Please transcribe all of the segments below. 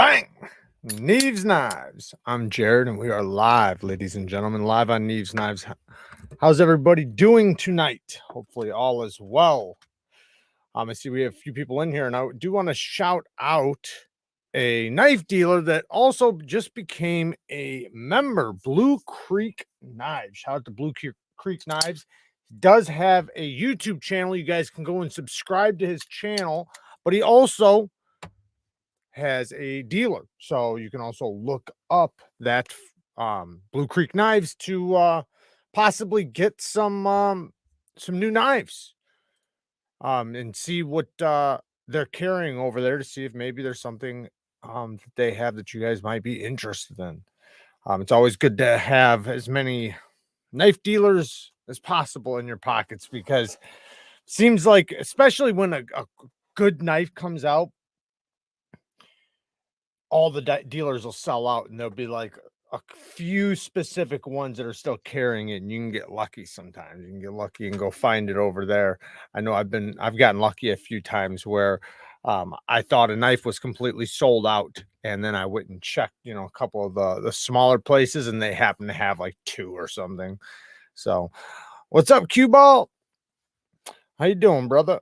Bang! Neeves Knives. I'm Jared, and we are live, ladies and gentlemen, live on Neeves Knives. How's everybody doing tonight? Hopefully, all is well. I see we have a few people in here, and I do want to shout out a knife dealer that also just became a member, Blue Creek Knives. Shout out to Blue Creek Knives. He does have a YouTube channel. You guys can go and subscribe to his channel, but he also has a dealer, so you can also look up that Blue Creek Knives to possibly get some new knives and see what they're carrying over there, to see if maybe there's something that they have that you guys might be interested in. It's always good to have as many knife dealers as possible in your pockets, because it seems like, especially when a good knife comes out, all the dealers will sell out, and there'll be like a few specific ones that are still carrying it, and you can get lucky sometimes. You can get lucky and go find it over there. I know I've gotten lucky a few times where I thought a knife was completely sold out, and then I went and checked, a couple of the smaller places, and they happen to have like two or something. So, what's up, Q Ball? How you doing, brother?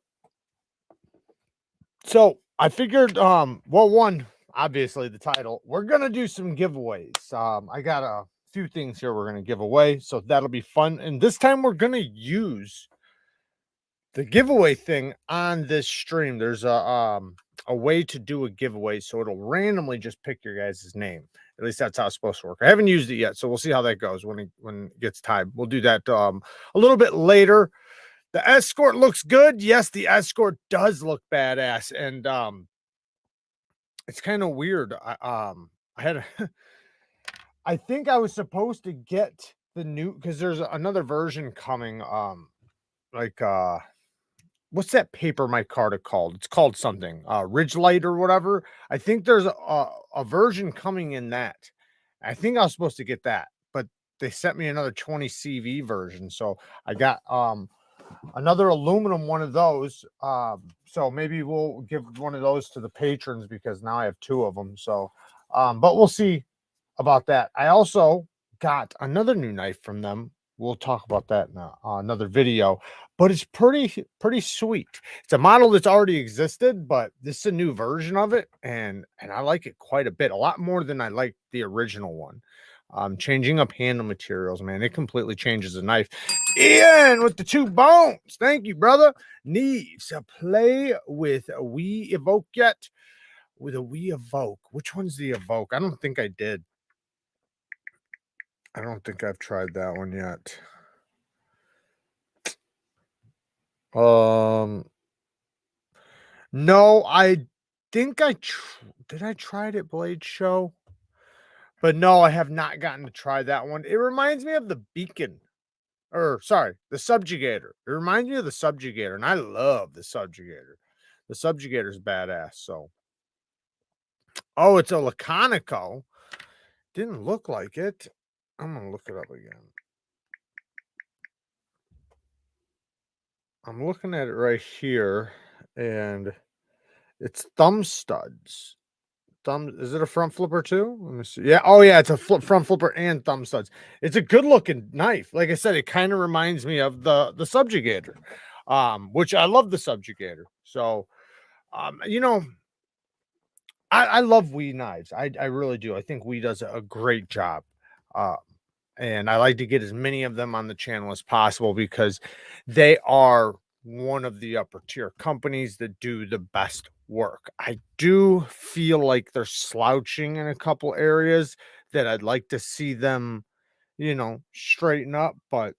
So I figured, one, obviously the title, we're gonna do some giveaways. I got a few things here we're gonna give away, so that'll be fun. And this time we're gonna use the giveaway thing on this stream. There's a way to do a giveaway, so it'll randomly just pick your guys' name. At least that's how it's supposed to work. I haven't used it yet, so we'll see how that goes when it gets time. We'll do that a little bit later. The escort looks good. Yes, the escort does look badass, and it's kind of weird. I had I think I was supposed to get the new, because there's another version coming. Like what's that paper micarta called? It's called something, Ridgelight or whatever. I think there's a version coming in that. I think I was supposed to get that, but they sent me another 20 CV version, so I got another aluminum one of those. So maybe we'll give one of those to the patrons, because now I have two of them. So but we'll see about that. I also got another new knife from them. We'll talk about that in another video, but it's pretty sweet. It's a model that's already existed, but this is a new version of it, and I like it quite a bit, a lot more than I like the original one. Changing up handle materials, man, it completely changes the knife. Ian with the 2 bones, thank you, brother. Neeves, play with a We Evoke yet? With a We Evoke, which one's the Evoke? I don't think I did. I don't think I've tried that one yet. No, I think did I try it at Blade Show? But no, I have not gotten to try that one. It reminds me of the Beacon, or sorry, the Subjugator. It reminds me of the Subjugator, and I love the Subjugator. The Subjugator is badass. So, oh, it's a Laconico. Didn't look like it. I'm gonna look it up again. I'm looking at it right here, and it's thumb studs. Is it a front flipper too? Let me see. Yeah. Oh yeah, it's a front flipper and thumb studs. It's a good looking knife. Like I said, it kind of reminds me of the Subjugator, which I love the Subjugator. So, I love We knives. I really do. I think We does a great job. And I like to get as many of them on the channel as possible, because they are one of the upper tier companies that do the best work. I do feel like they're slouching in a couple areas that I'd like to see them, straighten up, but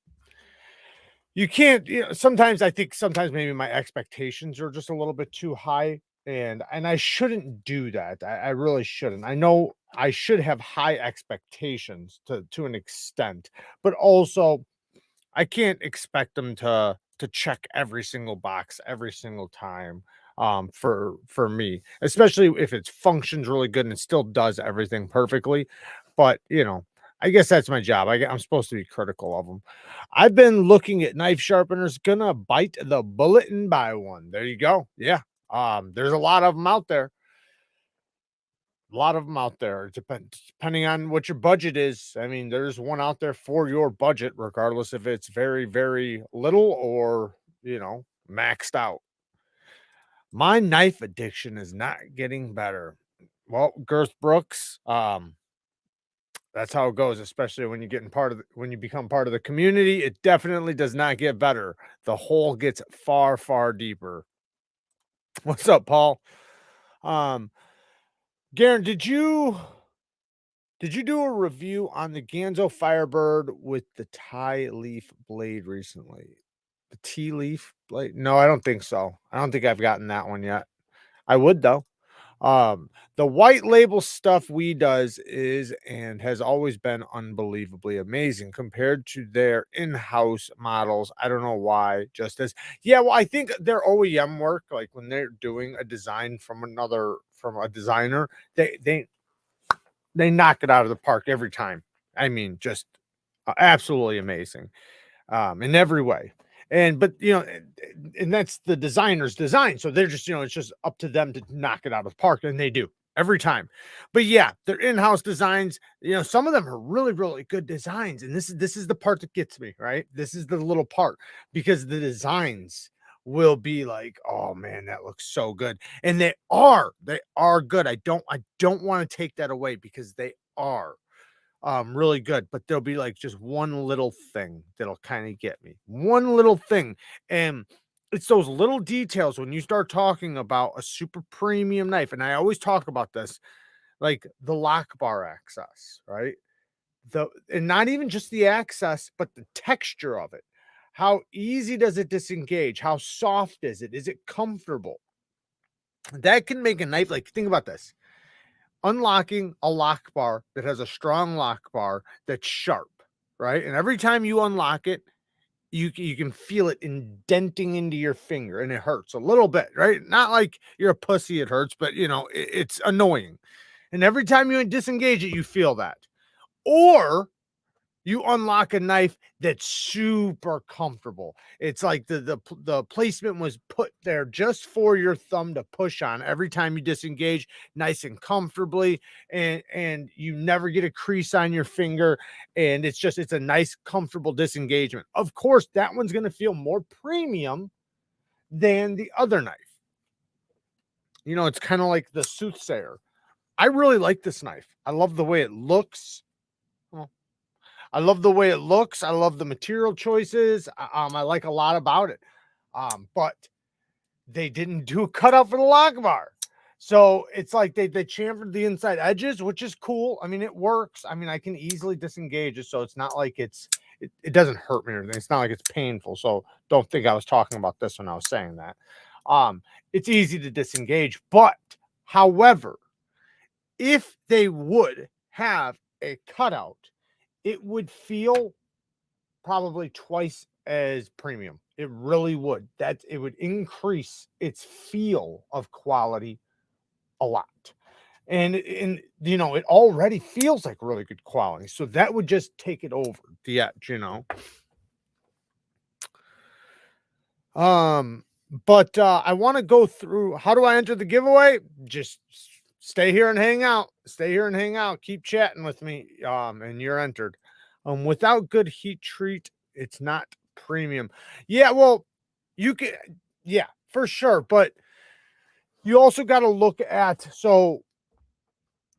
you can't, sometimes I think maybe my expectations are just a little bit too high, and I shouldn't do that. I really shouldn't. I know I should have high expectations to an extent, but also I can't expect them to check every single box every single time for me, especially if it functions really good and it still does everything perfectly. But I guess that's my job. I'm supposed to be critical of them. I've been looking at knife sharpeners, gonna bite the bullet and buy one. There you go. Yeah. There's a lot of them out there. A lot of them out there. It depending on what your budget is. I mean, there's one out there for your budget, regardless if it's very, very little or, maxed out. My knife addiction is not getting better. Well, Girth Brooks, that's how it goes, especially when you when you become part of the community. It definitely does not get better. The hole gets far, far deeper. What's up, Paul? Garen, did you do a review on the Ganzo Firebird with the tie leaf blade recently? The tea leaf blade? No, I don't think so. I don't think I've gotten that one yet. I would though. The white label stuff we does is and has always been unbelievably amazing compared to their in-house models. I don't know why. Just as well, I think their OEM work, like when they're doing a design from a designer, they knock it out of the park every time. I mean, just absolutely amazing in every way. But and that's the designer's design. So they're just, it's just up to them to knock it out of the park, and they do every time. But yeah, their in-house designs, some of them are really, really good designs. And this is the part that gets me, right? This is the little part, because the designs will be like, oh man, that looks so good. And they are good. I don't want to take that away, because they are really good, but there'll be like just one little thing that'll kind of get me. One little thing. And it's those little details when you start talking about a super premium knife. And I always talk about this, like the lock bar access, right? And not even just the access, but the texture of it. How easy does it disengage? How soft is it? Is it comfortable? That can make a knife, like, think about this. Unlocking a lock bar that has a strong lock bar that's sharp, right? And every time you unlock it, you can feel it indenting into your finger, and it hurts a little bit, right? Not like you're a pussy, it hurts, but it's annoying. And every time you disengage it, you feel that. Or you unlock a knife that's super comfortable. It's like the placement was put there just for your thumb to push on every time you disengage, nice and comfortably, and you never get a crease on your finger, and it's a nice comfortable disengagement. Of course, that one's going to feel more premium than the other knife. It's kind of like the Soothsayer. I really like this knife. I love the way it looks. I love the way it looks. I love the material choices. I like a lot about it. But they didn't do a cutout for the lock bar. So it's like they chamfered the inside edges, which is cool. I mean, it works. I mean, I can easily disengage it. So it's not like it doesn't hurt me or anything. It's not like it's painful. So don't think I was talking about this when I was saying that. It's easy to disengage. But however, if they would have a cutout, it would feel probably twice as premium. It really would. It would increase its feel of quality a lot. And it already feels like really good quality. So that would just take it over the edge. But I want to go through, how do I enter the giveaway? Just stay here and hang out. Stay here and hang out. Keep chatting with me. And you're entered. Without good heat treat, it's not premium. Yeah, well, you can, yeah, for sure. But you also got to look at, so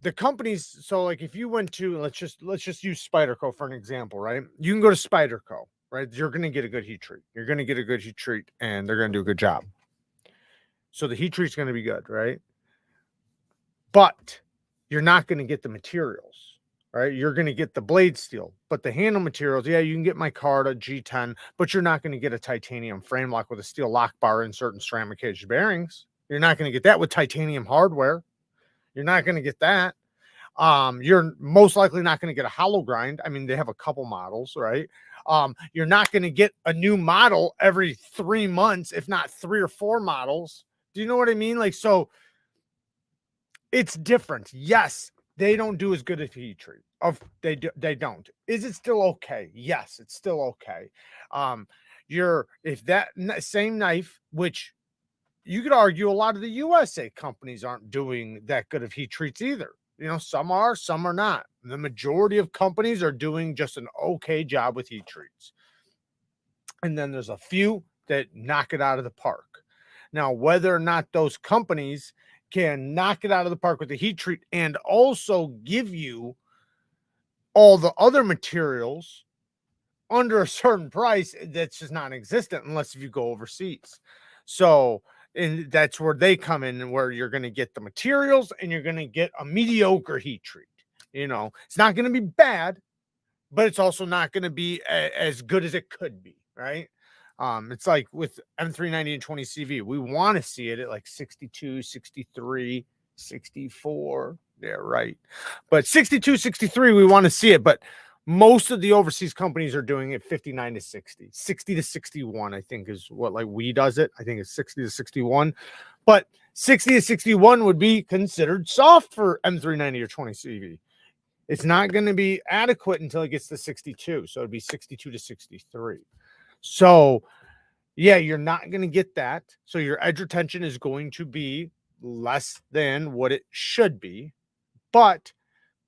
the companies. So like if you went to, let's just use Spyderco for an example, right? You can go to Spyderco, right? You're going to get a good heat treat. You're going to get a good heat treat, and they're going to do a good job. So the heat treat's going to be good, right? But you're not going to get the materials, right? You're going to get the blade steel, but the handle materials, yeah, you can get micarta, G10, but you're not going to get a titanium frame lock with a steel lock bar and certain ceramic cage bearings. You're not going to get that with titanium hardware. You're not going to get that. You're most likely not going to get a hollow grind. I mean, they have a couple models, right? You're not going to get a new model every 3 months, if not 3 or 4 models. Do you know what I mean? Like, so it's different. Yes, they don't do as good as heat treat. They don't. Is it still okay? Yes, it's still okay. If that same knife, which you could argue a lot of the USA companies aren't doing that good of heat treats either. Some are, some are not. The majority of companies are doing just an okay job with heat treats. And then there's a few that knock it out of the park. Now, whether or not those companies can knock it out of the park with the heat treat and also give you all the other materials under a certain price, that's just non-existent unless if you go overseas. So, and that's where they come in, and where you're going to get the materials and you're going to get a mediocre heat treat. It's not going to be bad, but it's also not going to be as good as it could be, right? It's like with M390 and 20 CV, we want to see it at like 62, 63, 64. Yeah, right. But 62, 63, we want to see it. But most of the overseas companies are doing it 59 to 60, 60 to 61, I think is what like we does it. I think it's 60 to 61. But 60 to 61 would be considered soft for M390 or 20 CV. It's not going to be adequate until it gets to 62. So it'd be 62 to 63. So, yeah, you're not going to get that. So your edge retention is going to be less than what it should be. But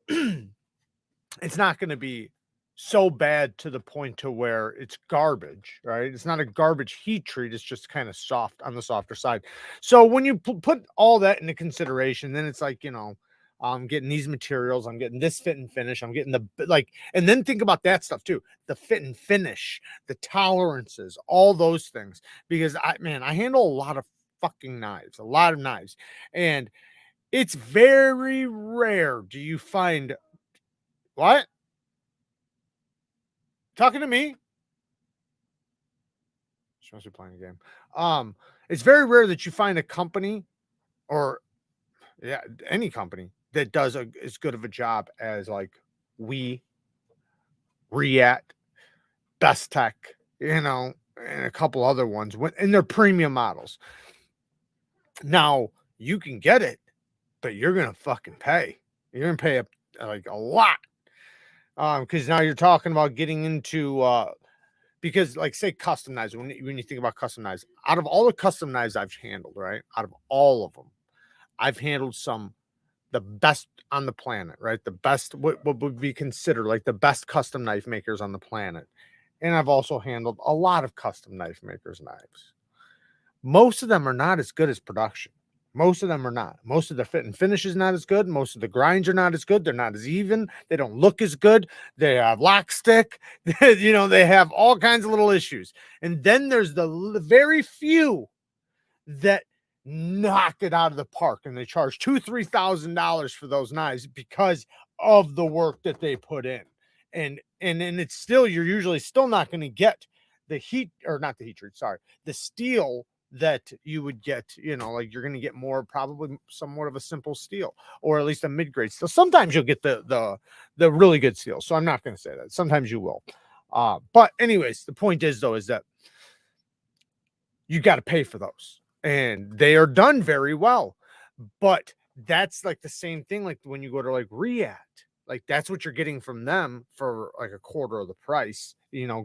it's not going to be so bad to the point to where it's garbage, right? It's not a garbage heat treat. It's just kind of soft on the softer side. So when you put all that into consideration, then it's like, I'm getting these materials, I'm getting this fit and finish, I'm getting and then think about that stuff too, the fit and finish, the tolerances, all those things, because I handle a lot of fucking knives, a lot of knives, and it's very rare do you find what? Talking to me? She must be playing a game. It's very rare that you find a company or any company that does as good of a job as like we, React, Best Tech, and a couple other ones in their premium models. Now you can get it, but you're gonna fucking pay. You're gonna pay a lot. Because now you're talking about getting into because like say custom knives, when you think about custom knives, out of all the custom knives I've handled, right? Out of all of them, I've handled the best on the planet, right? The best, what would be considered like the best custom knife makers on the planet. And I've also handled a lot of custom knife makers' knives. Most of them are not as good as production. Most of them are not. Most of the fit and finish is not as good. Most of the grinds are not as good. They're not as even. They don't look as good. They have lock stick. They have all kinds of little issues. And then there's the very few that knock it out of the park, and they charge $2,000-$3,000 for those knives because of the work that they put in. And it's still, you're usually still not going to get the heat, or not the heat treat, sorry, the steel that you would get, like you're going to get more, probably somewhat of a simple steel, or at least a mid-grade steel. Sometimes you'll get the really good steel. So I'm not going to say that. Sometimes you will. But anyways, the point is though, is that you got to pay for those, and they are done very well. But that's like the same thing. Like when you go to like React, like that's what you're getting from them for like a quarter of the price.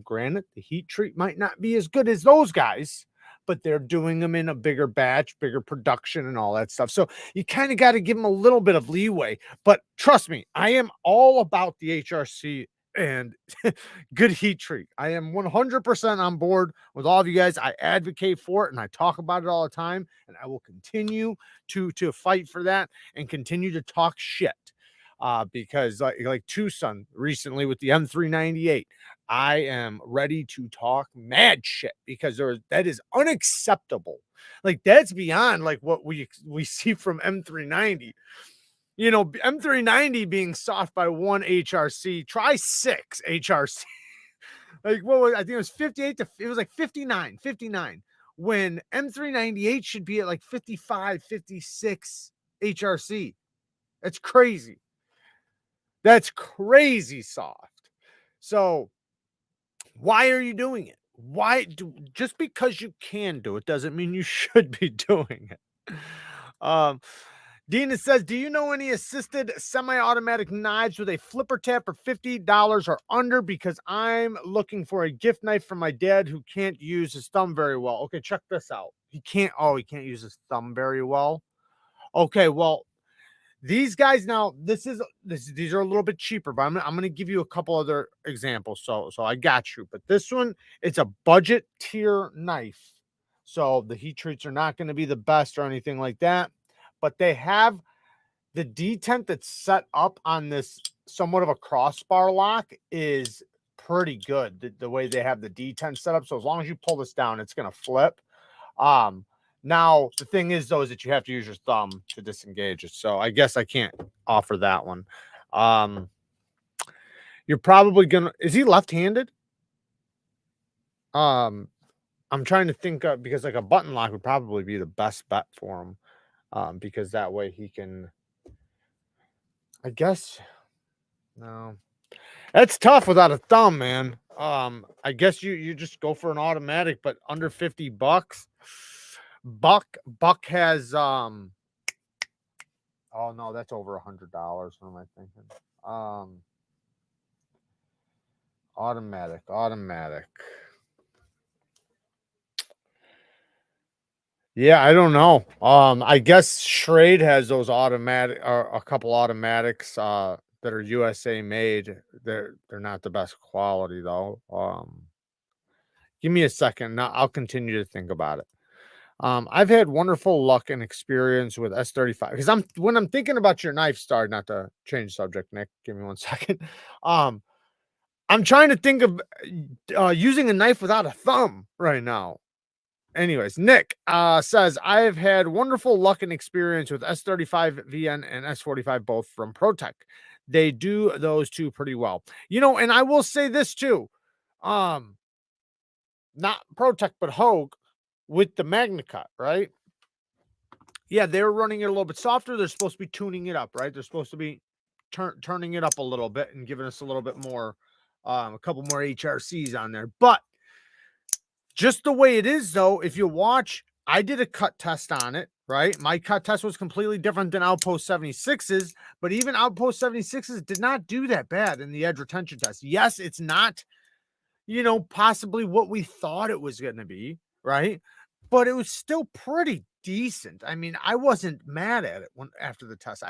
Granted, the heat treat might not be as good as those guys, but they're doing them in a bigger batch, bigger production, and all that stuff. So you kind of got to give them a little bit of leeway. But trust me, I am all about the HRC and good heat treat. I am 100% on board with all of you guys. I advocate for it, and I talk about it all the time, and I will continue to fight for that and continue to talk shit. Because like Tucson recently with the M398, I am ready to talk mad shit because that is unacceptable. Like that's beyond like what we see from M390. M390 being soft by one HRC, try 6 HRC. Like what was, I think it was 58 to, it was like 59 when M398 should be at like 55, 56 HRC. That's crazy. That's crazy soft. So why are you doing it? Just because you can do it doesn't mean you should be doing it. Dina says, do you know any assisted semi-automatic knives with a flipper tap for $50 or under? Because I'm looking for a gift knife for my dad who can't use his thumb very well. Okay, check this out. he can't. Oh, he can't use his thumb very well. Okay, well, these guys now. These are a little bit cheaper, but I'm gonna give you a couple other examples. So I got you. But this one, it's a budget tier knife. So the heat treats are not going to be the best or anything like that, but they have the detent that's set up on this somewhat of a crossbar lock is pretty good. The way they have the detent set up. So as long as you pull this down, it's going to flip. Now the thing is though, is that you have to use your thumb to disengage it. So I guess I can't offer that one. You're probably gonna, is he left-handed? I'm trying to think of, because like a button lock would probably be the best bet for him. Because that way he can, I guess, no, that's tough without a thumb, man. I guess you just go for an automatic, but under $50. Buck has oh no, that's over $100. What am I thinking? Automatic. Yeah, I don't know. I guess Schrade has those automatic, or a couple automatics that are USA made. They're not the best quality though. Give me a second. Now I'll continue to think about it. I've had wonderful luck and experience with S35 because when I'm thinking about your knife star, not to change subject, Nick. Give me 1 second. I'm trying to think of using a knife without a thumb right now. Anyways, Nick says, I've had wonderful luck and experience with S35 VN and S45, both from ProTech. They do those two pretty well. And I will say this too. Not ProTech, but Hogue with the MagnaCut, right? Yeah, they're running it a little bit softer. They're supposed to be tuning it up, right? They're supposed to be turning it up a little bit and giving us a little bit more, a couple more HRCs on there. But just the way it is, though, if you watch, I did a cut test on it, right? My cut test was completely different than Outpost 76's, but even Outpost 76's did not do that bad in the edge retention test. Yes, it's not, possibly what we thought it was going to be, right? But it was still pretty decent. I mean, I wasn't mad at it after the test.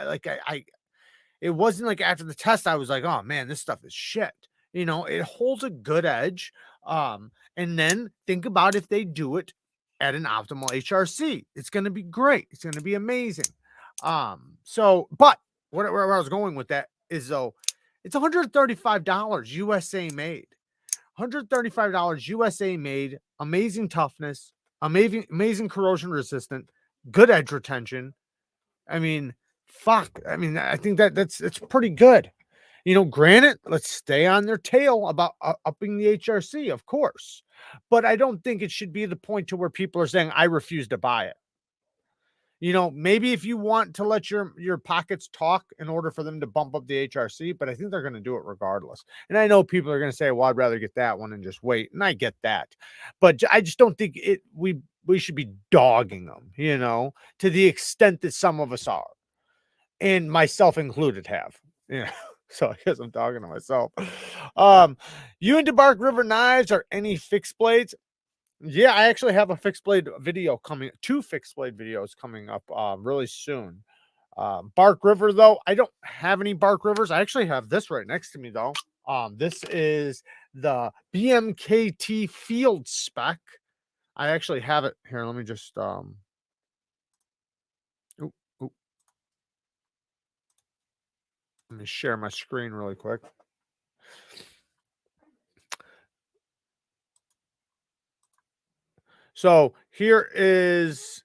It wasn't like after the test, I was like, oh man, this stuff is shit. It holds a good edge. And then think about if they do it at an optimal HRC. It's going to be great. It's going to be amazing. But where I was going with that is though, it's $135 USA made. $135 USA made, amazing toughness, amazing corrosion resistant, good edge retention. I mean, fuck. I mean, I think that's pretty good. Granted, let's stay on their tail about upping the HRC, of course, but I don't think it should be the point to where people are saying, I refuse to buy it. Maybe if you want to let your pockets talk in order for them to bump up the HRC, but I think they're going to do it regardless. And I know people are going to say, well, I'd rather get that one and just wait. And I get that, but I just don't think we should be dogging them, to the extent that some of us are, and myself included have, so I guess I'm talking to myself. You into Bark River knives or any fixed blades? Yeah, I actually have a fixed blade video coming, 2 fixed blade videos coming up really soon. Bark River, though, I don't have any Bark Rivers. I actually have this right next to me, though. This is the BMKT Field Spec. I actually have it here. Let me just let me share my screen really quick. So here is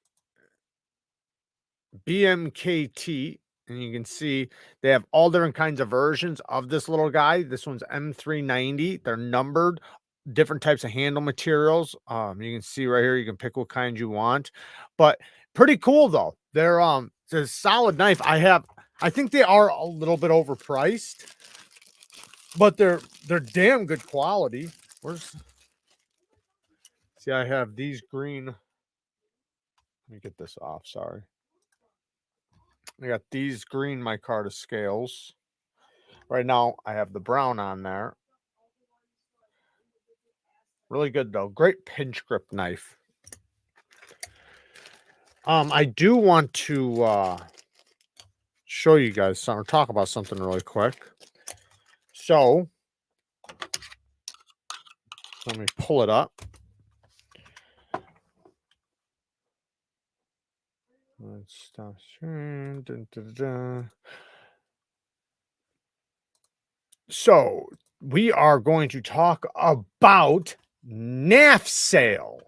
BMKT, and you can see they have all different kinds of versions of this little guy. This one's M390. They're numbered, different types of handle materials. You can see right here, you can pick what kind you want, but pretty cool though. They're it's a solid knife. I think they are a little bit overpriced, but they're damn good quality. See, I have these green. Let me get this off. Sorry. I got these green micarta scales. Right now, I have the brown on there. Really good, though. Great pinch grip knife. I do want to show you guys something or talk about something really quick. So let me pull it up. Let's stop sharing. Dun, dun, dun. So we are going to talk about KNAFSALE.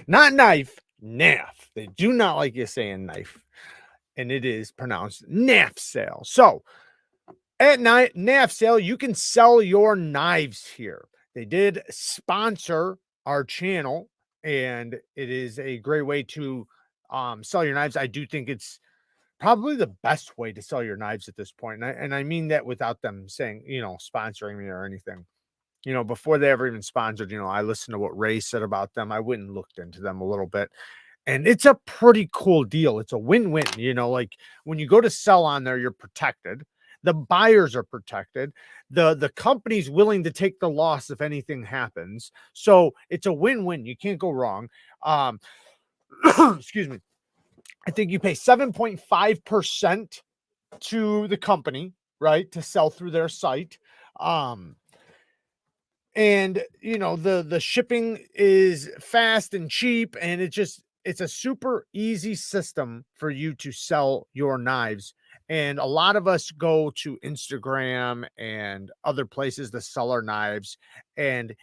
Not knife, NAF. They do not like you saying knife. And it is pronounced KNAFSALE. So at KNAFSALE, you can sell your knives here. They did sponsor our channel, and it is a great way to sell your knives. I do think it's probably the best way to sell your knives at this point. And I mean that without them saying, sponsoring me or anything. Before they ever even sponsored, I listened to what Ray said about them. I went and looked into them a little bit. And it's a pretty cool deal. It's a win-win. Like when you go to sell on there, you're protected. The buyers are protected. The company's willing to take the loss if anything happens. So it's a win-win. You can't go wrong. Excuse me. I think you pay 7.5% to the company, right, to sell through their site. And the shipping is fast and cheap, and it's a super easy system for you to sell your knives. And a lot of us go to Instagram and other places to sell our knives, and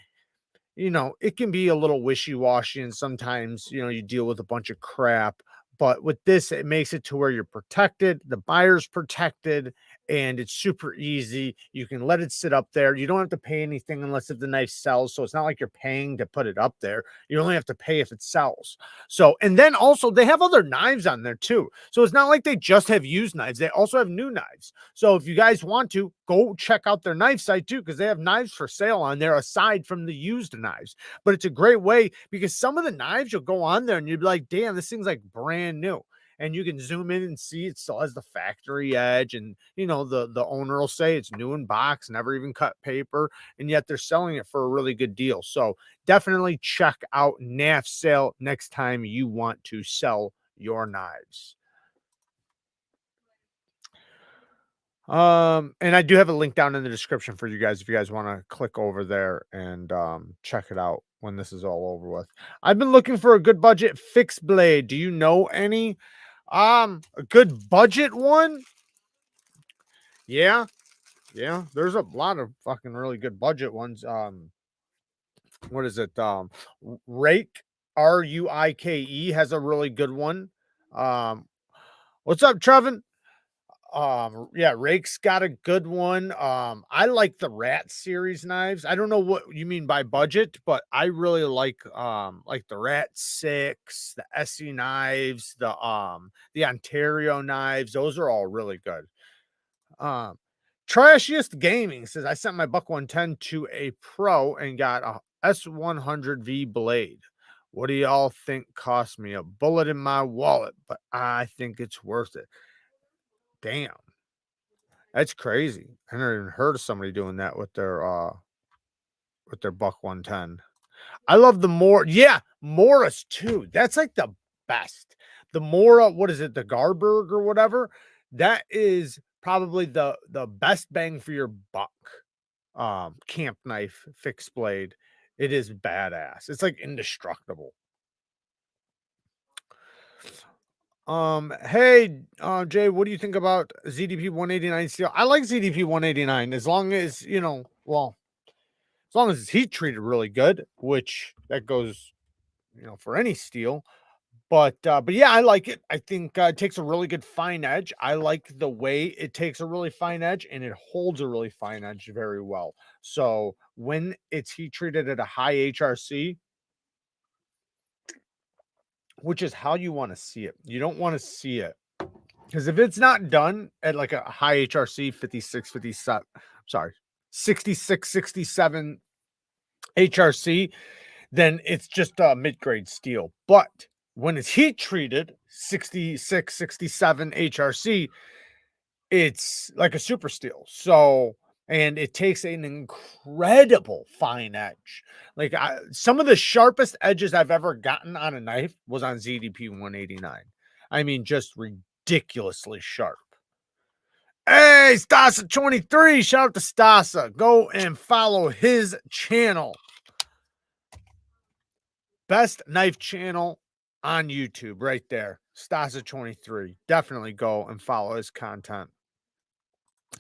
it can be a little wishy-washy, and sometimes, you deal with a bunch of crap. But with this, it makes it to where you're protected, the buyer's protected, and it's super easy. You can let it sit up there. You don't have to pay anything unless if the knife sells. So it's not like you're paying to put it up there. You only have to pay if it sells. So, and then also they have other knives on there too. So it's not like they just have used knives. They also have new knives. So if you guys want to, go check out their knife site too, because they have knives for sale on there aside from the used knives. But it's a great way because some of the knives you'll go on there and you'll be like, damn, this thing's like brand new. And you can zoom in and see it still has the factory edge, and the owner will say it's new in box, never even cut paper, and yet they're selling it for a really good deal. So definitely check out KNAFSALE next time you want to sell your knives. And I do have a link down in the description for you guys if you guys want to click over there and check it out when this is all over with. I've been looking for a good budget fixed blade. Do you know any? A good budget one? Yeah. There's a lot of fucking really good budget ones. What is it? Rake, Ruike has a really good one. What's up, Trevin? Yeah, Rake's got a good one. I like the Rat series knives. I don't know what you mean by budget, but I really like the Rat 6, the SE knives, the Ontario knives. Those are all really good. Um Trashiest Gaming says I sent my Buck 110 to a pro and got a S100V blade. What do y'all think cost me? A bullet in my wallet, but I think it's worth it. Damn. That's crazy. I never even heard of somebody doing that with their Buck 110. I love the yeah, Morris too. That's like the best. The Mora, what is it, the Garberg or whatever? That is probably the best bang for your buck. Camp knife, fixed blade. It is badass. It's like indestructible. Hey, Jay, what do you think about ZDP 189 steel? I like ZDP 189 as long as, well, as long as it's heat treated really good, which that goes, for any steel. But yeah, I like it. I think it takes a really good fine edge. I like the way it takes a really fine edge and it holds a really fine edge very well. So when it's heat treated at a high HRC, which is how you want to see it, you don't want to see it because if it's not done at like a high HRC 56, 57, sorry, 66, 67 HRC, then it's just a mid-grade steel. But when it's heat treated 66, 67 HRC, it's like a super steel. So and it takes an incredible fine edge. Like some of the sharpest edges I've ever gotten on a knife was on ZDP 189. I mean, just ridiculously sharp. Hey, Stasa 23, shout out to Stasa. Go and follow his channel. Best knife channel on YouTube right there. Stasa 23. Definitely go and follow his content.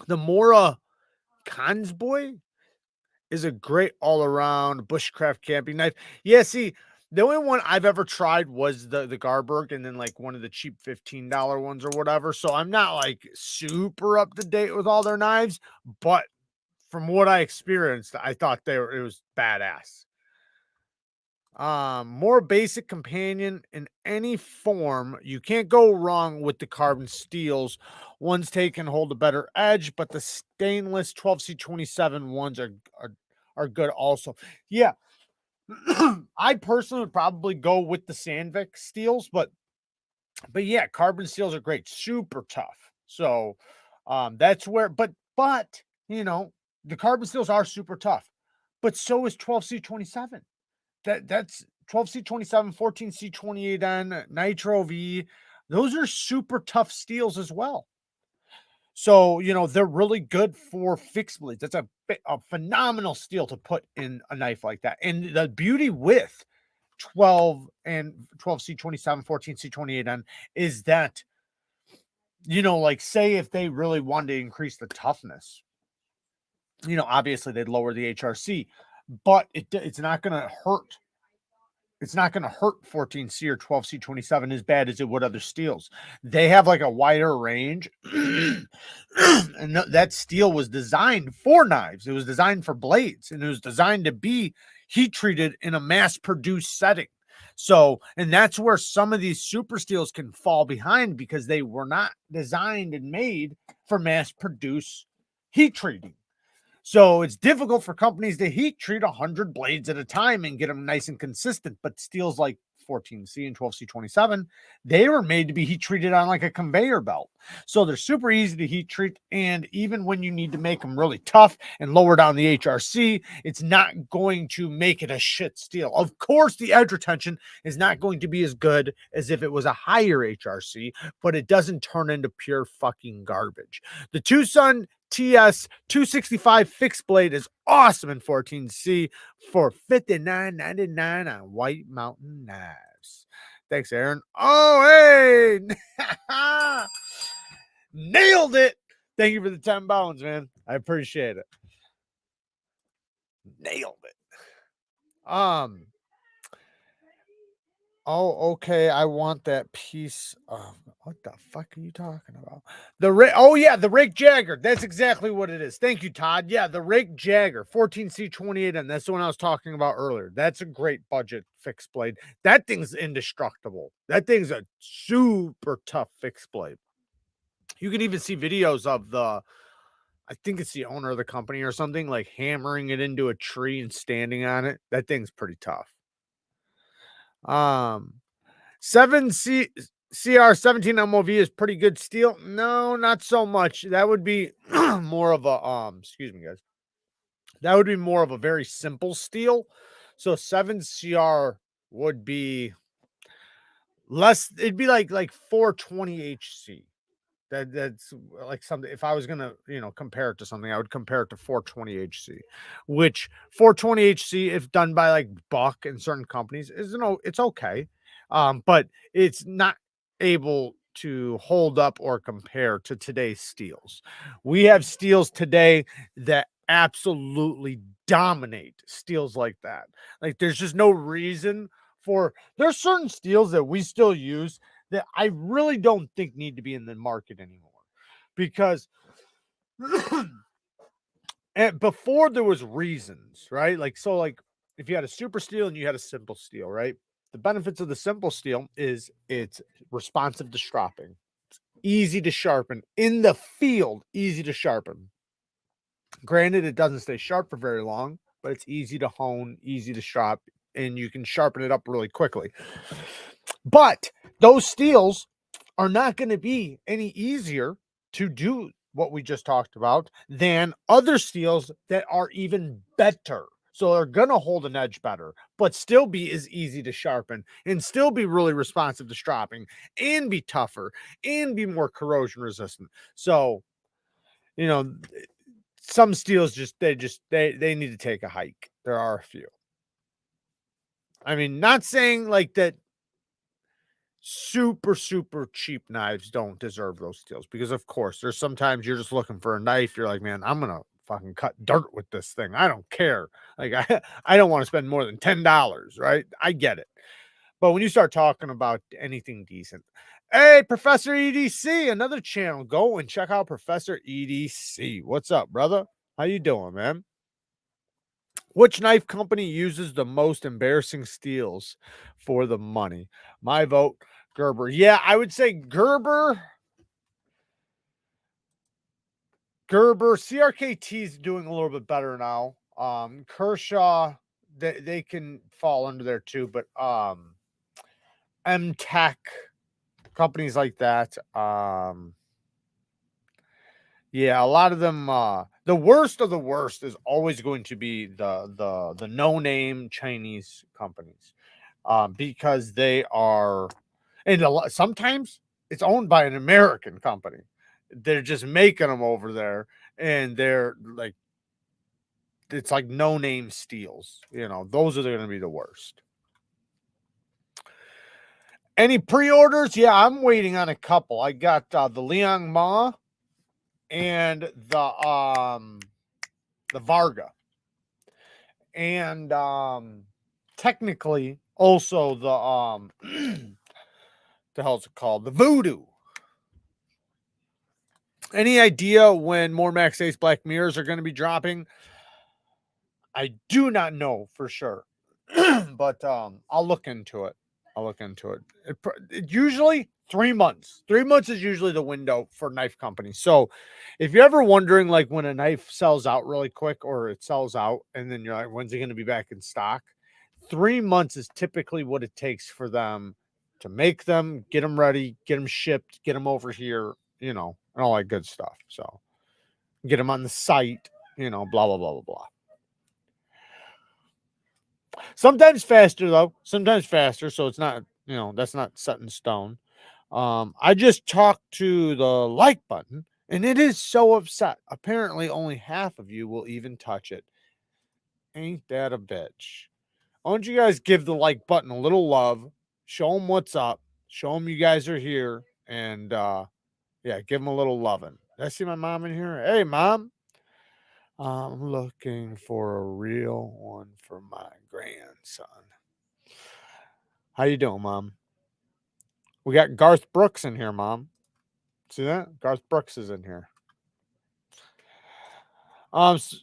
The Mora Consboy is a great all-around bushcraft camping knife. Yeah, see, the only one I've ever tried was the Garberg, and then like one of the cheap $15 ones or whatever. So I'm not like super up to date with all their knives, but from what I experienced, I thought it was badass. More basic companion in any form. You can't go wrong with the carbon steels. Ones can hold a better edge, but the stainless 12C27 ones are good also. Yeah. I personally would probably go with the Sandvik steels, but yeah, carbon steels are great, super tough. So that's where, but you know, the carbon steels are super tough, but so is 12C27. That's 12C27, 14C28N, Nitro V. Those are super tough steels as well. So, you know, they're really good for fixed blades. That's a phenomenal steel to put in a knife like that. And the beauty with 12 and 12C27, 14C28N is that, you know, like say if they really wanted to increase the toughness, you know, obviously they'd lower the HRC, but it's not going to hurt. It's not going to hurt 14C or 12C27 as bad as it would other steels. They have like a wider range. And that steel was designed for knives. It was designed for blades, and it was designed to be heat treated in a mass produced setting. So, and that's where some of these super steels can fall behind because they were not designed and made for mass produce heat treating. So it's difficult for companies to heat treat 100 blades at a time and get them nice and consistent. But steels like 14C and 12C27, they were made to be heat treated on like a conveyor belt. So they're super easy to heat treat. And even when you need to make them really tough and lower down the HRC, it's not going to make it a shit steel. Of course, the edge retention is not going to be as good as if it was a higher HRC, but it doesn't turn into pure fucking garbage. The Tucson TS 265 fixed blade is awesome in 14C for $59.99 on White Mountain Knives. Thanks, Aaron. Oh, hey! Nailed it! Thank you for the 10 bones, man. I appreciate it. Nailed it. Oh, okay. I want that piece of what the fuck are you talking about? Oh yeah, the Rake Jagger. That's exactly what it is. Thank you, Todd. Yeah, the Rake Jagger 14C28, and that's the one I was talking about earlier. That's a great budget fixed blade. That thing's indestructible. That thing's a super tough fixed blade. You can even see videos of I think it's the owner of the company or something, like hammering it into a tree and standing on it. That thing's pretty tough. 7C CR17 MOV is pretty good steel. No, not so much. That would be more of a excuse me, guys. That would be more of a very simple steel. So 7CR would be less, it'd be like 420 HC. That's like something. If I was gonna, you know, compare it to something, I would compare it to 420 HC, which 420 HC, if done by like Buck and certain companies, is, you know, it's okay, but it's not able to hold up or compare to today's steels. We have steels today that absolutely dominate steels like that. Like there's just no reason for. There's certain steels that we still use that I really don't think need to be in the market anymore, because and before there was reasons, right? Like, so like if you had a super steel and you had a simple steel, right? The benefits of the simple steel is it's responsive to stropping, easy to sharpen in the field, easy to sharpen. Granted, it doesn't stay sharp for very long, but it's easy to hone, easy to strop, and you can sharpen it up really quickly. But those steels are not going to be any easier to do what we just talked about than other steels that are even better. So they're going to hold an edge better, but still be as easy to sharpen and still be really responsive to stropping and be tougher and be more corrosion resistant. So, you know, some steels they need to take a hike. There are a few. I mean, not saying like that super cheap knives don't deserve those steels, because of course there's sometimes you're just looking for a knife, you're like, man, I'm gonna fucking cut dirt with this thing, I don't care, like I don't want to spend more than $10, right? I get it. But when you start talking about anything decent, hey, Professor EDC, another channel, go and check out Professor EDC. What's up, brother? How you doing, man? Which knife company uses the most embarrassing steels for the money? My vote, Gerber. Yeah, I would say Gerber. CRKT is doing a little bit better now. Kershaw, they can fall under there too, but M-Tech, companies like that. Yeah, a lot of them. The worst of the worst is always going to be the no-name Chinese companies, because they are, and sometimes it's owned by an American company. They're just making them over there, and they're like, it's like no-name steels. You know, those are going to be the worst. Any pre-orders? Yeah, I'm waiting on a couple. I got the Liang Ma and the Varga, and technically also the the hell's it called, the Voodoo. Any idea when more Max Ace Black Mirrors are going to be dropping? I do not know for sure, but I'll look into it. It usually 3 months. 3 months is usually the window for knife companies. So if you're ever wondering, like, when a knife sells out really quick or it sells out and then you're like, when's it going to be back in stock? 3 months is typically what it takes for them to make them, get them ready, get them shipped, get them over here, and all that good stuff. So get them on the site, blah, blah, blah, blah, blah. Sometimes faster, though. Sometimes faster. So it's not, that's not set in stone. I just talked to the like button and it is so upset. Apparently, only half of you will even touch it. Ain't that a bitch? Why don't you guys give the like button a little love? Show them what's up. Show them you guys are here. And yeah, give them a little loving. Did I see my mom in here? Hey, Mom. I'm looking for a real one for my grandson. How you doing, Mom? We got Garth Brooks in here, Mom. See that? Garth Brooks is in here. JD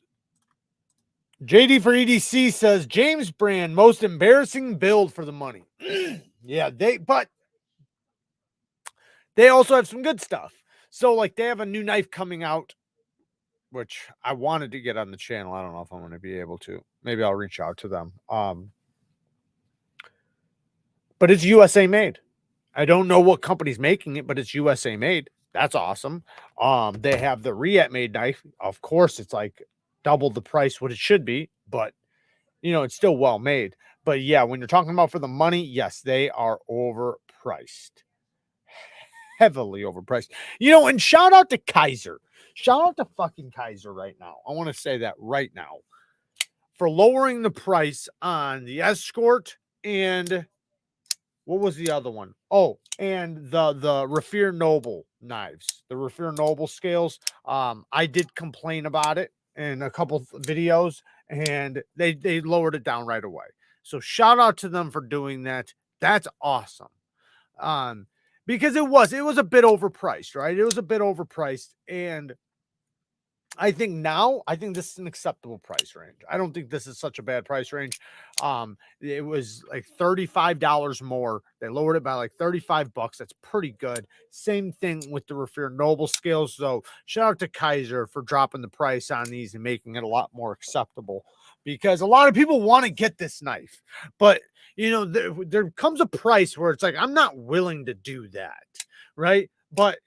for EDC says James Brand, most embarrassing build for the money. Yeah, but they also have some good stuff. So, like, they have a new knife coming out, which I wanted to get on the channel. I don't know if I'm going to be able to. Maybe I'll reach out to them. But it's USA made. I don't know what company's making it, but it's USA made. That's awesome. They have the Riet made knife. Of course, it's like double the price what it should be, but it's still well made. But yeah, when you're talking about for the money, yes, they are overpriced. Heavily overpriced. And shout out to Kaiser. Shout out to fucking Kaiser right now. I want to say that right now for lowering the price on the Escort and what was the other one? Oh, and the Rafir Noble knives, the Rafir Noble scales. I did complain about it in a couple videos, and they lowered it down right away. So shout out to them for doing that. That's awesome. Because it was a bit overpriced, right? It was a bit overpriced, and I think this is an acceptable price range. I don't think this is such a bad price range. It was like $35 more. They lowered it by like $35. That's pretty good. Same thing with the Rafir Noble scales. So shout out to Kaiser for dropping the price on these and making it a lot more acceptable, because a lot of people want to get this knife, but there comes a price where it's like, I'm not willing to do that. Right. But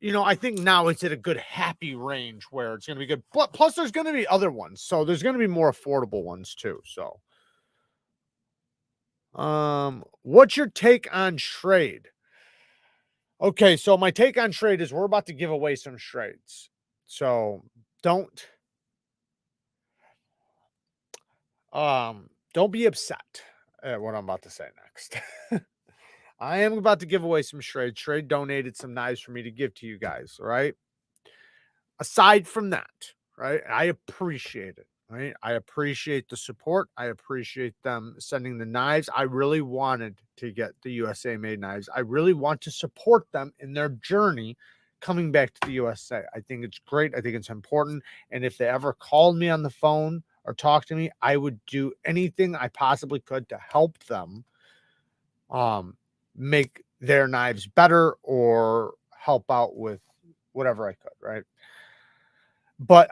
you know, I think now it's at a good happy range where it's going to be good. But plus, there's going to be other ones, so there's going to be more affordable ones too. So, what's your take on Schrade? Okay, so my take on Schrade is we're about to give away some Schrades. So don't be upset at what I'm about to say next. I am about to give away some Schrade. Schrade donated some knives for me to give to you guys, right? Aside from that, right? I appreciate it, right? I appreciate the support. I appreciate them sending the knives. I really wanted to get the USA made knives. I really want to support them in their journey coming back to the USA. I think it's great. I think it's important. And if they ever called me on the phone or talked to me, I would do anything I possibly could to help them make their knives better or help out with whatever I could, right? But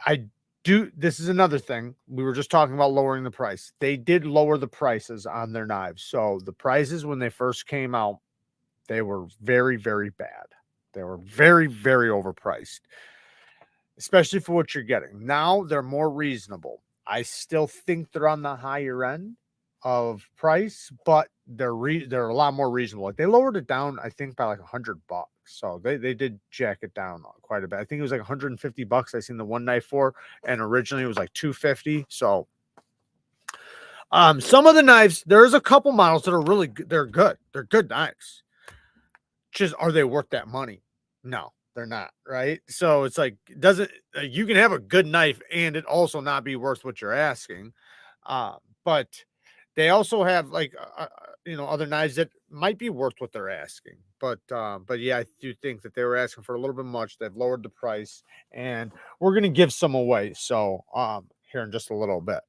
this is another thing. We were just talking about lowering the price. They did lower the prices on their knives. So the prices when they first came out, they were very, very bad. They were very, very overpriced, especially for what you're getting. Now they're more reasonable. I still think they're on the higher end of price, but they're a lot more reasonable. Like they lowered it down, I think, by like $100. So they did jack it down quite a bit. I think it was like $150 I seen the one knife for, and originally it was like $250. So some of the knives, there's a couple models that are really good. They're good. They're good knives. Just are they worth that money? No, they're not, right? So it's like you can have a good knife and it also not be worth what you're asking. But they also have like other knives that might be worth what they're asking. But yeah, I do think that they were asking for a little bit much. They've lowered the price, and we're gonna give some away. So here in just a little bit.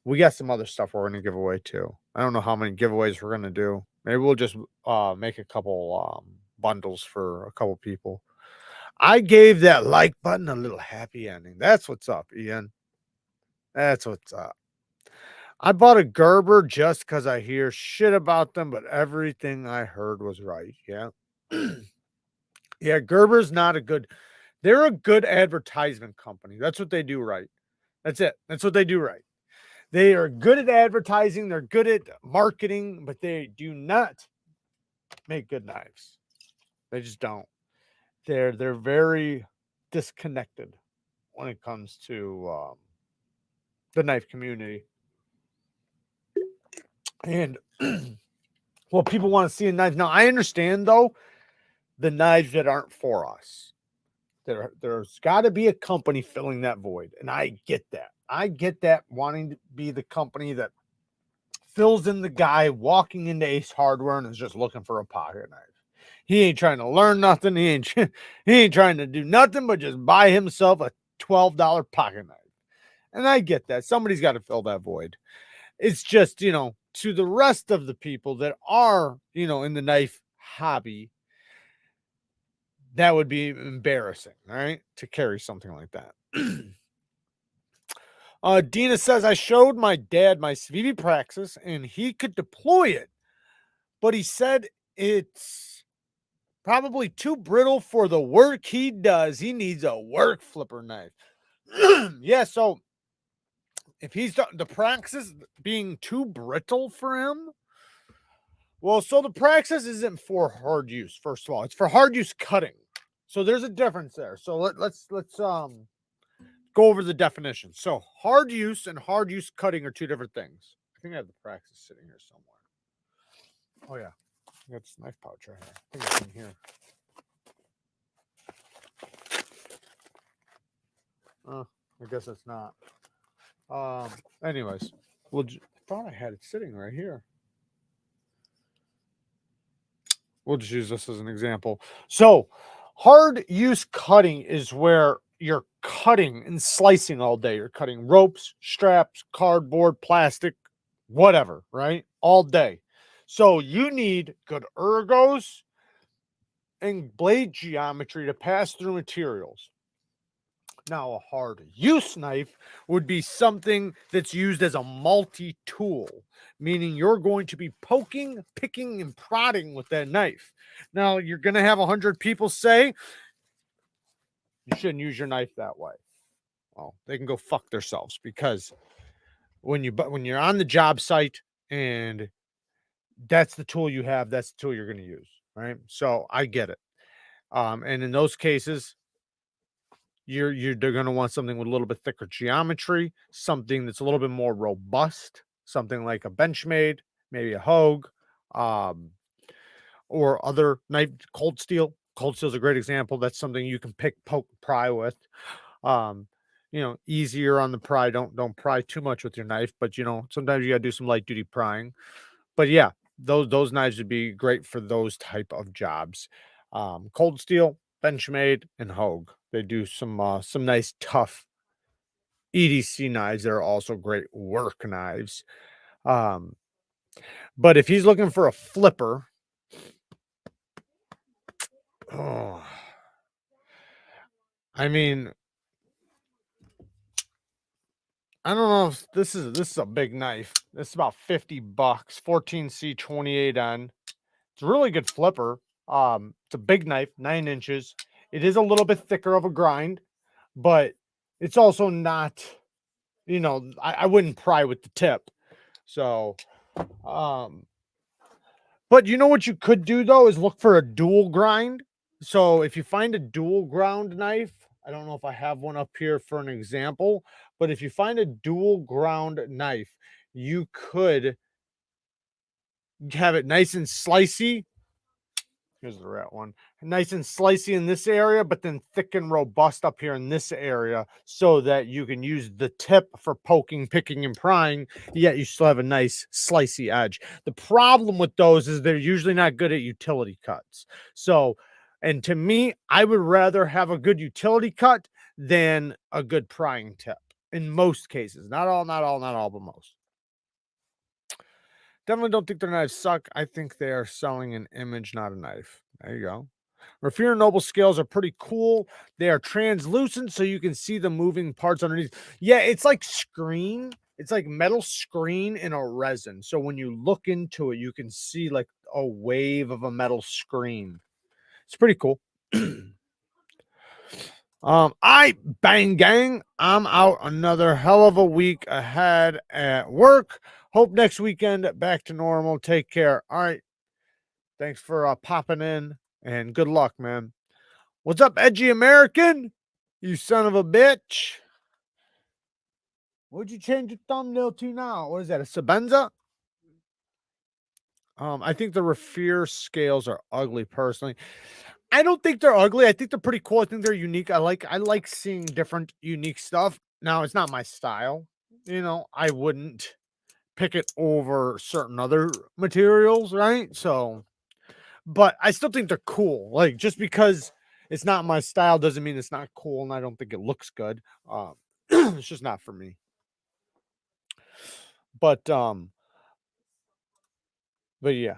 We got some other stuff we're gonna give away too. I don't know how many giveaways we're gonna do. Maybe we'll just make a couple bundles for a couple people. I gave that like button a little happy ending. That's what's up, Ian. That's what's up. I bought a Gerber just because I hear shit about them, but everything I heard was right. Yeah. Yeah, Gerber's not a good, they're a good advertisement company. That's what they do right. That's it. That's what they do right. They are good at advertising. They're good at marketing, but they do not make good knives. They just don't. They're very disconnected when it comes to the knife community. And well, people want to see a knife. Now, I understand though the knives that aren't for us. There's got to be a company filling that void, and I get that. I get that wanting to be the company that fills in the guy walking into Ace Hardware and is just looking for a pocket knife. He ain't trying to learn nothing. He ain't trying to do nothing but just buy himself a $12 pocket knife. And I get that. Somebody's got to fill that void. It's just, to the rest of the people that are, in the knife hobby, that would be embarrassing, right? To carry something like that. Dina says, I showed my dad my Civivi Praxis and he could deploy it, but he said it's probably too brittle for the work he does. He needs a work flipper knife. Yeah, so if he's the Praxis being too brittle for him, well, so the Praxis isn't for hard use, first of all. It's for hard use cutting. So there's a difference there. So let's go over the definition. So hard use and hard use cutting are two different things. I think I have the Praxis sitting here somewhere. Oh yeah, I got this knife pouch right here. I think it's in here. I guess it's not. Anyways, I thought I had it sitting right here. We'll just use this as an example. So hard use cutting is where you're cutting and slicing all day. You're cutting ropes, straps, cardboard, plastic, whatever, right? All day. So you need good ergos and blade geometry to pass through materials. Now, a hard use knife would be something that's used as a multi-tool, meaning you're going to be poking, picking, and prodding with that knife. Now, you're going to have 100 people say you shouldn't use your knife that way. Well, they can go fuck themselves, because when you're on the job site and that's the tool you have, that's the tool you're going to use, right? So I get it. And in those cases, they're going to want something with a little bit thicker geometry, something that's a little bit more robust, something like a Benchmade, maybe a Hogue, um, or other knife. Cold steel. Cold steel is a great example. That's something you can pick, poke, pry with. Um, easier on the pry. Don't pry too much with your knife, but sometimes you got to do some light duty prying. But yeah, those knives would be great for those type of jobs. Cold steel, Benchmade, and Hogue. They do some nice tough EDC knives. They're also great work knives. Um, but if he's looking for a flipper, oh, I mean, I don't know if this is a big knife. This is about $50, 14C28N. It's a really good flipper. It's a big knife, 9 inches. It is a little bit thicker of a grind, but it's also not, I wouldn't pry with the tip. So, but you know what you could do though is look for a dual grind. So if you find a dual ground knife, I don't know if I have one up here for an example, but if you find a dual ground knife, you could have it nice and slicey. Here's the rat one. Nice and slicey in this area, but then thick and robust up here in this area, so that you can use the tip for poking, picking, and prying, yet you still have a nice slicey edge. The problem with those is they're usually not good at utility cuts. So, and to me, I would rather have a good utility cut than a good prying tip in most cases. Not all, but most. Definitely don't think their knives suck. I think they are selling an image, not a knife. There you go. Raffiner Noble scales are pretty cool. They are translucent, so you can see the moving parts underneath. Yeah, it's like screen. It's like metal screen in a resin. So when you look into it, you can see like a wave of a metal screen. It's pretty cool. I bang gang. I'm out another hell of a week ahead at work. Hope next weekend back to normal. Take care. All right. Thanks for popping in, and good luck, man. What's up, edgy American? You son of a bitch. What'd you change your thumbnail to now? What is that, a Sabenza? I think the Raffir scales are ugly personally. I don't think they're ugly. I think they're pretty cool. I think they're unique. I like seeing different unique stuff. Now, it's not my style. I wouldn't pick it over certain other materials, right? So, but I still think they're cool. Like, just because it's not my style doesn't mean it's not cool, and I don't think it looks good. It's just not for me. But yeah.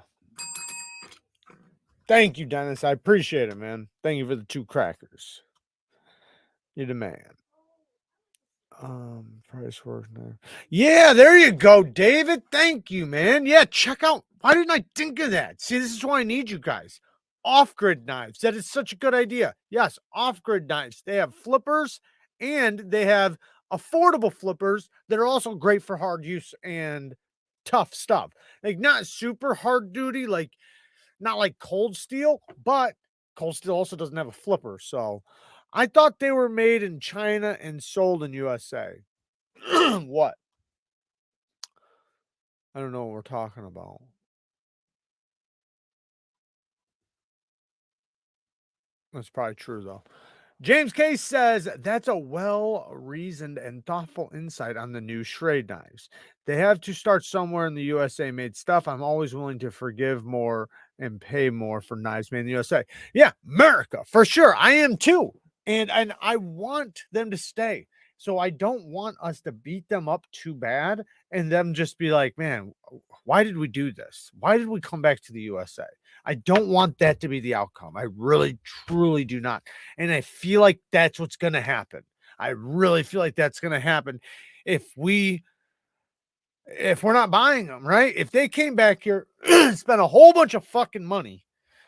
Thank you, Dennis. I appreciate it, man. Thank you for the 2 crackers. You're the man. Price work now. Yeah, there you go, David. Thank you, man. Yeah, check out. Why didn't I think of that? See, this is why I need you guys. Off-grid knives. That is such a good idea. Yes, off-grid knives. They have flippers, and they have affordable flippers that are also great for hard use and tough stuff. Like, not super hard duty, like not like cold steel, but cold steel also doesn't have a flipper. So I thought they were made in China and sold in USA. What? I don't know what we're talking about. That's probably true, though. James Case says that's a well-reasoned and thoughtful insight on the new Schrade knives. They have to start somewhere in the USA made stuff. I'm always willing to forgive more and pay more for knives made in the USA. Yeah, America, for sure. I am too. And I want them to stay. So I don't want us to beat them up too bad and them just be like, man, why did we do this? Why did we come back to the USA? I don't want that to be the outcome. I really, truly do not. And I feel like that's what's going to happen. I really feel like that's going to happen if we're not buying them, right? If they came back here, spent a whole bunch of fucking money,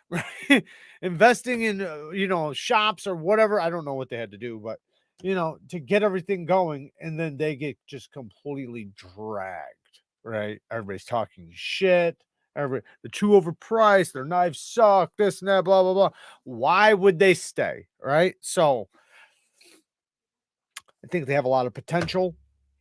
right? Investing in, shops or whatever. I don't know what they had to do, but, to get everything going, and then they get just completely dragged, right? Everybody's talking shit. They're too overpriced. Their knives suck, this and that, blah, blah, blah. Why would they stay, right? So I think they have a lot of potential,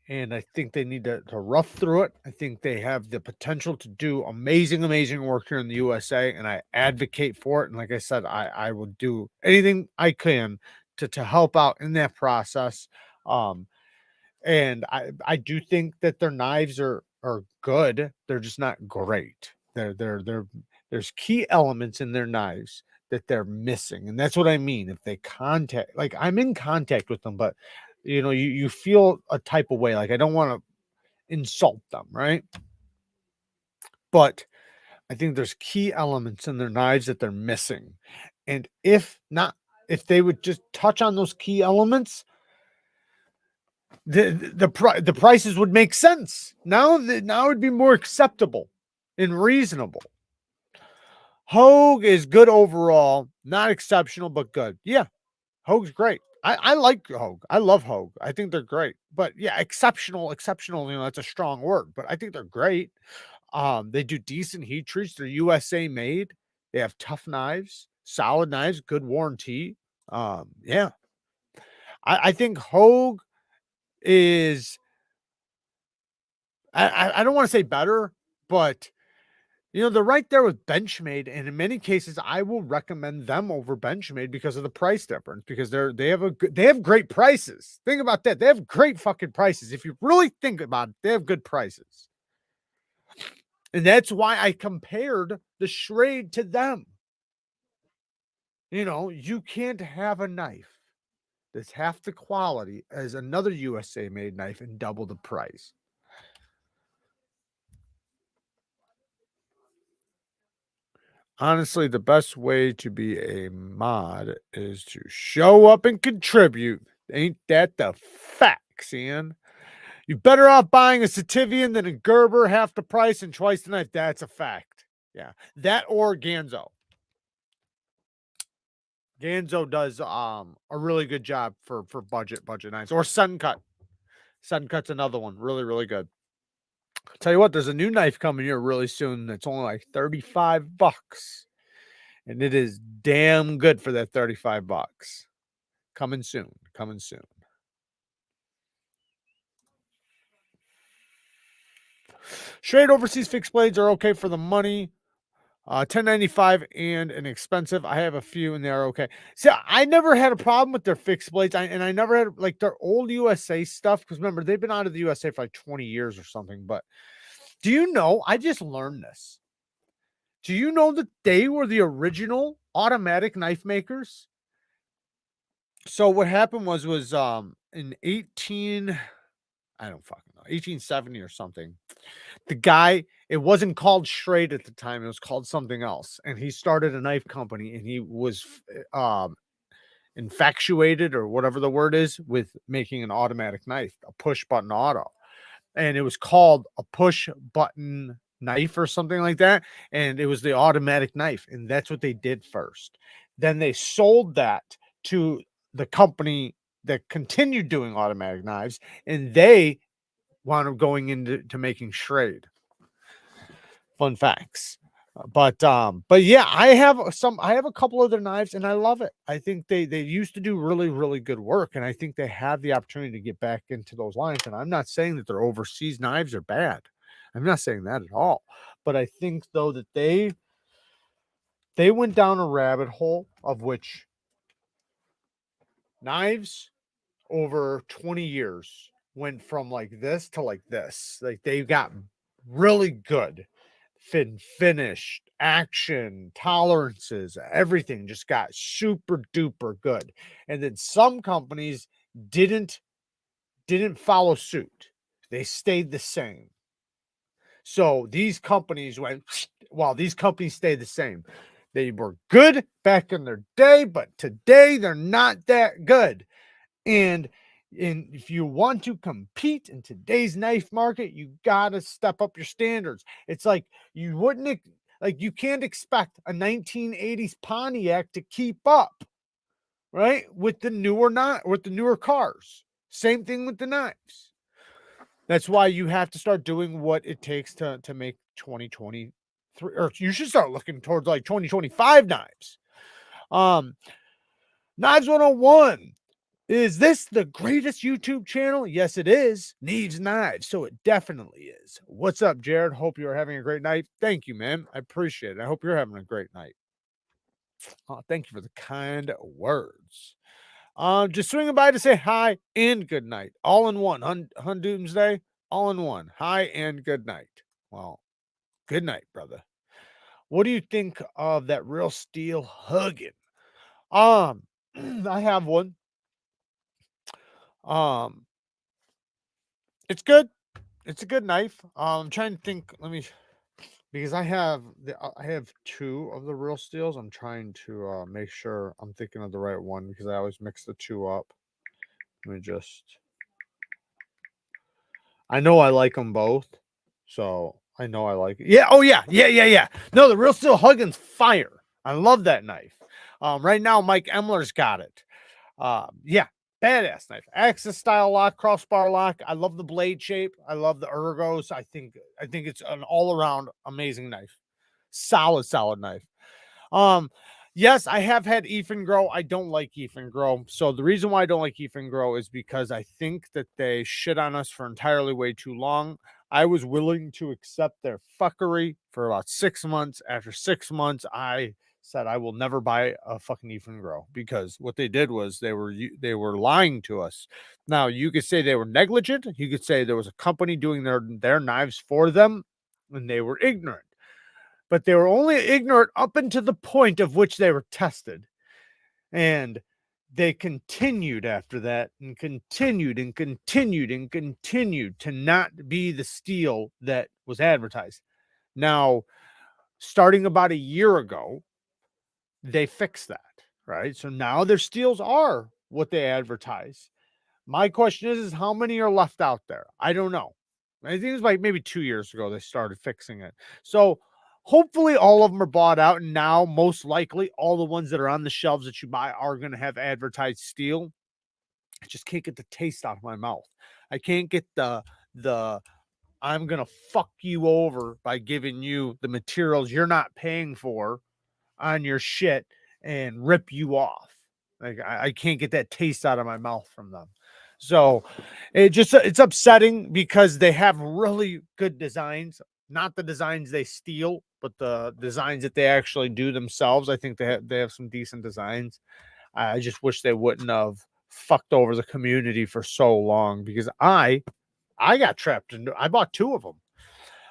and I think they need to rough through it. I think they have the potential to do amazing, amazing work here in the USA, and I advocate for it. And like I said, I will do anything I can to help out in that process. And I do think that their knives are good. They're just not great. There's key elements in their knives that they're missing, and that's what I mean. If they contact, like, I'm in contact with them, but you feel a type of way. Like, I don't want to insult them, right? But I think there's key elements in their knives that they're missing, and if they would just touch on those key elements, the prices would make sense. Now it'd be more acceptable and reasonable. Hogue is good overall, not exceptional, but good. Yeah, Hogue's great. I like Hogue. I love Hogue. I think they're great. But yeah, exceptional, that's a strong word, but I think they're great. They do decent heat treats. They're USA made. They have tough knives, solid knives, good warranty. Yeah. I think Hogue is, I don't want to say better, but they're right there with Benchmade, and in many cases, I will recommend them over Benchmade because of the price difference. Because they have great prices. Think about that; they have great fucking prices. If you really think about it, they have good prices, and that's why I compared the Schrade to them. You can't have a knife that's half the quality as another USA made knife and double the price. Honestly, the best way to be a mod is to show up and contribute. Ain't that the facts, Ian? You're better off buying a Sativian than a Gerber, half the price and twice the knife. That's a fact. Yeah. That or Ganzo. Ganzo does a really good job for budget knives. Or Suncut. Suncut's another one. Really, really good. I'll tell you what, there's a new knife coming here really soon that's only like $35. And it is damn good for that $35. Coming soon. Coming soon. Straight overseas fixed blades are okay for the money. 1095 and inexpensive. I have a few and they're okay. See, I never had a problem with their fixed blades. I never had like their old USA stuff. Because remember, they've been out of the USA for like 20 years or something. But do you know, I just learned this. Do you know that they were the original automatic knife makers? So what happened was in I don't fucking know, 1870 or something. The guy, it wasn't called Schrade at the time, it was called something else. And he started a knife company, and he was infatuated, or whatever the word is, with making an automatic knife, a push button auto. And it was called a push button knife or something like that. And it was the automatic knife. And that's what they did first. Then they sold that to the company that continued doing automatic knives, and they wound up going into making Schrade. Fun facts. But yeah, I have a couple of their knives, and I love it. I think they used to do really, really good work, and I think they have the opportunity to get back into those lines. And I'm not saying that their overseas knives are bad. I'm not saying that at all. But I think, though, that they went down a rabbit hole of which knives over 20 years went from like this to like this. Like, they got really good finished, action, tolerances, everything just got super duper good. And then some companies didn't follow suit. They stayed the same. So these companies went, well, these companies stayed the same. They were good back in their day, but today they're not that good. And And if you want to compete in today's knife market, you got to step up your standards. It's like you wouldn't, like, you can't expect a 1980s Pontiac to keep up, right? With the newer cars. Same thing with the knives. That's why you have to start doing what it takes to make 2023, or you should start looking towards like 2025 knives. Knives 101. Is this the greatest YouTube channel? Yes, it is. Neevesknives. So it definitely is. What's up, Jared? Hope you're having a great night. Thank you, man. I appreciate it. I hope you're having a great night. Oh, thank you for the kind words. Just swinging by to say hi and good night. All in one. Hun Doomsday. All in one. Hi and good night. Well, good night, brother. What do you think of that real steel hugging? I have one. It's good. It's a good knife. I'm trying to think. Because I have two of the real steels. I'm trying to make sure I'm thinking of the right one because I always mix the two up. Let me just. I know I like them both, so I know I like it. Yeah. Oh yeah. Yeah. No, the real steel Huggins fire. I love that knife. Right now Mike Emler's got it. Yeah. Badass knife. Axis style lock, crossbar lock. I love the blade shape. I love the ergos. I think it's an all around amazing knife. Solid knife. Yes, I have had Ethan Grow. I don't like Ethan Grow. So the reason why I don't like Ethan Grow is because I think that they shit on us for entirely way too long. I was willing to accept their fuckery for about 6 months. After 6 months, I said I will never buy a fucking Ethan Grow because what they did was they were lying to us. Now you could say they were negligent. You could say there was a company doing their knives for them, and they were ignorant. But they were only ignorant up until the point of which they were tested. And they continued after that and continued to not be the steel that was advertised. Now, starting about a year ago, they fixed that, right? So now their steels are what they advertise. My question is how many are left out there? I don't know. I think it was like maybe 2 years ago they started fixing it. So hopefully all of them are bought out. And now most likely all the ones that are on the shelves that you buy are going to have advertised steel. I just can't get the taste out of my mouth. I can't get the I'm going to fuck you over by giving you the materials you're not paying for on your shit and rip you off. Like I can't get that taste out of my mouth from them. So it's upsetting because they have really good designs, not the designs they steal, but the designs that they actually do themselves. I think they have some decent designs. I just wish they wouldn't have fucked over the community for so long because I got trapped and I bought two of them.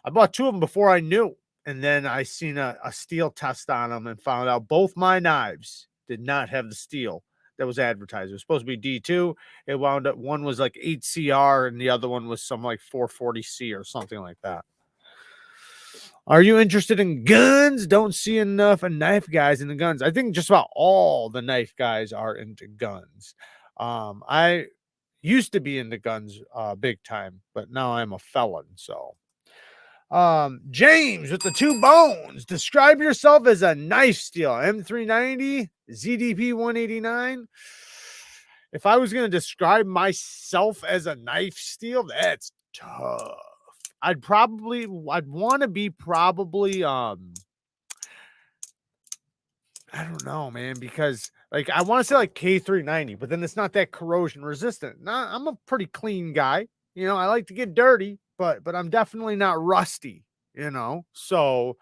I bought two of them before I knew. And then I seen a steel test on them and found out both my knives did not have the steel that was advertised. It was supposed to be D2. It wound up, one was like 8CR and the other one was some like 440C or something like that. Are you interested in guns? Don't see enough of knife guys in the guns. I think just about all the knife guys are into guns. I used to be into guns big time, but now I'm a felon, so. James with the 2 bones. Describe yourself as a knife steel. M390, ZDP 189. If I was going to describe myself as a knife steel, that's tough. I'd want to be probably I don't know, man, because like I want to say like K390, but then it's not that corrosion resistant. Nah, I'm a pretty clean guy. You know, I like to get dirty, but I'm definitely not rusty, you know. So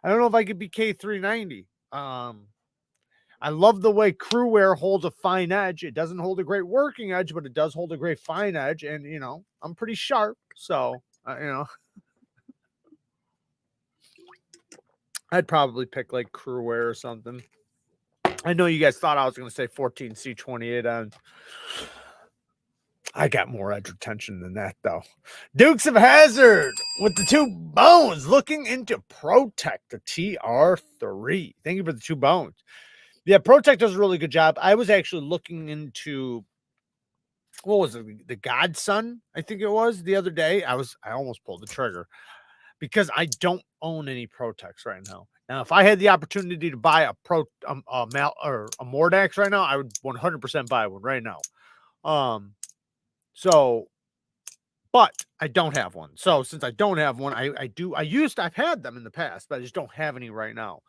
I don't know if I could be K390. I love the way Crewwear holds a fine edge. It doesn't hold a great working edge, but it does hold a great fine edge. And you know, I'm pretty sharp. So you know, I'd probably pick like Crewwear or something. I know you guys thought I was going to say 14C28 on. I got more edge retention than that, though. Dukes of Hazzard with the 2 bones looking into Protect, the TR3. Thank you for the 2 bones. Yeah, Protect does a really good job. I was actually looking into what was it? The Godson, I think it was the other day. I almost pulled the trigger because I don't own any Protex right now. Now, if I had the opportunity to buy a Mal or a Mordax right now, I would 100% buy one right now. So, but I don't have one. So since I don't have one, I've had them in the past, but I just don't have any right now.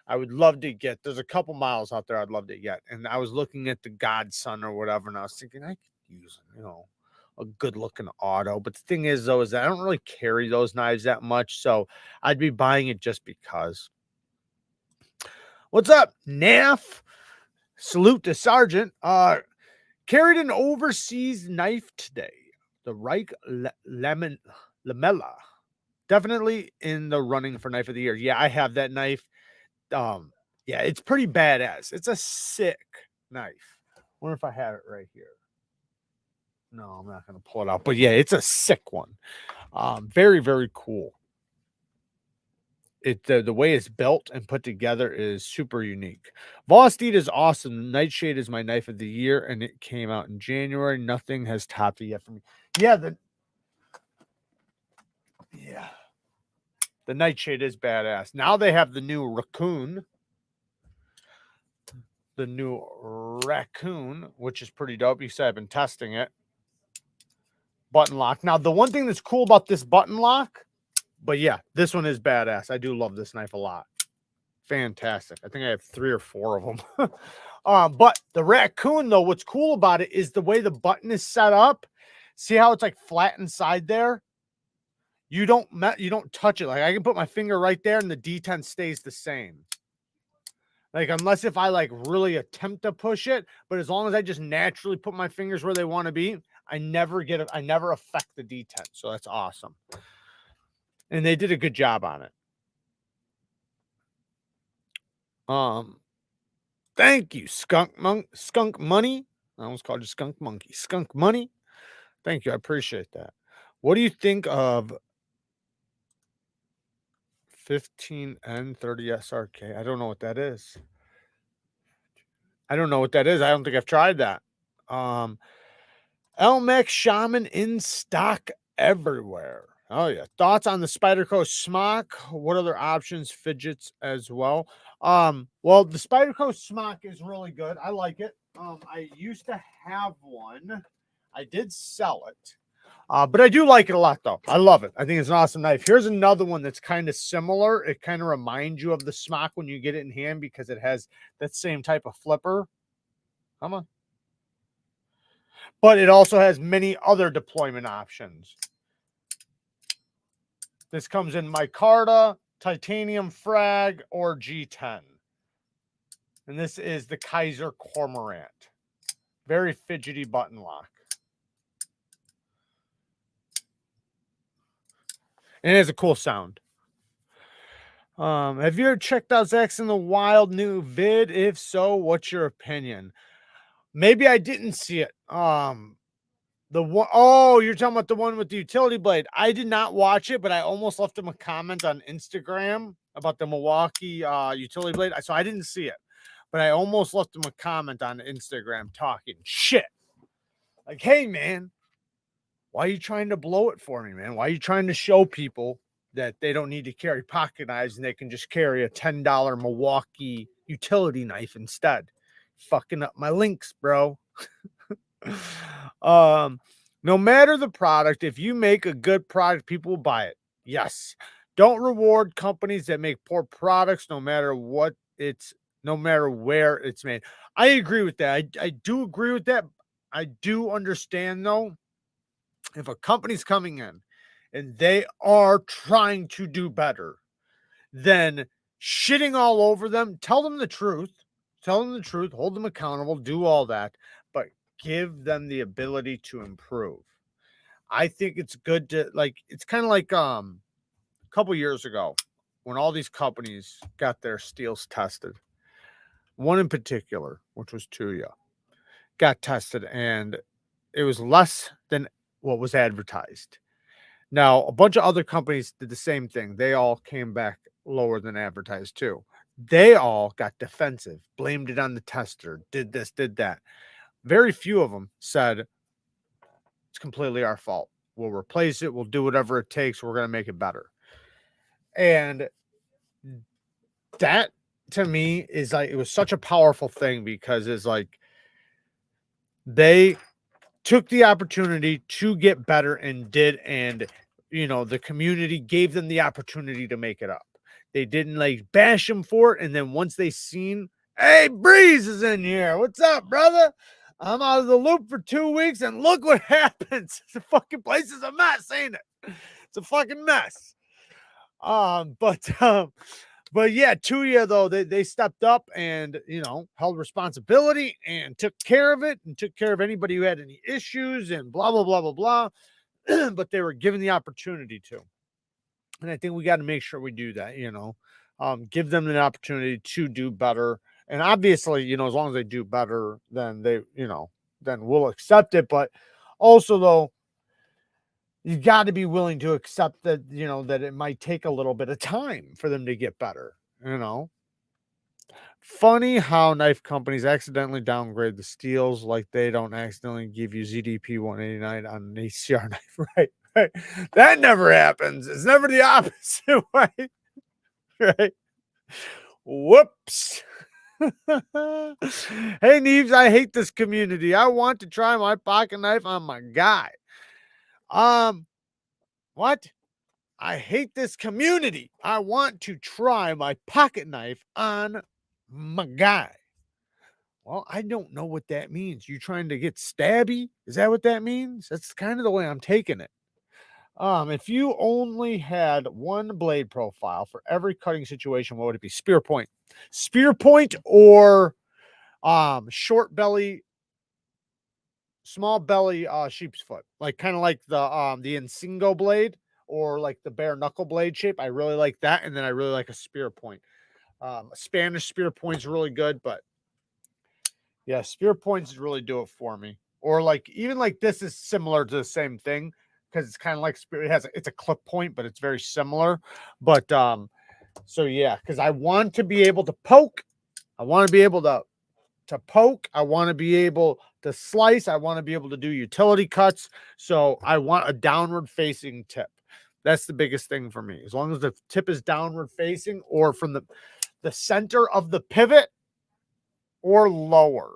I would love to get, there's a couple miles out there I'd love to get. And I was looking at the Godson or whatever, and I was thinking I could use, a good looking auto. But the thing is, though, is that I don't really carry those knives that much. So I'd be buying it just because. What's up, NAF? Salute to Sergeant. Carried an overseas knife today. The Reich Lamella. Definitely in the running for knife of the year. Yeah, I have that knife. Yeah, it's pretty badass. It's a sick knife. Wonder if I have it right here. No, I'm not gonna pull it out. But yeah, it's a sick one. Very, very cool. The way it's built and put together is super unique. VOSTEED is awesome. Nightshade is my knife of the year, and it came out in January. Nothing has topped it yet for me. Yeah, the Nightshade is badass. Now they have the new Raccoon. The new Raccoon, which is pretty dope. You said I've been testing it. Button lock. Now, the one thing that's cool about this button lock, but yeah, this one is badass. I do love this knife a lot. Fantastic. I think I have 3 or 4 of them. But the Raccoon, though, what's cool about it is the way the button is set up. See how it's like flat inside there? You don't touch it. Like I can put my finger right there and the D10 stays the same. Like unless if I like really attempt to push it, but as long as I just naturally put my fingers where they want to be, I never affect the D10. So that's awesome. And they did a good job on it. Thank you, Skunk Money. I almost called you Skunk Monkey. Skunk Money. Thank you. I appreciate that. What do you think of 15N30 SRK? I don't know what that is. I don't think I've tried that. LMAX Shaman in stock everywhere. Oh yeah. Thoughts on the Spyderco Smock? What other options? Fidgets as well. Well, the Spyderco Smock is really good. I like it. I used to have one. I did sell it. But I do like it a lot though. I love it. I think it's an awesome knife. Here's another one that's kind of similar. It kind of reminds you of the Smock when you get it in hand because it has that same type of flipper. Come on. But it also has many other deployment options. This comes in micarta, titanium frag, or G10. And this is the Kaiser Cormorant. Very fidgety button lock. And it has a cool sound. Have you ever checked out Zach's in the Wild new vid? If so, what's your opinion? Maybe I didn't see it. The one, oh, you're talking about the one with the utility blade. I did not watch it, but I almost left him a comment on Instagram about the Milwaukee utility blade. So I didn't see it, but I almost left him a comment on Instagram talking shit. Like, hey, man, why are you trying to blow it for me, man? Why are you trying to show people that they don't need to carry pocket knives and they can just carry a $10 Milwaukee utility knife instead? Fucking up my links, bro. No matter the product, if you make a good product, people will buy it. Yes. Don't reward companies that make poor products no matter where it's made. I agree with that. I do agree with that. I do understand though, if a company's coming in and they are trying to do better, then shitting all over them, tell them the truth, hold them accountable, do all that, but give them the ability to improve. I think it's good to it's kind of like a couple years ago when all these companies got their steels tested. One in particular, which was Tuya, got tested and it was less than what was advertised. Now, a bunch of other companies did the same thing. They all came back lower than advertised too. They all got defensive, blamed it on the tester, did this, did that. Very few of them said, it's completely our fault. We'll replace it. We'll do whatever it takes. We're going to make it better. And that to me is like, it was such a powerful thing because it's like they took the opportunity to get better and did. And, the community gave them the opportunity to make it up. They didn't like bash them for it. And then once they seen, hey, Breeze is in here. What's up, brother? I'm out of the loop for 2 weeks and look what happens. The fucking place is a mess, ain't it? It's a fucking mess. But yeah, Tuya though, they stepped up and held responsibility and took care of it and took care of anybody who had any issues and blah blah blah blah blah. But they were given the opportunity to. And I think we got to make sure we do that, give them an opportunity to do better. And obviously, as long as they do better, then then we'll accept it. But also though, you got to be willing to accept that, that it might take a little bit of time for them to get better, Funny how knife companies accidentally downgrade the steels like they don't accidentally give you ZDP 189 on an ACR knife. Right. Right. That never happens. It's never the opposite way. Right. Whoops. Hey, Neeves, I hate this community. I want to try my pocket knife on my guy. What? I hate this community. I want to try my pocket knife on my guy. Well, I don't know what that means. You trying to get stabby? Is that what that means? That's kind of the way I'm taking it. If you only had one blade profile for every cutting situation, what would it be? Spear point or short belly, small belly, sheep's foot, like kind of like the Insingo blade or like the bare knuckle blade shape. I really like that. And then I really like a spear point. A Spanish spear point is really good, but yeah, spear points really do it for me. Or like even like this is similar to the same thing because it's kind of like spear. It's a clip point, but it's very similar. But so yeah, because I want to be able to poke. I want to be able to poke. I want to be able to slice. I want to be able to do utility cuts. So I want a downward facing tip. That's the biggest thing for me. As long as the tip is downward facing or from the center of the pivot or lower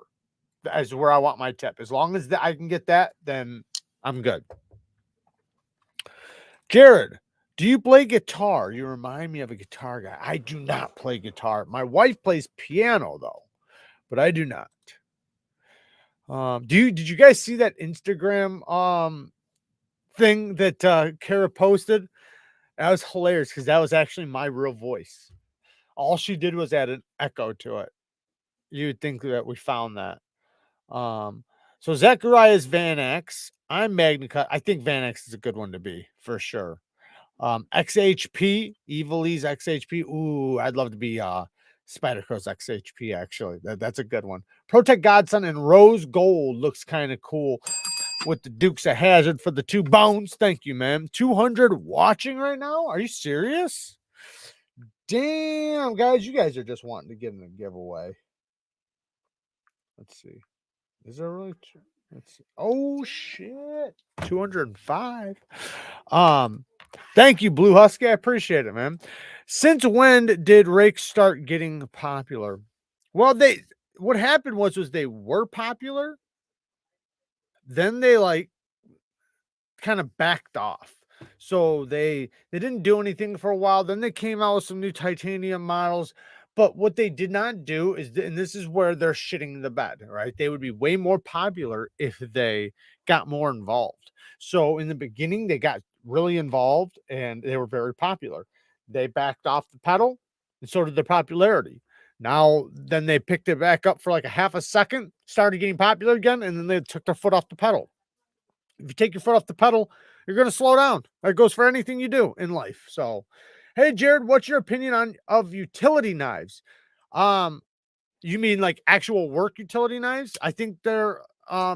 is where I want my tip. As long as I can get that, then I'm good. Jared, do you play guitar? You remind me of a guitar guy. I do not play guitar. My wife plays piano though, but I do not. Did you guys see that Instagram thing that Kara posted? That was hilarious because that was actually my real voice. All she did was add an echo to it. You'd think that we found that. So Zechariah's Van X. I'm MagnaCut. I think Van X is a good one to be for sure. XHP, Evilise XHP. Ooh, I'd love to be Spider Crow's XHP, actually. That's a good one. Protect Godson and Rose Gold looks kind of cool with the Dukes of Hazzard for the 2 bones. Thank you, man. 200 watching right now? Are you serious? Damn, guys, you guys are just wanting to get in a giveaway. Let's see. Is there really? Let's see. Oh, shit. 205. Thank you, Blue Husky. I appreciate it, man. Since when did rakes start getting popular? Well, what happened was they were popular. Then they like kind of backed off. So they didn't do anything for a while. Then they came out with some new titanium models. But what they did not do is, and this is where they're shitting the bed, right? They would be way more popular if they got more involved. So in the beginning, they got really involved and they were very popular. They backed off the pedal, and so did their popularity. Now, then they picked it back up for like a half a second, started getting popular again, and then they took their foot off the pedal. If you take your foot off the pedal, you're going to slow down. That goes for anything you do in life. So, hey, Jared, what's your opinion of utility knives? You mean like actual work utility knives? I think they're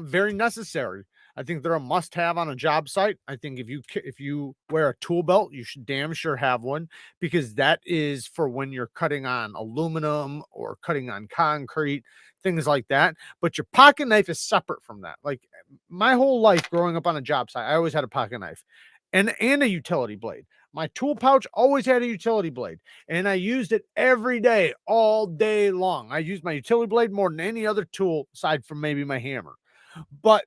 very necessary. I think they're a must-have on a job site. I think if you wear a tool belt, you should damn sure have one, because that is for when you're cutting on aluminum or cutting on concrete, things like that. But your pocket knife is separate from that. Like my whole life growing up on a job site, I always had a pocket knife and a utility blade. My tool pouch always had a utility blade, and I used it every day, all day long. I used my utility blade more than any other tool aside from maybe my hammer. But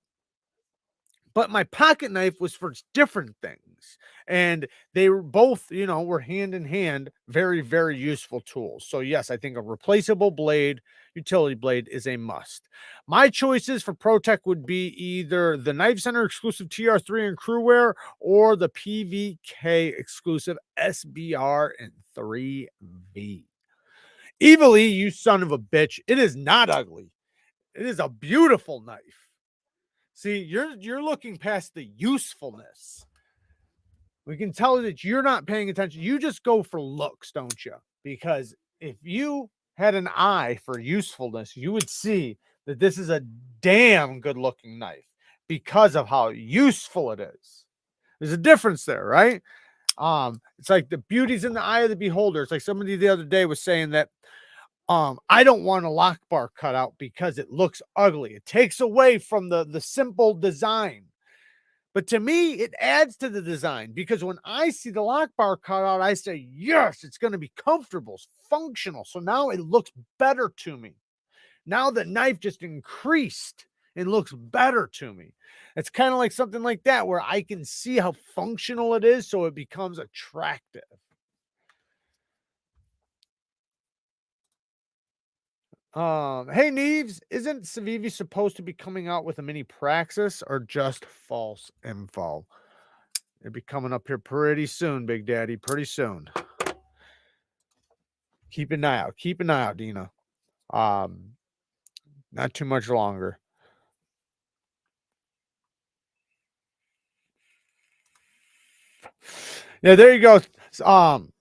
my pocket knife was for different things, and they were both, were hand in hand, very, very useful tools. So yes, I think a replaceable blade, utility blade, is a must. My choices for ProTech would be either the Knife Center exclusive TR3 and Crewwear, or the PVK exclusive SBR and 3V. Evilly, you son of a bitch, it is not ugly. It is a beautiful knife. See, you're looking past the usefulness. We can tell that you're not paying attention. You just go for looks, don't you? Because if you had an eye for usefulness, you would see that this is a damn good looking knife because of how useful it is. There's a difference there, right? It's like the beauty's in the eye of the beholder. It's like somebody the other day was saying that I don't want a lock bar cut out because it looks ugly. It takes away from the simple design. But to me, it adds to the design, because when I see the lock bar cut out, I say, yes, it's going to be comfortable, functional. So now it looks better to me. Now the knife just increased and looks better to me. It's kind of like something like that, where I can see how functional it is, so it becomes attractive. Hey Neeves, isn't Civivi supposed to be coming out with a mini Praxis, or just false info? It'll be coming up here pretty soon, Big Daddy, pretty soon. Keep an eye out. Keep an eye out, Dina. Not too much longer. Yeah, there you go.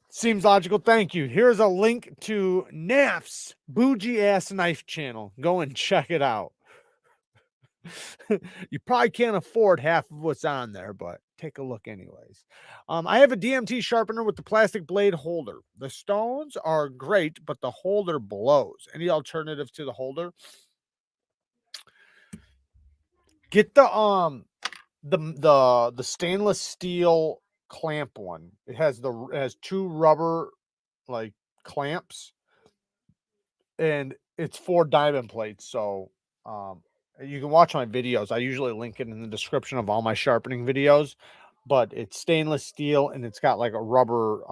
Seems logical. Thank you. Here's a link to NAF's bougie ass knife channel. Go and check it out. You probably can't afford half of what's on there, but take a look anyways. I have a DMT sharpener with the plastic blade holder. The stones are great, but the holder blows. Any alternative to the holder? Get the stainless steel clamp one. It has two rubber like clamps, and it's 4 diamond plates. So you can watch my videos. I usually link it in the description of all my sharpening videos, but it's stainless steel, and it's got like a rubber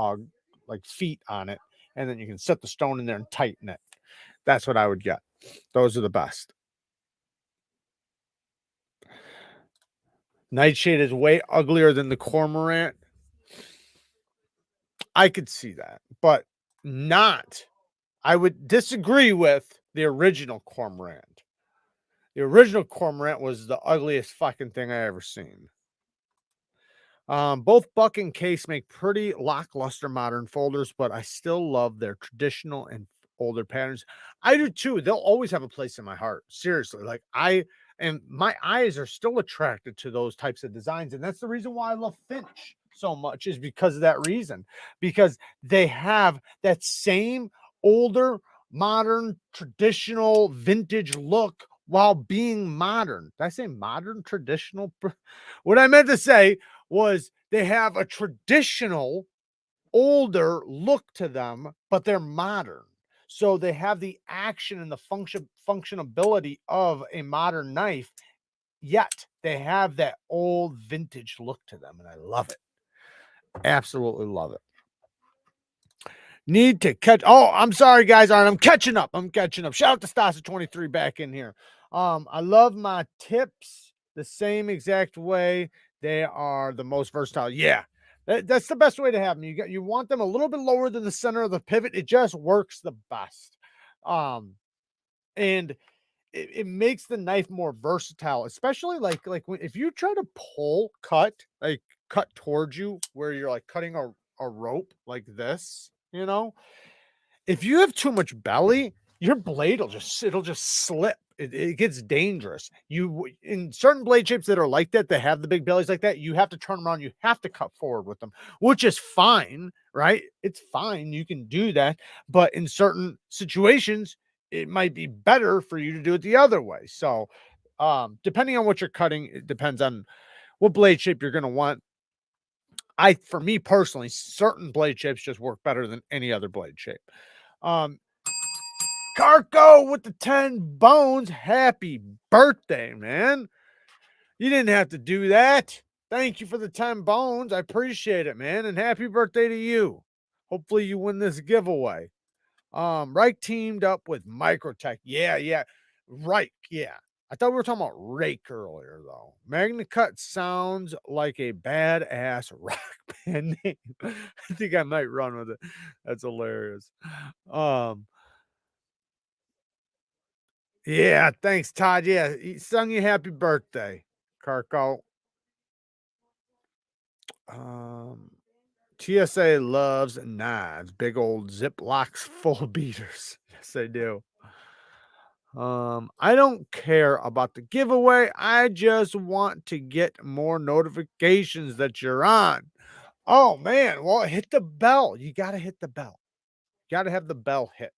like feet on it, and then you can set the stone in there and tighten it. That's what I would get. Those are the best. Nightshade is way uglier than the Cormorant. I could see that, but not. I would disagree with the original Cormorant. The original Cormorant was the ugliest fucking thing I ever seen. Both Buck and Case make pretty lackluster modern folders, but I still love their traditional and older patterns. I do too. They'll always have a place in my heart. Seriously. Like and my eyes are still attracted to those types of designs. And that's the reason why I love Finch so much, is because of that reason. Because they have that same older, modern, traditional, vintage look while being modern. Did I say modern, traditional? What I meant to say was they have a traditional, older look to them, but they're modern. So they have the action and the functionability of a modern knife, yet they have that old vintage look to them, and I love it. Absolutely love it. Need to catch. Oh, I'm sorry, guys. I'm catching up. Shout out to Stasa23 back in here. I love my tips the same exact way. They are the most versatile. Yeah, that's the best way to have them. You want them a little bit lower than the center of the pivot. It just works the best. And it makes the knife more versatile, especially like if you try to cut towards you, where you're like cutting a rope like this, if you have too much belly, your blade will it'll just slip. It gets dangerous. In certain blade shapes that are like that, that have the big bellies like that, you have to turn them around. You have to cut forward with them, which is fine, right? It's fine. You can do that. But in certain situations, it might be better for you to do it the other way. So, depending on what you're cutting, it depends on what blade shape you're going to want. For me personally, certain blade shapes just work better than any other blade shape. Um, Carco with the 10 bones. Happy birthday, man. You didn't have to do that. Thank you for the 10 bones. I appreciate it, man. And happy birthday to you. Hopefully you win this giveaway. Reich teamed up with Microtech. Yeah. Reich, yeah. I thought we were talking about Rake earlier, though. MagnaCut sounds like a badass rock band name. I think I might run with it. That's hilarious. Yeah, thanks, Todd. Yeah, he sung you happy birthday, Carco. Um, TSA loves knives, big old Ziplocs full of beaters. Yes, they do. I don't care about the giveaway. I just want to get more notifications that you're on. Oh man, well, hit the bell. You gotta hit the bell. You gotta have the bell hit.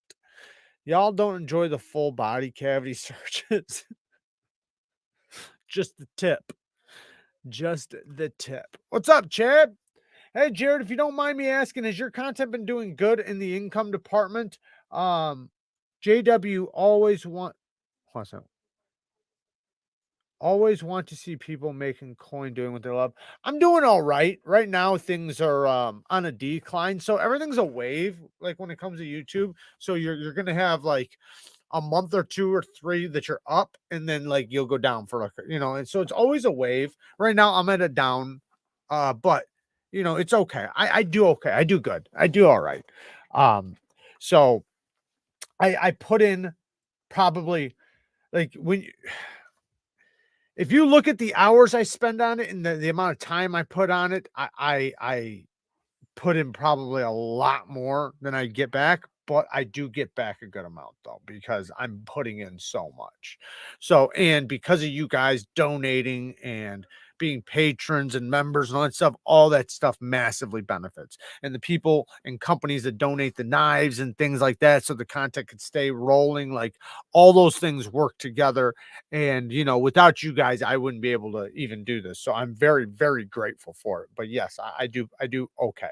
Y'all don't enjoy the full body cavity searches. Just the tip. Just the tip. What's up, Chad? Hey, Jared, if you don't mind me asking, has your content been doing good in the income department? JW always want to see people making coin doing what they love. I'm doing all right. Right now, things are on a decline. So everything's a wave, like when it comes to YouTube. So you're gonna have like a month or 2 or 3 that you're up, and then like you'll go down for like, and so it's always a wave. Right now I'm at a down, but it's okay. I do okay. I do good. I do all right. So I put in probably like if you look at the hours I spend on it and the amount of time I put on it, I put in probably a lot more than I get back, but I do get back a good amount though, because I'm putting in so much. So, and because of you guys donating and being patrons and members and all that stuff massively benefits. And the people and companies that donate the knives and things like that, so the content could stay rolling, like all those things work together. And, without you guys, I wouldn't be able to even do this. So I'm very, very grateful for it. But yes, I do okay.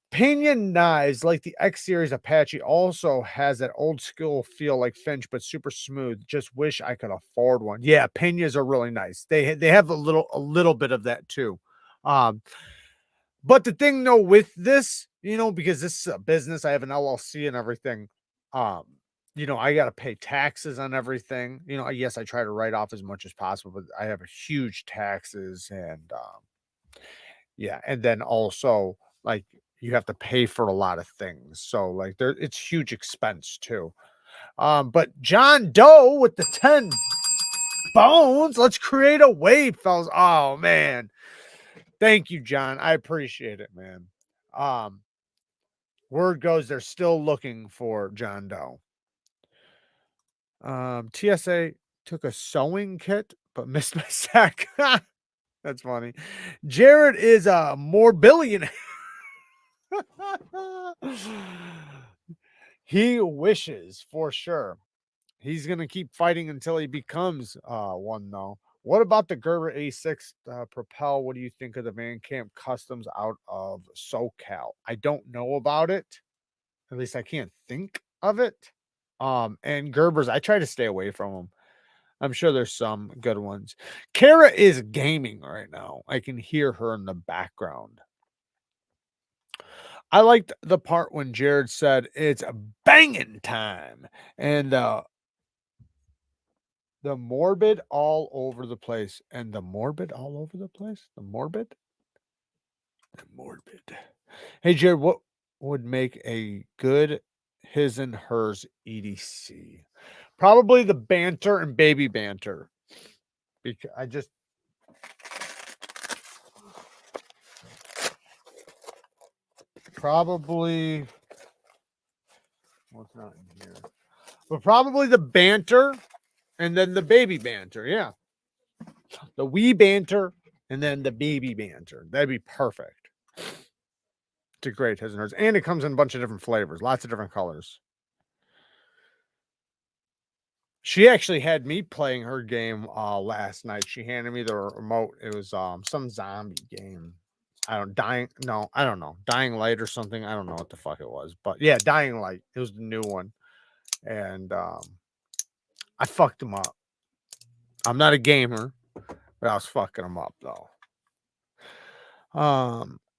Pinion knives like the X Series Apache also has that old school feel like Finch, but super smooth. Just wish I could afford one. Yeah, pinions are really nice. They have a little bit of that too. Um, but the thing though with this, because this is a business, I have an LLC and everything. Um, I got to pay taxes on everything. Yes, I try to write off as much as possible, but I have a huge taxes and yeah, and then also, like, you have to pay for a lot of things, so, like, it's huge expense too. But John Doe with the 10 bones, let's create a wave, fellas. Oh, man. Thank you, John. I appreciate it, man. Um, Word goes they're still looking for John Doe. TSA took a sewing kit, but missed my sack. That's funny. Jared is a more billionaire. He wishes for sure. He's gonna keep fighting until he becomes one though. What about the Gerber A6 Propel? What do you think of the Van Camp Customs out of SoCal? I don't know about it. At least I can't think of it. And Gerber's, I try to stay away from them. I'm sure there's some good ones. Kara is gaming right now. I can hear her in the background. I liked the part when Jared said it's banging time and the morbid all over the place. And the morbid all over the place? The morbid? The morbid. Hey Jared, what would make a good his and hers EDC? Probably the banter and baby banter. Because I just probably What's not in here? But probably the banter and then the baby banter. Yeah. The wee banter and then the baby banter. That'd be perfect. It's a great his and hers. And it comes in a bunch of different flavors, lots of different colors. She actually had me playing her game last night. She handed me the remote. It was some zombie game. I don't know. Dying Light or something. I don't know what the fuck it was. But yeah, Dying Light. It was the new one. And I fucked him up. I'm not a gamer, but I was fucking him up though.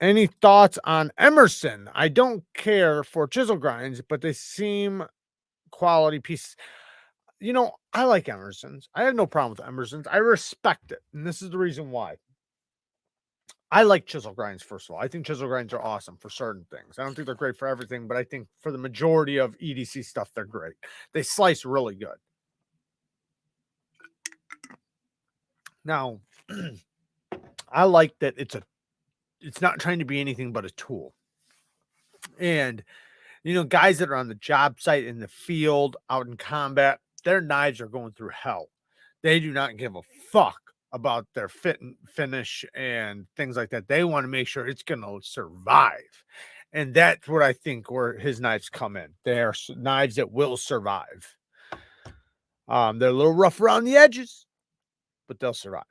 Any thoughts on Emerson? I don't care for chisel grinds, but they seem quality pieces. You know, I like Emerson's. I have no problem with Emerson's. I respect it. And this is the reason why. I like chisel grinds, first of all. I think chisel grinds are awesome for certain things. I don't think they're great for everything, but I think for the majority of EDC stuff, they're great. They slice really good. Now, I like that it's not trying to be anything but a tool. And, you know, guys that are on the job site, in the field, out in combat, their knives are going through hell. They do not give a fuck about their fit and finish and things like that. They want to make sure it's going to survive. And that's what I think where his knives come in. They're knives that will survive. They're a little rough around the edges, but they'll survive.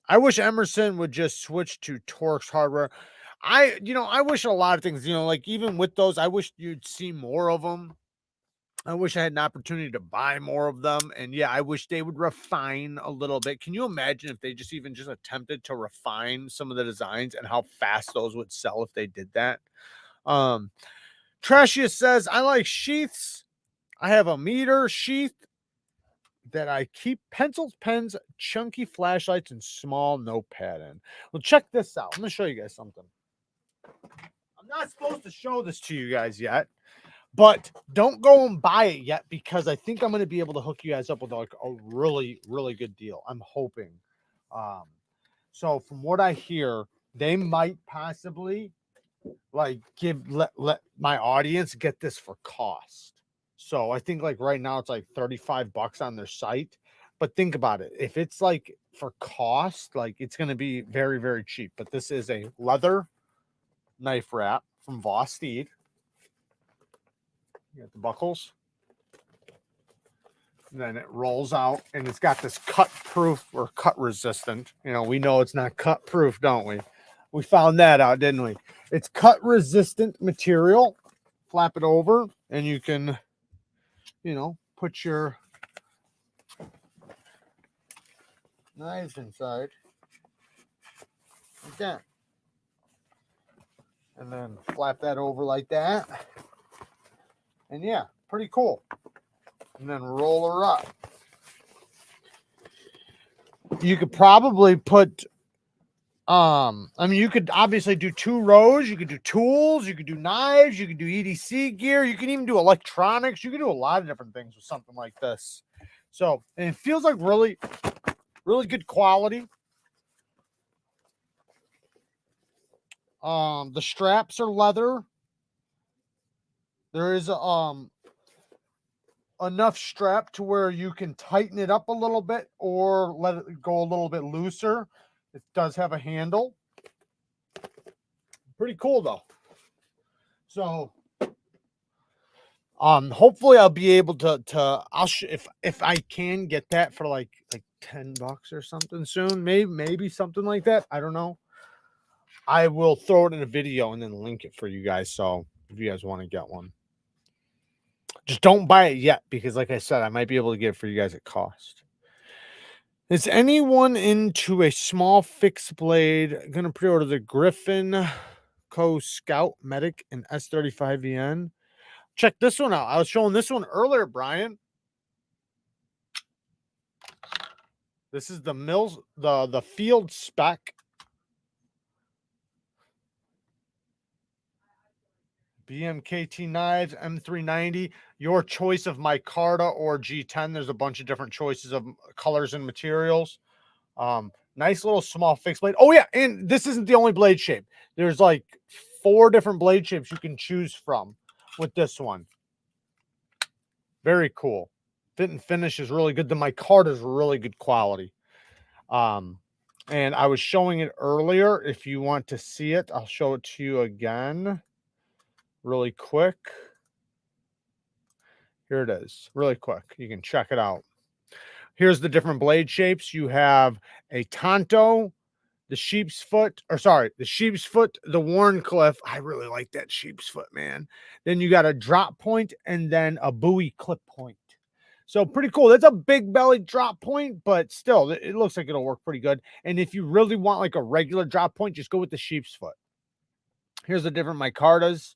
I wish Emerson would just switch to Torx hardware. I wish a lot of things, like even with those, I wish you'd see more of them. I wish I had an opportunity to buy more of them. And yeah, I wish they would refine a little bit. Can you imagine if they just attempted to refine some of the designs and how fast those would sell if they did that? Trashiest says, I like sheaths. I have a meter sheath that I keep pencils, pens, chunky flashlights, and small notepad in. Well, check this out. I'm going to show you guys something. I'm not supposed to show this to you guys yet, but don't go and buy it yet because I think I'm going to be able to hook you guys up with like a really, really good deal. I'm hoping. So from what I hear, they might possibly like let my audience get this for cost. So I think like right now it's like $35 on their site. But think about it. If it's like for cost, like it's going to be very, very cheap. But this is a leather knife wrap from VOSTEED. You got the buckles. And then it rolls out and it's got this cut proof or cut resistant. We know it's not cut proof, don't we? We found that out, didn't we? It's cut resistant material. Flap it over and you can, put your knives inside like that. And then flap that over like that. And yeah, pretty cool. And then roll her up. You could probably put, you could obviously do 2 rows. You could do tools. You could do knives. You could do EDC gear. You can even do electronics. You can do a lot of different things with something like this. So, and it feels like really, really good quality. The straps are leather. There is enough strap to where you can tighten it up a little bit or let it go a little bit looser. It does have a handle. Pretty cool though. So hopefully I'll be able to if I can get that for like $10 or something soon, maybe something like that. I don't know. I will throw it in a video and then link it for you guys. So if you guys want to get one, just don't buy it yet because like I said, I might be able to get it for you guys at cost. Is anyone into a small fixed blade? Gonna pre-order the Griffin Co Scout Medic and S35VN. Check this one out. I was showing this one earlier, Brian. This is the Mills, the field spec. BMKT knives, M390. Your choice of micarta or G10. There's a bunch of different choices of colors and materials. Nice little small fixed blade. Oh yeah, and this isn't the only blade shape. There's like 4 different blade shapes you can choose from with this one. Very cool. Fit and finish is really good. The micarta is really good quality. And I was showing it earlier. If you want to see it, I'll show it to you again really quick. Here it is, really quick. You can check it out. Here's the different blade shapes. You have a Tonto, the sheep's foot, or sorry, the sheep's foot, the Warncliffe. I really like that sheep's foot, man. Then you got a drop point and then a buoy clip point. So pretty cool. That's a big belly drop point, but still, it looks like it'll work pretty good. And if you really want like a regular drop point, just go with the sheep's foot. Here's the different micartas.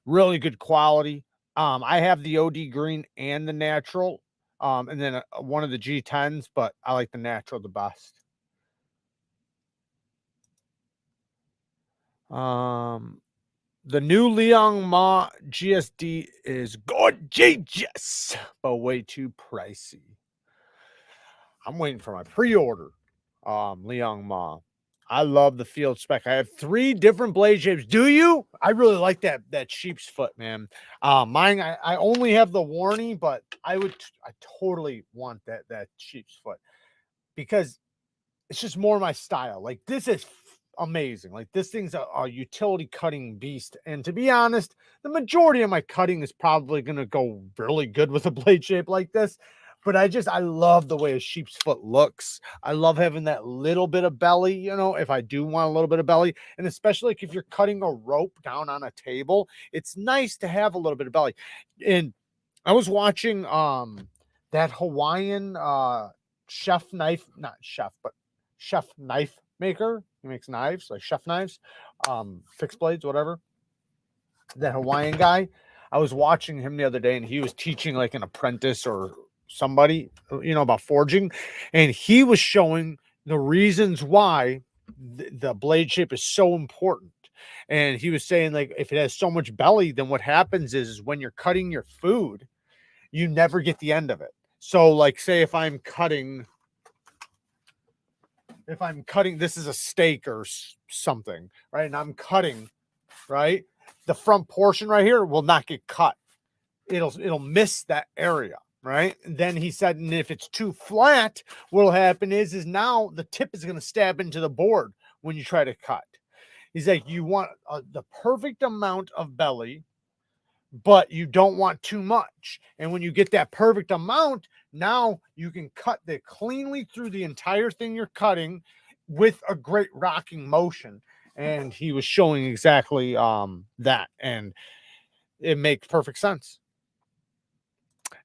Really good quality. I have the OD green and the natural, and then one of the G10s, but I like the natural the best. The new Liang Ma GSD is gorgeous, but way too pricey. I'm waiting for my pre-order. Liang Ma. I love the field spec. I have 3 different blade shapes. Do you? I really like that sheep's foot, man. Mine, I only have the Warney, but I totally want that sheep's foot because it's just more my style. Like this is amazing. Like this thing's a utility cutting beast. And to be honest, the majority of my cutting is probably going to go really good with a blade shape like this. But I love the way a sheep's foot looks. I love having that little bit of belly, you know, if I do want a little bit of belly. And especially like if you're cutting a rope down on a table, it's nice to have a little bit of belly. And I was watching that Hawaiian chef knife, not chef, but chef knife maker. He makes knives, like chef knives, fixed blades, whatever. That Hawaiian guy. I was watching him the other day and he was teaching like an apprentice or somebody, you know, about forging, and he was showing the reasons why the blade shape is so important. And he was saying like if it has so much belly, then what happens is when you're cutting your food, you never get the end of it. So like say if I'm cutting, this is a steak or something, right? And I'm cutting, right? The front portion right here will not get cut. It'll miss that area. Right. And then he said, and if it's too flat, what'll happen is now the tip is going to stab into the board when you try to cut. He's like, you want the perfect amount of belly, but you don't want too much. And when you get that perfect amount, now you can cut it cleanly through the entire thing you're cutting with a great rocking motion. And he was showing exactly that. And it makes perfect sense.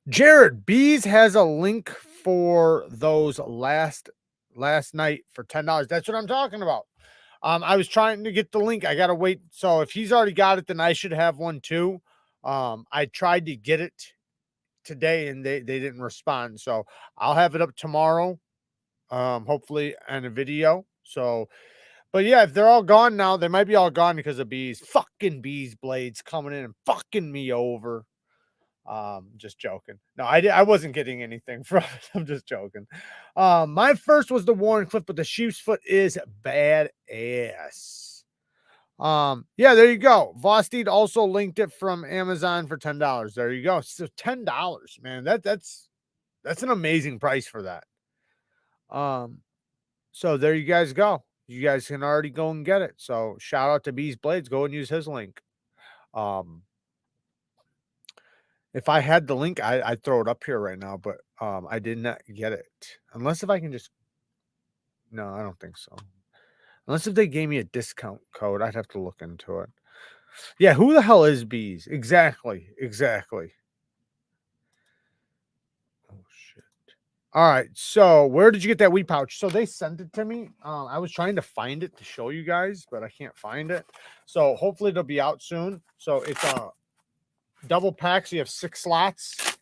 Jared, Bees has a link for those last night for $10. That's what I'm talking about. I was trying to get the link. I gotta wait. So if he's already got it, then I should have one too. I tried to get it today and they didn't respond. So I'll have it up tomorrow. Hopefully in a video. So but yeah, if they're all gone now, they might be all gone because of Bees. Fucking Bees blades coming in and fucking me over. Just joking. No, I wasn't getting anything from it. I'm just joking. My first was the Warncliffe, but the sheep's foot is badass. Yeah, there you go. VOSTEED also linked it from Amazon for $10. There you go. So $10, man. That's an amazing price for that. So there you guys go. You guys can already go and get it. So shout out to Bees Blades. Go and use his link. If I had the link, I'd throw it up here right now, but I did not get it. Unless if I can just... No, I don't think so. Unless if they gave me a discount code, I'd have to look into it. Yeah, who the hell is Bees? Exactly. Oh, shit. All right, so where did you get that weed pouch? So they sent it to me. I was trying to find it to show you guys, but I can't find it. So hopefully it'll be out soon. So it's a double pack, so you have 6 slots,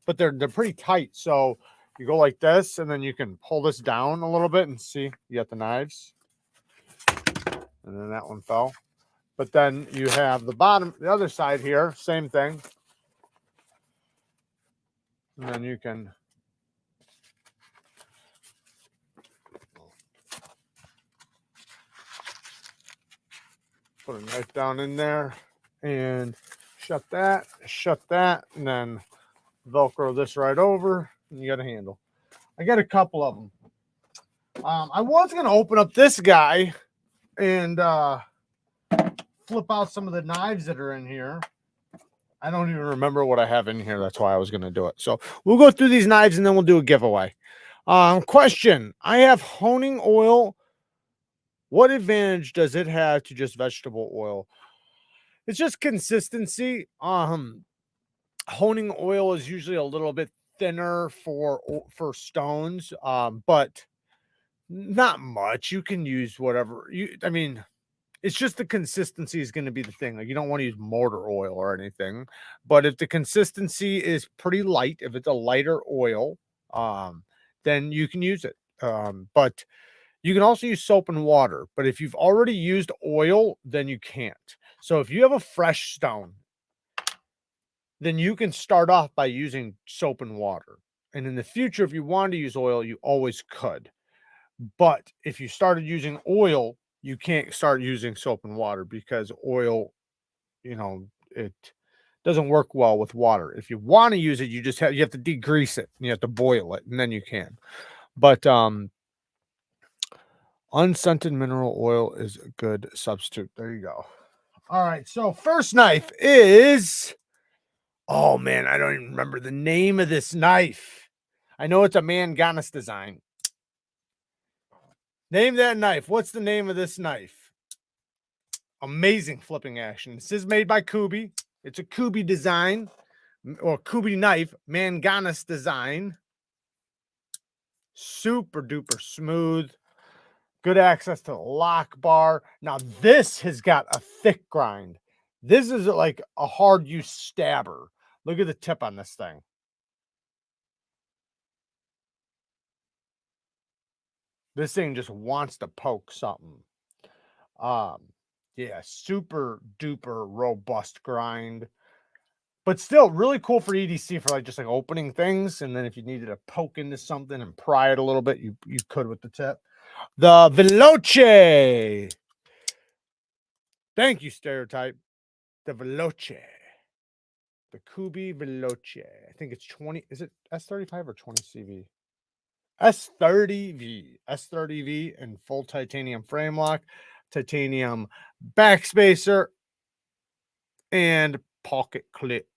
but they're pretty tight. So you go like this, and then you can pull this down a little bit and see you got the knives. And then that one fell. But then you have the bottom, the other side here, same thing. And then you can put a knife down in there and shut that, and then Velcro this right over, and you got a handle. I got a couple of them. I was going to open up this guy and flip out some of the knives that are in here. I don't even remember what I have in here. That's why I was going to do it. So we'll go through these knives and then we'll do a giveaway. Question. I have honing oil. What advantage does it have to just vegetable oil? It's just consistency. Honing oil is usually a little bit thinner for stones, but not much. You can use whatever I mean, it's just the consistency is going to be the thing. Like, you don't want to use motor oil or anything, but if the consistency is pretty light, if it's a lighter oil, then you can use it. But you can also use soap and water. But if you've already used oil, then you can't. So if you have a fresh stone, then you can start off by using soap and water. And in the future, if you wanted to use oil, you always could. But if you started using oil, you can't start using soap and water because oil, it doesn't work well with water. If you want to use it, you have to degrease it and you have to boil it, and then you can. But unscented mineral oil is a good substitute. There you go. All right. So first knife is, oh man, I don't even remember the name of this knife. I know it's a Manganis design. Name that knife. What's the name of this knife? Amazing flipping action. This is made by Kubi. It's a Kubi design, or Kubi knife, Manganis design. Super duper smooth. Good access to the lock bar. Now this has got a thick grind. This is like a hard use stabber. Look at the tip on this thing. This thing just wants to poke something. Yeah, super duper robust grind. But still really cool for EDC for just like opening things. And then if you needed to poke into something and pry it a little bit, you could with the tip. The Veloce. Thank you, Stereotype. The Veloce. The Kubi Veloce. I think it's 20. Is it S35 or 20 CV? S30V. S30V in full titanium frame lock, titanium backspacer, and pocket clip.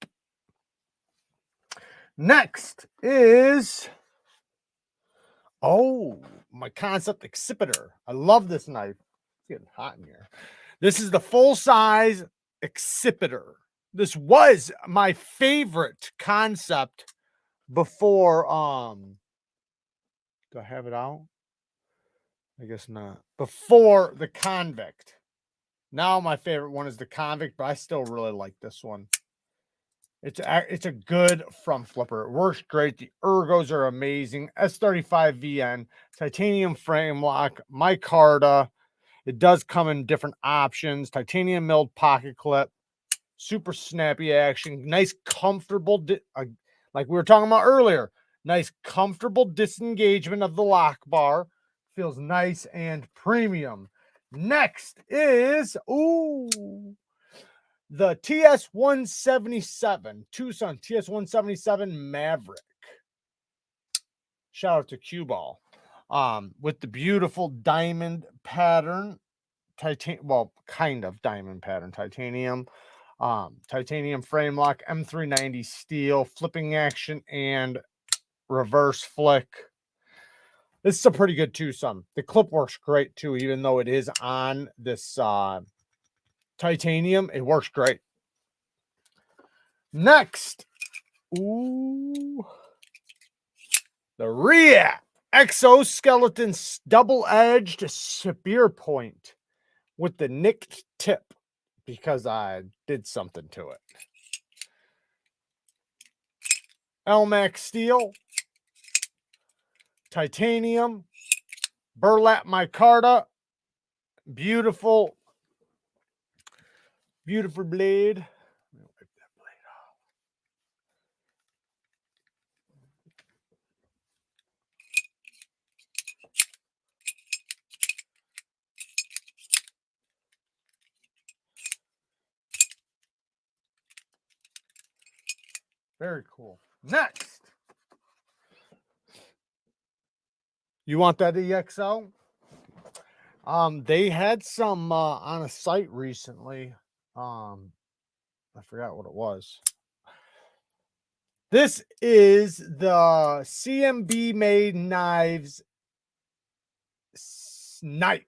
Next is, my Concept Accipiter. I love this knife. It's getting hot in here. This is the full size Accipiter. This was my favorite concept before. Do I have it out? I guess not. Before the Convict. Now my favorite one is the Convict, but I still really like this one. It's a good front flipper. It works great. The ergos are amazing. S35VN, titanium frame lock, micarta. It does come in different options. Titanium milled pocket clip, super snappy action, nice comfortable, like we were talking about earlier, nice comfortable disengagement of the lock bar. Feels nice and premium. Next is, the TS177, Tucson TS177 Maverick. Shout out to Cue Ball. With the beautiful diamond pattern, kind of diamond pattern, titanium frame lock, M390 steel, flipping action, and reverse flick. This is a pretty good Tucson. The clip works great too, even though it is on this titanium. It works great. Next, the Rhea exoskeleton double-edged spear point with the nicked tip because I did something to it. Elmax steel, titanium, burlap micarta, beautiful blade. Very cool. Next. You want that EXL? They had some on a site recently. I forgot what it was. This is the CMB made knives Night.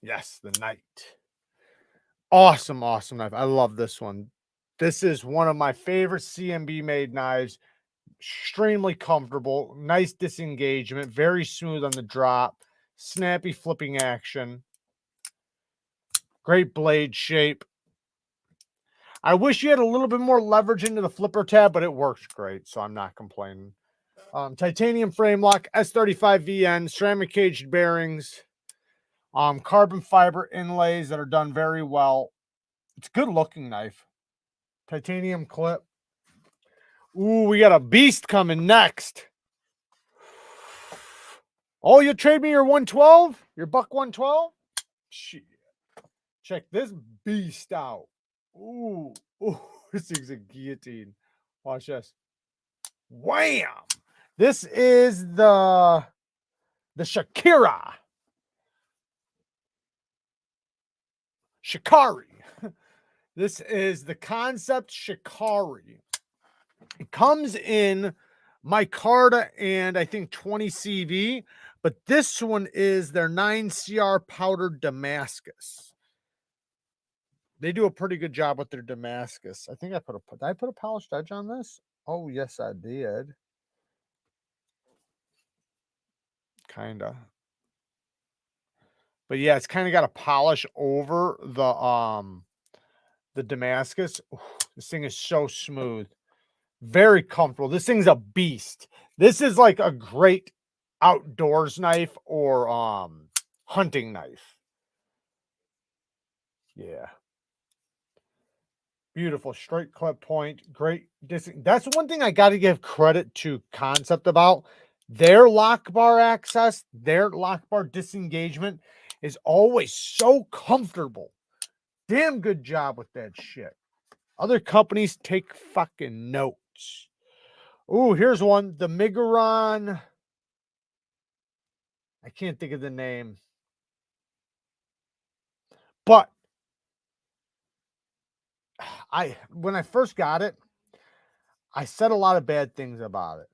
Yes, the Night. Awesome, awesome knife. I love this one. This is one of my favorite CMB made knives. Extremely comfortable, nice disengagement, very smooth on the drop, snappy flipping action, great blade shape. I wish you had a little bit more leverage into the flipper tab, but it works great, so I'm not complaining. Titanium frame lock, S35VN, ceramic caged bearings, carbon fiber inlays that are done very well. It's a good looking knife. Titanium clip. Ooh, we got a beast coming next. Oh, you'll trade me your 112? Your buck 112? Shit. Check this beast out. Ooh, ooh, this thing's a guillotine. Watch this. Wham! This is the Shakira. Shikari. This is the Concept Shikari. It comes in micarta and I think 20 CV, but this one is their 9CR powdered Damascus. They do a pretty good job with their Damascus. I think did I put a polished edge on this? Oh, yes, I did. Kinda. But yeah, it's kind of got a polish over the Damascus. Ooh, this thing is so smooth. Very comfortable. This thing's a beast. This is like a great outdoors knife or hunting knife. Yeah. Beautiful straight clip point. Great. That's one thing I got to give credit to Concept about. Their lock bar access, their lock bar disengagement is always so comfortable. Damn good job with that shit. Other companies take fucking notes. Ooh, here's one. The Miguron. I can't think of the name. But when I first got it, I said a lot of bad things about it.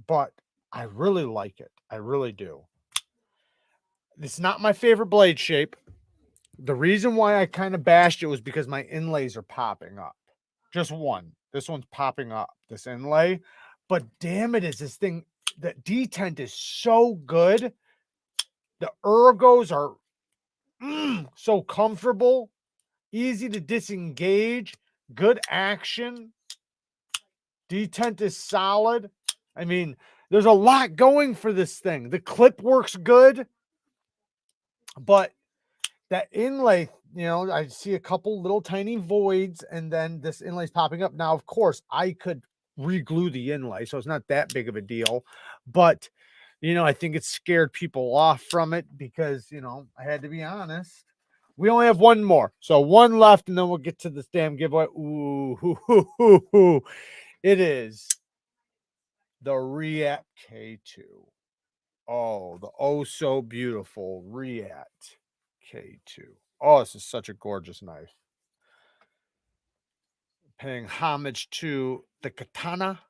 But I really like it. I really do. It's not my favorite blade shape. The reason why I kind of bashed it was because my inlays are popping up. Just one. This one's popping up, this inlay. But damn it, is this thing, the detent is so good. The ergos are so comfortable, easy to disengage, good action. Detent is solid. I mean, there's a lot going for this thing. The clip works good, but that inlay, I see a couple little tiny voids, and then this inlay's popping up. Now, of course, I could re-glue the inlay, so it's not that big of a deal. But, I think it scared people off from it because, I had to be honest. We only have one more. So one left, and then we'll get to this damn giveaway. Ooh, hoo, hoo, hoo, hoo. It is the React K2. Oh, the oh so beautiful React K2. Oh, this is such a gorgeous knife. Paying homage to the katana.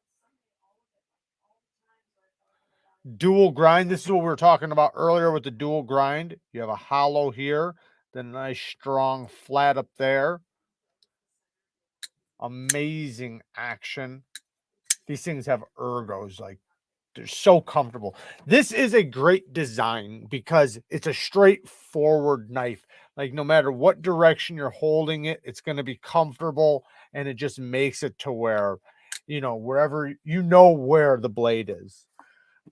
Dual grind. This is what we were talking about earlier with the dual grind. You have a hollow here, then a nice strong flat up there. Amazing action. These things have ergos, like they're so comfortable. This is a great design because it's a straightforward knife. Like no matter what direction you're holding it, it's going to be comfortable, and it just makes it to where, wherever where the blade is.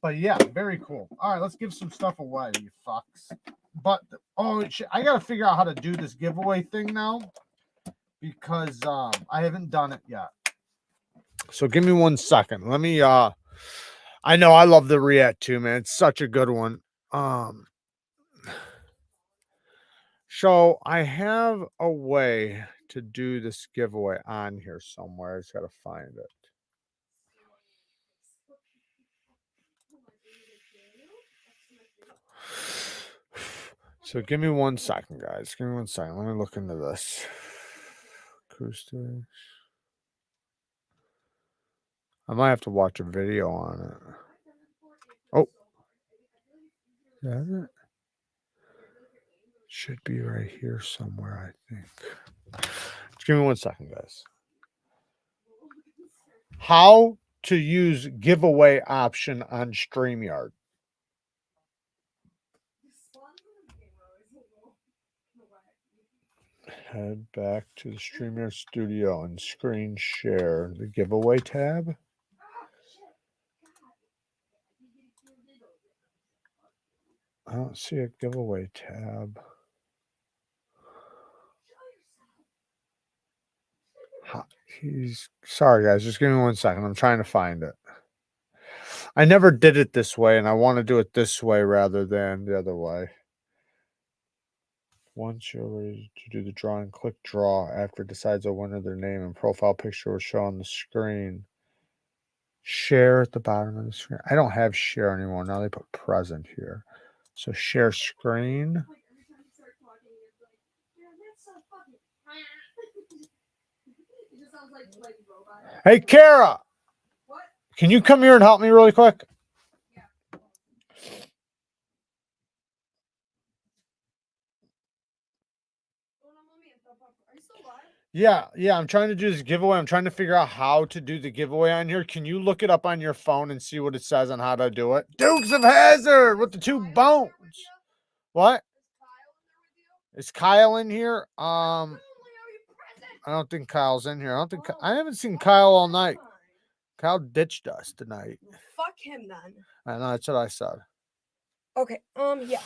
But yeah, very cool. All right, let's give some stuff away, you fucks. But oh shit, I gotta figure out how to do this giveaway thing now because I haven't done it yet. So give me 1 second. Let me I know I love the React too, man. It's such a good one. So I have a way to do this giveaway on here somewhere. I just gotta find it. So give me 1 second, guys. Give me 1 second. Let me look into this. Acoustics. I might have to watch a video on it. Oh. Is that it? Should be right here somewhere, I think. Just give me 1 second, guys. How to use giveaway option on StreamYard. Head back to the StreamYard studio and screen share the giveaway tab. I don't see a giveaway tab. Sorry, guys. Just give me 1 second. I'm trying to find it. I never did it this way, and I want to do it this way rather than the other way. Once you're ready to do the drawing, click draw. After it decides a winner, their name and profile picture will show on the screen. Share at the bottom of the screen. I don't have share anymore. Now they put present here. So share screen. Hey, Kara. What? Can you come here and help me really quick? Yeah, I'm trying to do this giveaway. I'm trying to figure out how to do the giveaway on here. Can you look it up on your phone and see what it says on how to do it? Dukes of Hazzard with the 2 bones. What? Is Kyle in here? I don't think Kyle's in here. I haven't seen Kyle all night. Kyle ditched us tonight. Fuck him then. I know, that's what I said. Okay. Yeah.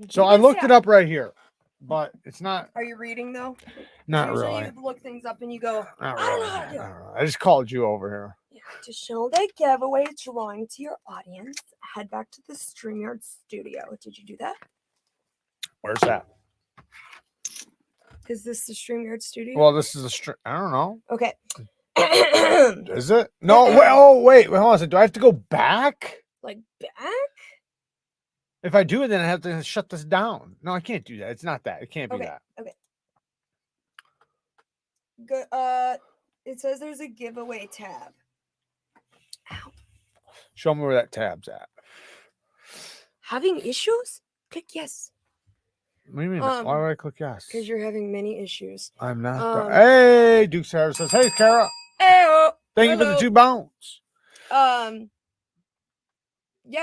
So I looked it up right here, but it's not. Are you reading though? Not usually really. You look things up and you go, Not I really. don't know how to do it. I just called you over here. Yeah. To show the giveaway drawing to your audience, head back to the StreamYard studio. Did you do that? Where's that? Is this the StreamYard studio? Well, this is a I don't know. Okay. Is it? No. Wait. Hold on a second. Do I have to go back? Like back? If I do it, then I have to shut this down. No, I can't do that. It's not that. It can't be that. Okay. Good. It says there's a giveaway tab. Ow. Show me where that tab's at. Having issues? Click yes. What do you mean? Why would I click yes? Because you're having many issues. I'm not. Hey, Duke Sarah says, hey, Kara. Hey, thank you for the 2 bones. Yeah,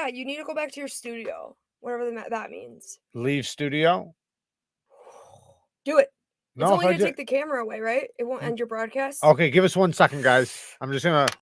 you need to go back to your studio. Whatever that means. Leave studio? Do it. No, it's only going to take the camera away, right? It won't end your broadcast. Okay, give us 1 second, guys. I'm just going to...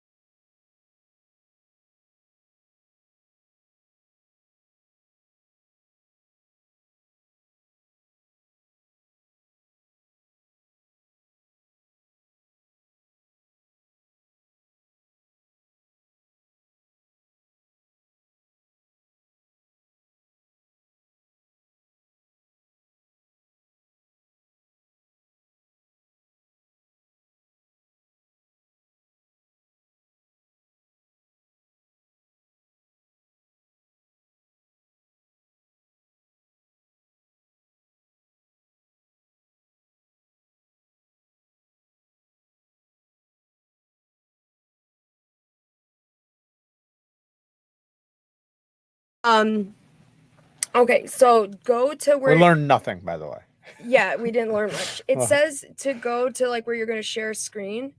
Okay, so go to where... We learned nothing, by the way. Yeah, we didn't learn much. It says to go to like where you're going to share a screen.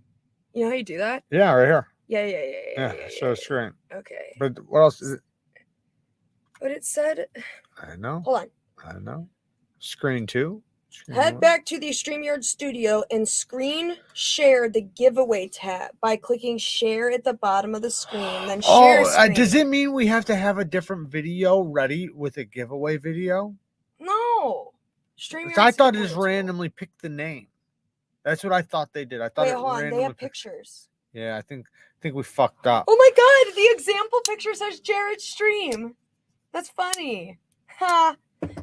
You know how you do that? Yeah, right here. Yeah. Share screen. Okay. But what else is it? But it said... I know. Hold on. I know. Screen 2. Head back to the StreamYard studio and screen share the giveaway tab by clicking share at the bottom of the screen. Then share screen. Does it mean we have to have a different video ready with a giveaway video? No. StreamYard. I thought it just randomly picked the name. That's what I thought they did. I thought hold on. They have pictures. Yeah, I think we fucked up. Oh my god, the example picture says Jared's stream. That's funny. Ha.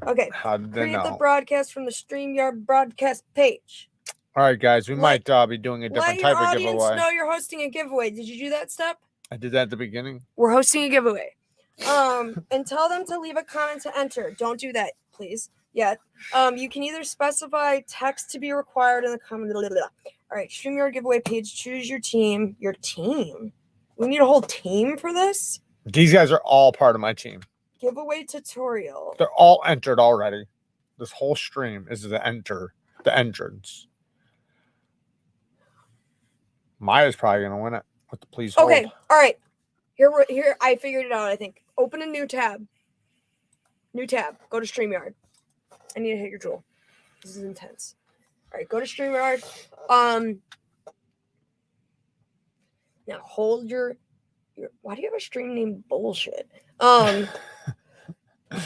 Okay. How did they know? Create the broadcast from the StreamYard broadcast page. All right, guys, we might be doing a different type of giveaway. Let your audience know you're hosting a giveaway. Did you do that step? I did that at the beginning. We're hosting a giveaway. And tell them to leave a comment to enter. Don't do that, please. Yet. You can either specify text to be required in the comment. All right, StreamYard giveaway page. Choose your team. Your team. We need a whole team for this. These guys are all part of my team. Giveaway tutorial. They're all entered already. This whole stream is the entrance. Maya's probably gonna win it with the please hold. Okay, all right. Here, I figured it out. I think. Open a new tab. New tab. Go to StreamYard. I need to hit your jewel. This is intense. All right, go to StreamYard. Now hold your. Why do you have a stream name bullshit?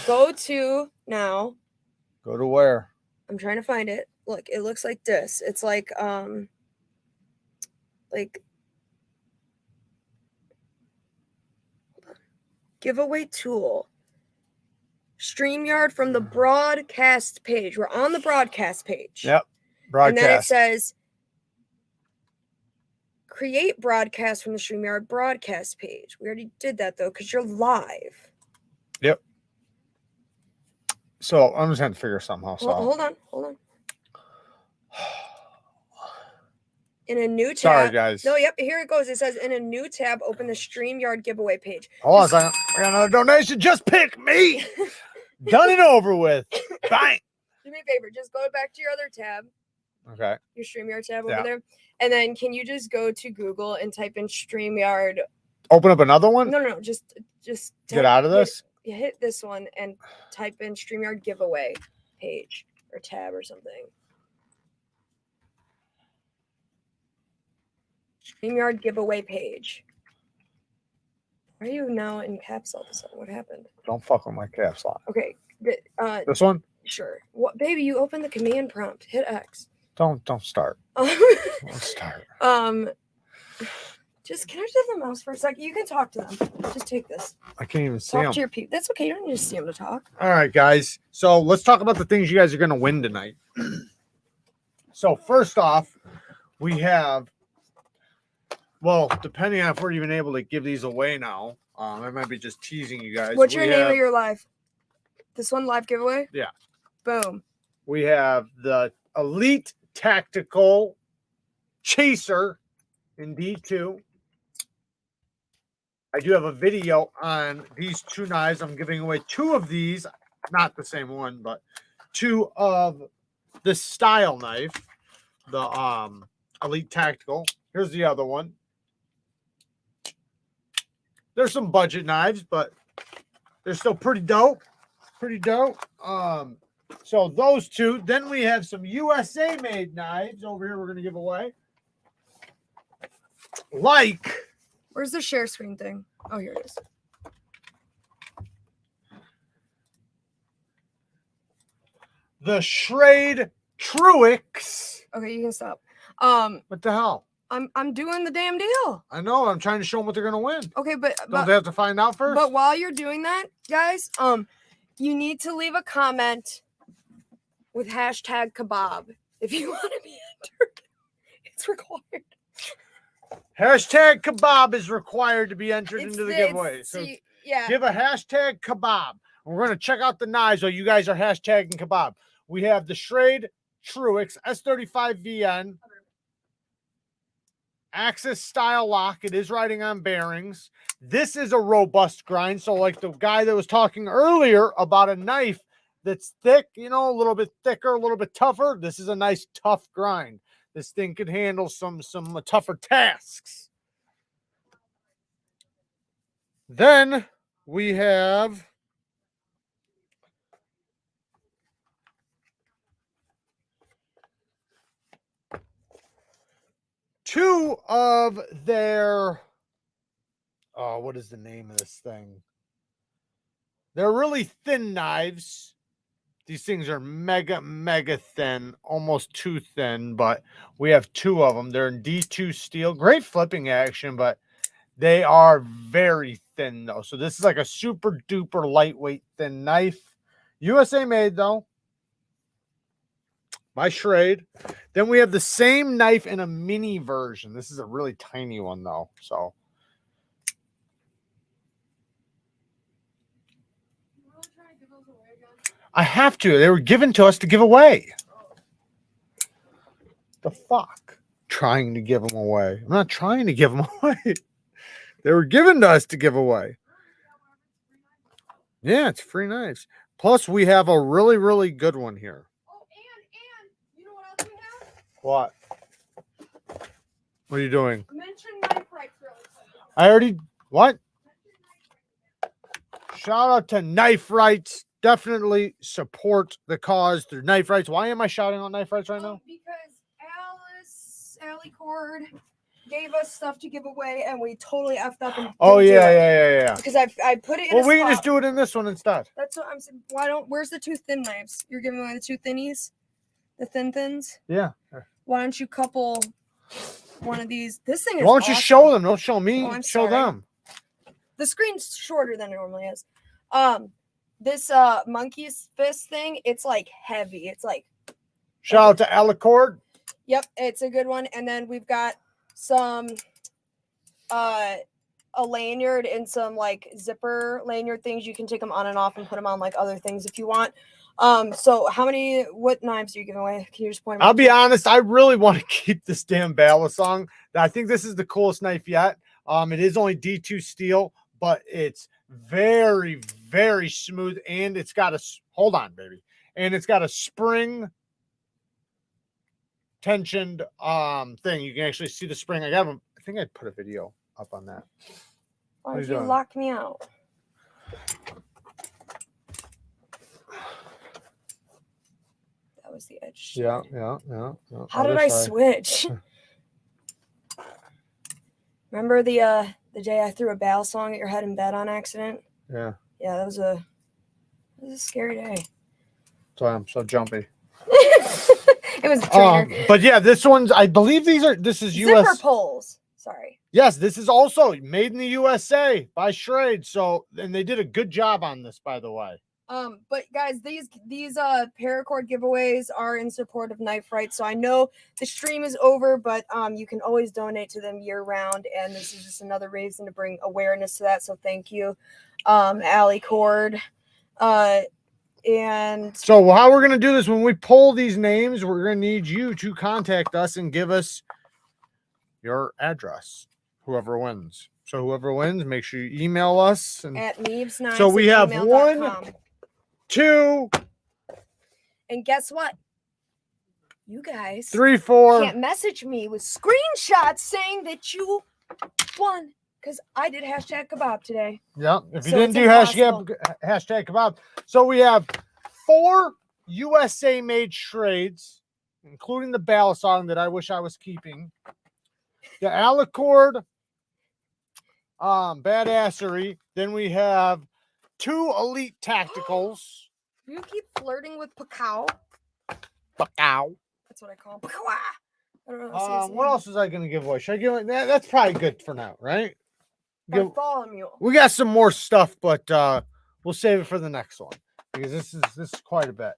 Go to now. Go to where? I'm trying to find it. Look, it looks like this. It's like giveaway tool. StreamYard from the broadcast page. We're on the broadcast page. Yep. Broadcast. And then it says create broadcast from the StreamYard broadcast page. We already did that though, because you're live. Yep. So I'm just going to figure something else out. Hold on. In a new tab. Sorry, guys. No, yep, here it goes. It says in a new tab, open the StreamYard giveaway page. Hold on a second. I got another donation. Just pick me. Done and over with. Bang. Do me a favor. Just go back to your other tab. Okay. Your StreamYard tab over there. And then can you just go to Google and type in StreamYard? Open up another one? No. Just get out of this? Hit this one and type in StreamYard giveaway page or tab or something. StreamYard giveaway page. Are you now in caps all of a sudden? What happened? Don't fuck with my caps lock. Okay. This one? Sure. What, baby? You open the command prompt. Hit X. Don't start. Don't start. Just can I just have the mouse for a second? You can talk to them. Just take this. I can't even see Talk them. to your people. That's okay. You don't need to see them to talk. All right, guys. So let's talk about the things you guys are going to win tonight. So first off, we have. Well, depending on if we're even able to give these away now, I might be just teasing you guys. What's your name of your live? This one live giveaway? Yeah. Boom. We have the Elite Tactical Chaser in D2. I do have a video on these two knives. I'm giving away two of these, not the same one, but two of the style knife, the Elite Tactical. Here's the other one. There's some budget knives, but they're still pretty dope. Pretty dope. So those two. Then we have some USA made knives over here we're going to give away. Like. Where's the share screen thing? Oh, here it is. The Schrade Truix. Okay, you can stop. What the hell? I'm doing the damn deal. I know. I'm trying to show them what they're going to win. Okay, but Don't they have to find out first? But while you're doing that, guys, you need to leave a comment with hashtag kebab if you want to be entered. It's required. Hashtag kebab is required to be entered into the giveaway. So yeah. give a hashtag kebab. We're going to check out the knives while you guys are hashtagging kebab. We have the Schrade Truix S35VN. Axis style lock. It is riding on bearings. This is a robust grind. So like the guy that was talking earlier about a knife that's thick, you know, a little bit thicker, a little bit tougher. This is a nice tough grind. This thing could handle some tougher tasks. Then we have two of their, oh, what is the name of this thing? They're really thin knives. These things are mega thin, almost too thin, but we have two of them. They're in D2 steel. Great flipping action, but they are very thin, though. So this is like a super duper lightweight thin knife. USA made, though. By Schrade. Then we have the same knife in a mini version. This is a really tiny one, though. So I have to. They were given to us to give away. The fuck? Trying to give them away. I'm not trying to give them away. They were given to us to give away. Yeah, it's free knives. Plus, we have a really, really good one here. Oh, and you know what else we have? What? What are you doing? Mention knife rights really quick. I already... What? Shout out to Knife Rights. Definitely support the cause through Knife Rights. Why am I shouting out Knife Rights right now? Because Allie Cord gave us stuff to give away, and we totally effed up. And Oh, didn't do it. yeah. Because I put it in. Well, a we can spot. just do it in this one instead. That's what I'm saying. Why don't? Where's the two thin knives? You're giving away the two thinnies, the thin thins. Yeah. Why don't you couple one of these? This thing is. Why don't you awesome. show them? Don't show me. Oh, I'm show sorry. them. The screen's shorter than it normally is. This monkey's fist thing, it's like heavy. It's like. Shout out to Alicord. Yep, it's a good one. And then we've got some a lanyard and some like zipper lanyard things. You can take them on and off and put them on like other things if you want. So what knives are you giving away? Can you just point them I'll out? be honest, I really want to keep this damn Balisong. I think this is the coolest knife yet. It is only D2 steel, but it's very, very smooth, and it's got a hold on, baby. And it's got a spring tensioned thing. You can actually see the spring. I think I'd put a video up on that. Why did you lock me out? That was the edge. Yeah. How did I switch? Remember the day I threw a Balisong at your head in bed on accident? Yeah. Yeah, that was a scary day. Sorry, I'm so jumpy. It was a trainer. But yeah, I believe this is US Zipper pulls. Sorry. Yes, this is also made in the USA by Schrade. So, and they did a good job on this, by the way. But guys, these paracord giveaways are in support of Knife Rights. So I know the stream is over, but you can always donate to them year round, and this is just another reason to bring awareness to that. So thank you, Allie Cord. And so how we're gonna do this when we pull these names, we're gonna need you to contact us and give us your address. Whoever wins. So whoever wins, make sure you email us at Neevesknives. So we have 1, 2, and guess what? You guys 3, 4 can't message me with screenshots saying that you won because I did hashtag kebab today. Yeah, if you didn't do hashtag kebab. So we have 4 USA made Schrades, including the Balisong that I wish I was keeping. The Alicord badassery. Then we have 2 Elite Tacticals. You keep flirting with Pacao. Pacao. That's what I call him. Pacao. I don't know. What else was I going to give away? Should I give away? That's probably good for now, right? Bartholomew. We got some more stuff, but we'll save it for the next one because this is quite a bit.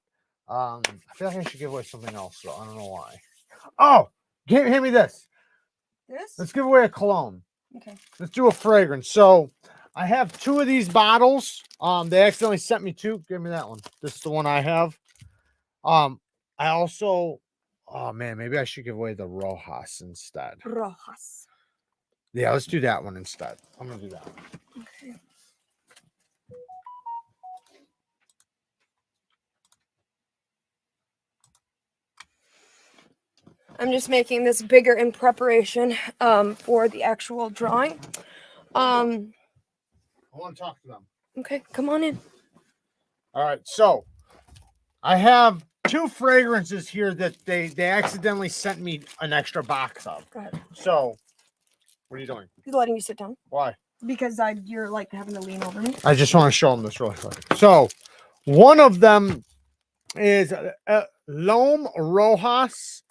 I feel like I should give away something else, though. I don't know why. Oh, hand me this. This? Let's give away a cologne. Okay. Let's do a fragrance. So I have 2 of these bottles. They accidentally sent me 2. Give me that one. This is the one I have. I also, oh man, maybe I should give away the Rojas instead. Rojas. Yeah, let's do that one instead. I'm gonna do that one. Okay. I'm just making this bigger in preparation for the actual drawing. I want to talk to them. Okay, come on in. All right, so I have 2 fragrances here that they accidentally sent me an extra box of. Go ahead. So, what are you doing? He's letting you sit down. Why? Because you're like having to lean over me. I just want to show them this really quick. So, one of them is L'Homme Rojas.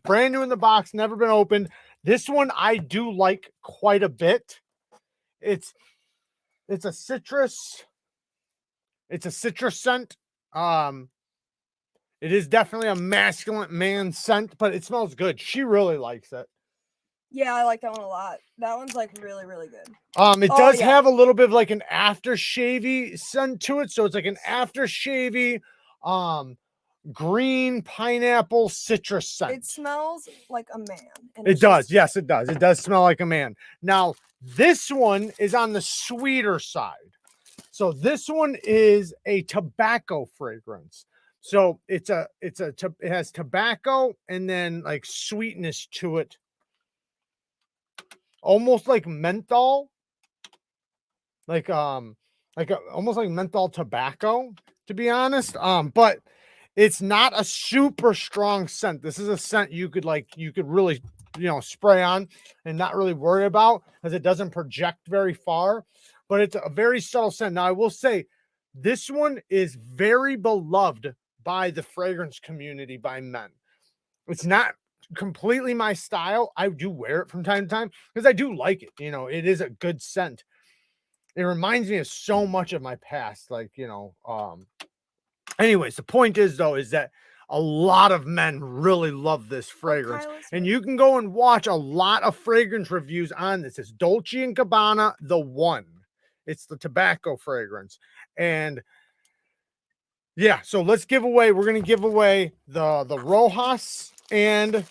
Brand new in the box, never been opened. This one I do like quite a bit. It's a citrus. It's a citrus scent. It is definitely a masculine man scent, but it smells good. She really likes it. Yeah, I like that one a lot. That one's like really, really good. It does have a little bit of like an aftershavey scent to it. So it's like an aftershavey, green pineapple citrus scent. It smells like a man. And It it's does. just- Yes, it does. It does smell like a man. Now, this one is on the sweeter side. So this one is a tobacco fragrance. So it has tobacco and then like sweetness to it. Almost like menthol. Almost like menthol tobacco, to be honest. But it's not a super strong scent. This is a scent you could really, spray on and not really worry about because it doesn't project very far, but it's a very subtle scent. Now, I will say this one is very beloved by the fragrance community, by men. It's not completely my style. I do wear it from time to time because I do like it. It is a good scent. It reminds me of so much of my past. Anyways, the point is that a lot of men really love this fragrance. And you can go and watch a lot of fragrance reviews on this. It's Dolce & Gabbana, the one. It's the tobacco fragrance. And yeah, so we're going to give away the Rojas and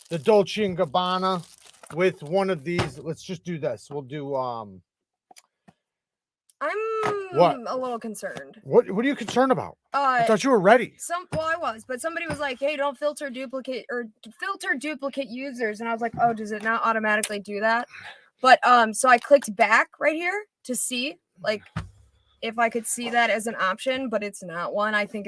the Dolce & Gabbana with one of these. Let's just do this. We'll do I'm a little concerned. What are you concerned about? I thought you were ready. I was, but somebody was like, "Hey, don't filter duplicate users," and I was like, "Oh, does it not automatically do that?" But so I clicked back right here to see if I could see that as an option, but it's not one. I think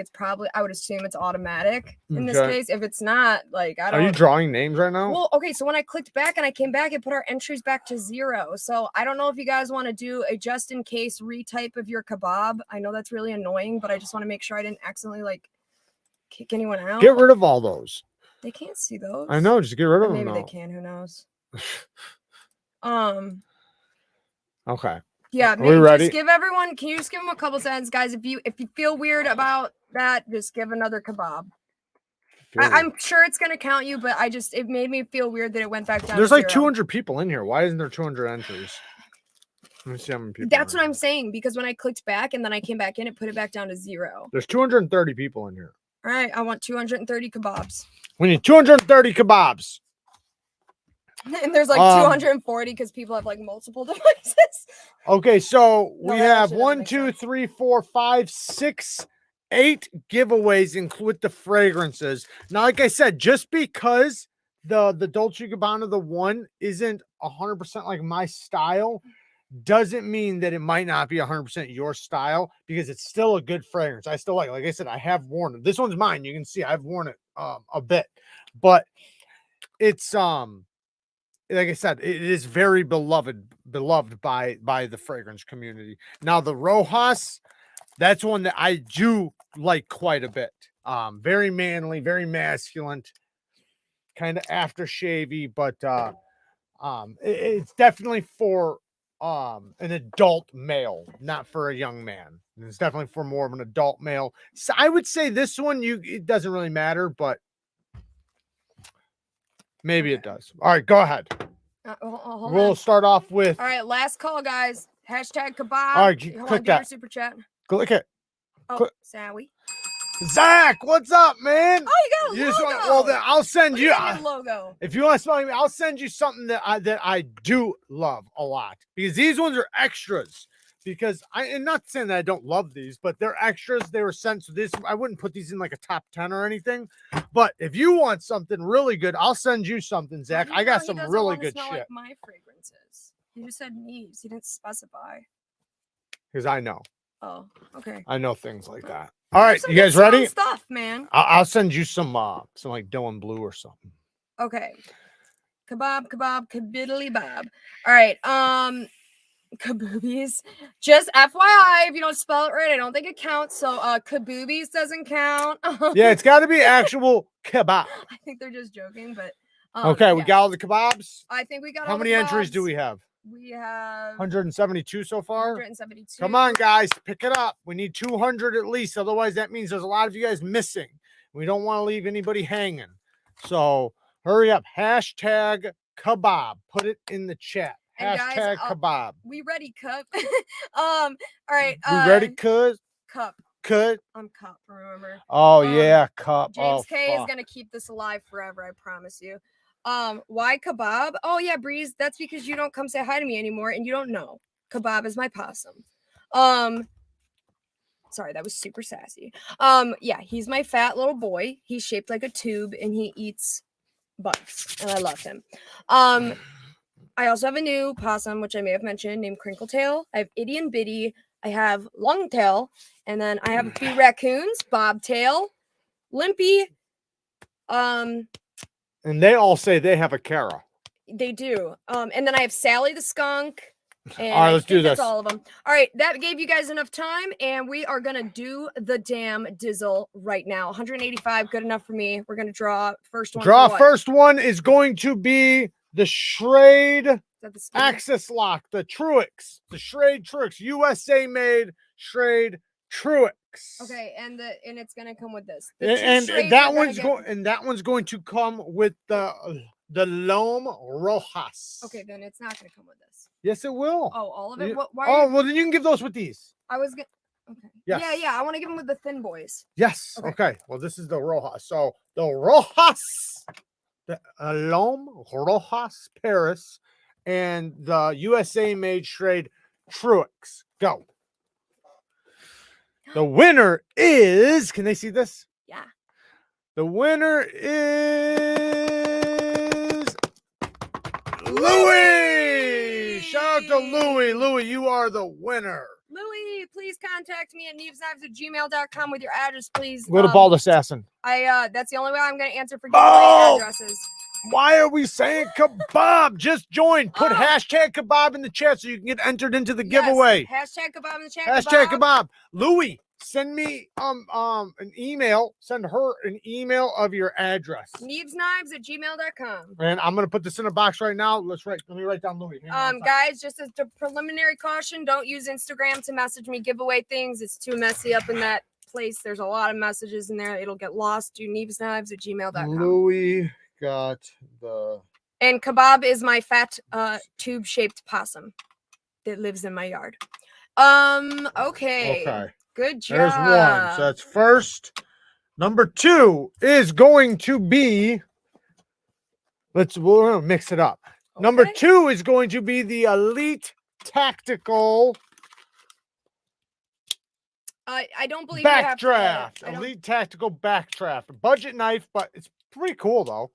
I would assume it's automatic in this case. If it's not, I don't. Are you drawing names right now? Well, okay, so when I clicked back and I came back, it put our entries back to 0. So I don't know if you guys want to do a just in case retype of your kebab. I know that's really annoying, but I just want to make sure I didn't accidentally kick anyone out. Get rid of all those. They can't see those. I know, just get rid of them. Maybe they can, who knows. Okay. Yeah, maybe ready? Just give everyone. Can you just give them a couple seconds, guys? If you feel weird about that, just give another kebab. I'm sure it's gonna count you, but it made me feel weird that it went back down. There's to like 0. 200 people in here. Why isn't there 200 entries? Let me see how many people. That's what I'm saying, because when I clicked back and then I came back in, it put it back down to 0. There's 230 people in here. All right, I want 230 kebabs. We need 230 kebabs. And there's 240 because people have multiple devices. Okay, so we have 1, 2, 3, 4, 5, 6, 8 giveaways with the fragrances. Now, like I said, just because the Dolce & Gabbana, the one, isn't 100% like my style, doesn't mean that it might not be 100% your style, because it's still a good fragrance. I still like I said, I have worn it. This one's mine. You can see I've worn it a bit, but it's like I said, it is very beloved by the fragrance community. Now the Rojas, that's one that I do like quite a bit. Very manly, very masculine, kind of aftershavey, but it's definitely for an adult male, not for a young man. It's definitely for more of an adult male. So I would say this one, it doesn't really matter, but maybe it does. All right, go ahead. We'll start off with. All right, last call, guys. Hashtag kebab. All right, click that. Super chat. Click it. Oh, Zowie. Zach, what's up, man? Oh, you got a logo. Well, then I'll send you a logo. If you want to spell me, I'll send you something that I do love a lot, because these ones are extras. Because and not saying that I don't love these, but they're extras. They were sent. So I wouldn't put these in a top 10 or anything. But if you want something really good, I'll send you something, Zach. I got some really good shit. Like my fragrances. He just said Neeves. He didn't specify. Because I know. Oh, okay. I know things like that. All right, you guys ready? Stuff, man. I'll send you some Dylan Blue or something. Okay. Kebab, kabiddly bob. All right. Kaboobies. Just FYI, if you don't spell it right, I don't think it counts. So kaboobies doesn't count. Yeah, it's got to be actual kebab. I think they're just joking, but okay, we got all the kebabs. I think we got. How many entries do we have? We have 172 so far. 172. Come on, guys, pick it up. We need 200 at least. Otherwise, that means there's a lot of you guys missing. We don't want to leave anybody hanging. So hurry up. Hashtag kebab. Put it in the chat. Hashtag kebab. We ready, cup. All right. We ready, cuz? Cup. Cut. I'm Cup, remember? Oh yeah, cup. James Oh, K is fuck. gonna keep this alive forever, I promise you. Why kebab? Oh yeah, Breeze, that's because you don't come say hi to me anymore and you don't know. Kebab is my possum. Sorry, that was super sassy. Yeah, he's my fat little boy. He's shaped like a tube and he eats bugs, and I love him. I also have a new possum, which I may have mentioned, named Crinkletail. I have Itty and Bitty. I have Longtail, and then I have a few raccoons, Bobtail, Limpy. And they all say they have a Kara. They do. And then I have Sally the skunk. And All right, I let's think do that's this. all of them. All right, that gave you guys enough time, and we are gonna do the damn dizzle right now. 185, good enough for me. We're gonna draw first one. Draw for what? first one is going to be the Schrade Is that the skinny? Axis Lock, the Truix, the Schrade Truix, USA made Schrade Truix. Okay, and it's gonna come with this. And that one's going to come with the Loam Rojas. Okay, then it's not gonna come with this. Yes, it will. Oh, all of it. Why? Oh, well, then you can give those with these. I was gonna. Okay. Yes. Yeah. I want to give them with the thin boys. Yes. Okay. Well, this is the Rojas. So the Rojas, the Loam Rojas Paris, and the USA made Schrade Truix. Go. The winner is. Can they see this? Yeah. The winner is Louie. Shout out to Louie. Louie, you are the winner. Louie, please contact me at neevesknives@gmail.com with your address, please. Go to Bald Assassin. That's the only way I'm gonna answer for giveaway Oh! addresses. Why are we saying kebab? Just join. Put hashtag kebab in the chat so you can get entered into the giveaway. Hashtag kebab in the chat. Hashtag kebab. Louie, send me an email. Send her an email of your address. Neevesknives@gmail.com. And I'm gonna put this in a box right now. Let me write down Louie. Guys, just as a preliminary caution, don't use Instagram to message me giveaway things. It's too messy up in that place. There's a lot of messages in there. It'll get lost. Do neevesknives@gmail.com. Louie got the. And kebab is my fat tube-shaped possum that lives in my yard. Okay. Good job. There's one. So that's first. Number 2 is going to be. We're gonna mix it up. Okay. Number 2 is going to be the Elite Tactical. I don't believe Backdraft. Elite Tactical Backdraft. Budget knife, but it's pretty cool though.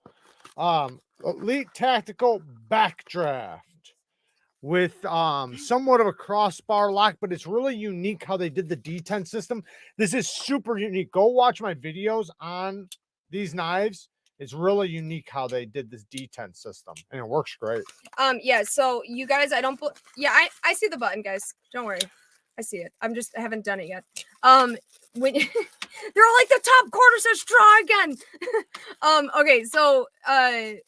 Elite Tactical Backdraft with somewhat of a crossbar lock, but it's really unique how they did the D10 system. This is super unique. Go watch my videos on these knives. It's really unique how they did this D10 system, and it works great. Yeah. So you guys, I see the button, guys. Don't worry, I see it. I haven't done it yet. When they're all like the top quarter says draw again. Okay. So I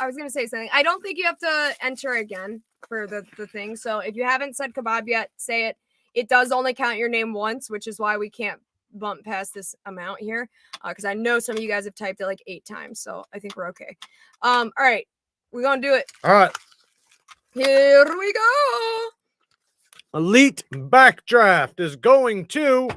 was gonna say something. I don't think you have to enter again for the thing. So if you haven't said kebab yet, say it. It does only count your name once, which is why we can't bump past this amount here, because I know some of you guys have typed it like 8 times, so I think we're okay. All right, we're gonna do it. All right, here we go. Elite Backdraft is going to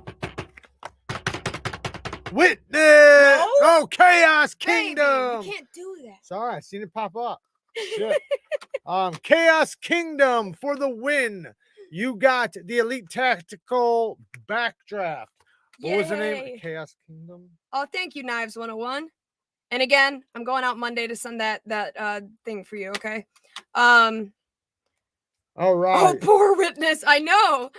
Witness. No? Oh, Chaos Kingdom. Baby, you can't do that. Sorry, I seen it pop up. Shit. Chaos Kingdom for the win. You got the Elite Tactical Backdraft. What was the name? Chaos Kingdom. Oh, thank you, Knives 101. And again, I'm going out Monday to send that thing for you. Okay. All right. Oh, poor Witness. I know.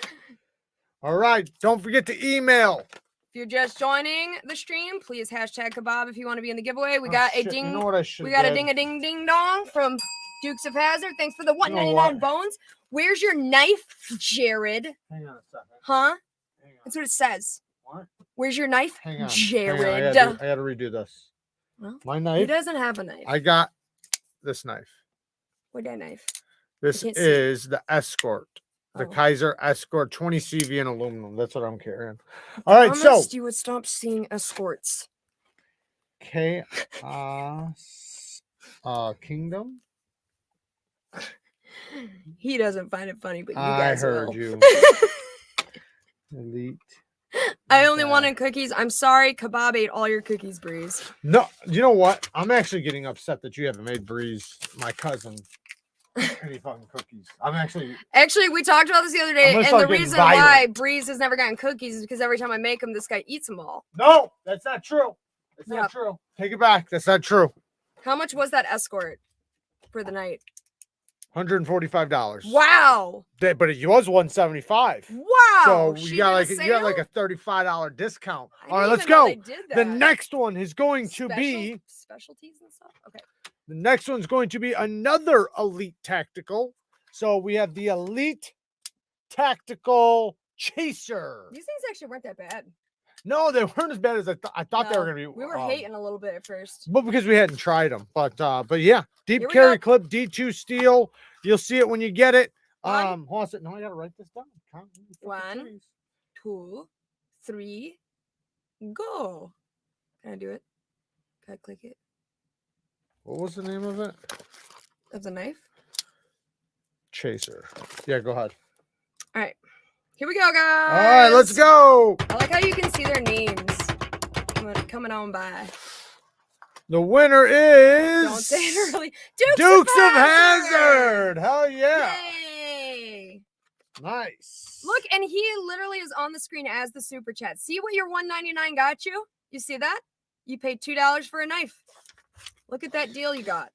All right. Don't forget to email. If you're just joining the stream, please hashtag kebab if you want to be in the giveaway. We got a ding. You know what I should. We got a ding dong from Dukes of Hazzard. Thanks for the 199 bones. Where's your knife, Jared? Hang on a second. Huh? That's what it says. What? Where's your knife, Hang on. Jared? Hang on. I got to redo this. Well, my knife. He doesn't have a knife. I got this knife. What that knife? This is the Escort. The Kaiser Escort 20 CV in aluminum. That's what I'm carrying. All right, so you would stop seeing escorts. Chaos Kingdom. He doesn't find it funny, but you guys I heard will. you. Elite I only wanted cookies. I'm sorry, Kebab ate all your cookies, Breeze. No, you know what? I'm actually getting upset that you haven't made Breeze, my cousin, any fucking cookies. Actually, we talked about this the other day, and the reason why Breeze has never gotten cookies is because every time I make them, this guy eats them all. No, that's not true. That's not true. Take it back. That's not true. How much was that escort for the night? $145. Wow. But it was $175. Wow. So you got like a $35 discount. All right, let's go. The next one is going to be specialties and stuff. Okay. The next one's going to be another Elite Tactical. So we have the Elite Tactical Chaser. These things actually weren't that bad. No, they weren't as bad as I thought they were going to be. We were hating a little bit at first. But because we hadn't tried them. But yeah, deep carry clip, D2 steel. You'll see it when you get it. Hold on a second. No, I got to write this down. 1, 2, 3, go. Can I do it? Can I click it? What was the name of it? Of the knife? Chaser. Yeah, go ahead. All right. Here we go, guys. All right, let's go. I like how you can see their names coming on by. The winner is... Don't say it early. Dukes of Hazzard. Hell yeah. Yay. Nice. Look, and he literally is on the screen as the super chat. See what your $1.99 got you? You see that? You paid $2 for a knife. Look at that deal you got.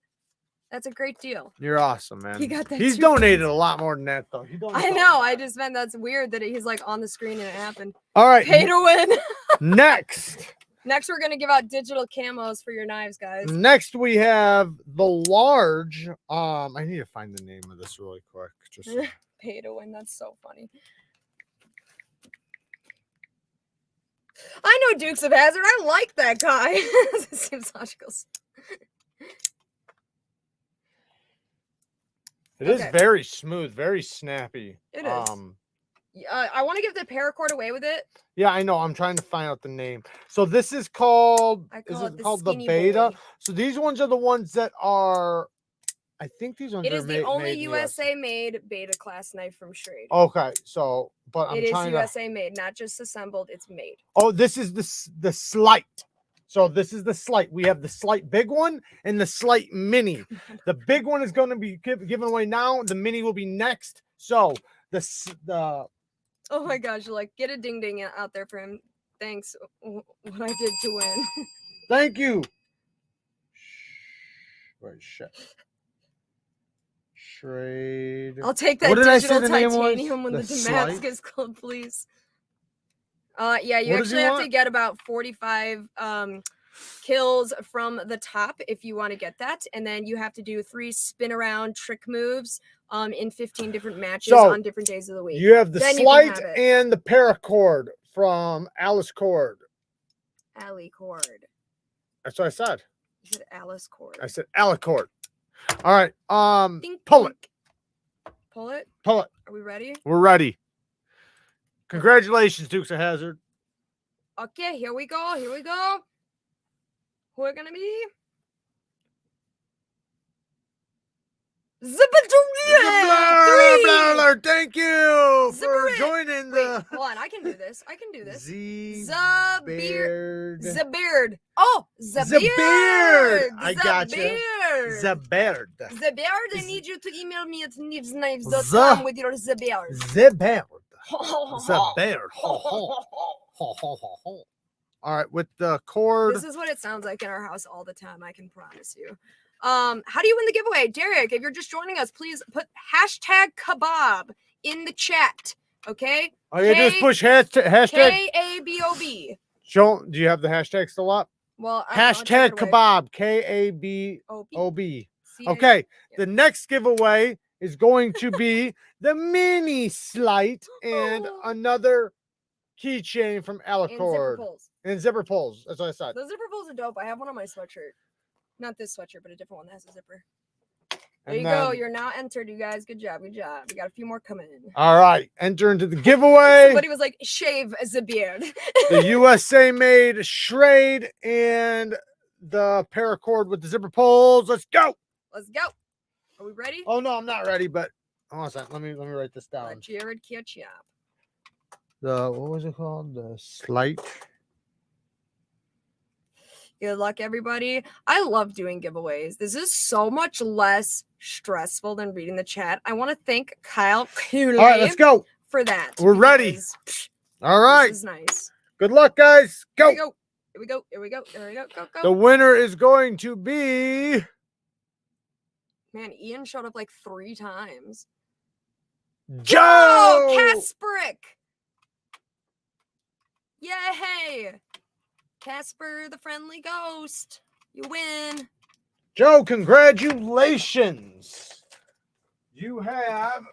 That's a great deal. You're awesome, man. He got that. He's donated a lot more than that, though. I know. I just meant that's weird that he's like on the screen and it happened. All right. Pay to win. Next, we're going to give out digital camos for your knives, guys. Next, we have the large. I need to find the name of this really quick. Just Pay to win. That's so funny. I know Dukes of Hazzard. I like that guy. It seems logical. It is very smooth, very snappy. It is. I want to give the paracord away with it. Yeah, I know. I'm trying to find out the name. So this is called. Is it called the Beta? Boy. So these ones are the ones that are. I think these ones. It is the only made USA made Beta class knife from Schrade. Okay, so it is USA made, not just assembled. It's made. Oh, this is the Slight. So this is the Slight. We have the Slight big one and the Slight mini. The big one is going to be given away now. The mini will be next. So the. Oh my gosh! Like, get a ding ding out there for him. Thanks. What I did to win. Thank you. Wait, shit. Schrade. I'll take that digital titanium when the Damascus Club, please. Yeah, you actually have to get about 45 kills from the top if you want to get that, and then you have to do 3 spin around trick moves in 15 different matches on different days of the week. You have the Slight and the paracord from Alice Cord. Ali Cord. That's what I said. You said Alice Cord. I said Alice Cord. All right. Pull it. Pull it? Pull it. Are we ready? We're ready. Congratulations, Dukes of Hazzard. Okay, here we go. Here we go. Who are gonna be? Zibber, thank you for joining the. Hold on, I can do this. I can do this. Zabeard. Zabeard. Oh, Zabeard. I got you. Zabeard. Zabeard, I need you to email me at neevesknives.com with your Zabeard. Zabeard. Zabeard. All right, with the cord. This is what it sounds like in our house all the time, I can promise you. How do you win the giveaway? Derek, if you're just joining us, please put #kebab in the chat. Okay? All you do is push hashtag KABOB. Do you have the hashtag still up? Well, #kebab, KABOB. Okay, the next giveaway is going to be the mini Slight and another keychain from Alicord. And zipper pulls. That's what I said. Those zipper pulls are dope. I have one on my sweatshirt. Not this sweatshirt, but a different one that has a zipper. There you go. You're now entered, you guys. Good job. Good job. We got a few more coming in. All right. Enter into the giveaway. Somebody was like, shave the beard. The USA made Schrade and the paracord with the zipper pulls. Let's go. Let's go. Are we ready? Oh, no, I'm not ready, but hold on a second. Let me write this down. Jared catch up. the what was it called? The slight. Good luck, everybody. I love doing giveaways. This is so much less stressful than reading the chat. I want to thank Kyle Cooley All right, let's go. for that. We're ready. All right. This is nice. Good luck, guys. Go. Here we go. Here we go. Here we go. Here we go. Go, go. The winner is going to be Man, Ian showed up like 3 times. Joe. Oh, Kasperick. Yay. Casper the friendly ghost. You win. Joe, congratulations. You have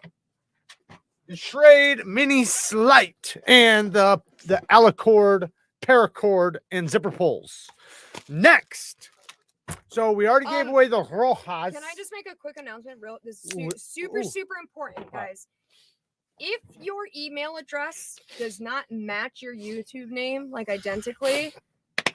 the Schrade Mini Slight and the Alicord, Paracord, and zipper pulls. Next. So we already gave away the Rojas. Can I just make a quick announcement? This is super important, guys. If your email address does not match your YouTube name, like identically,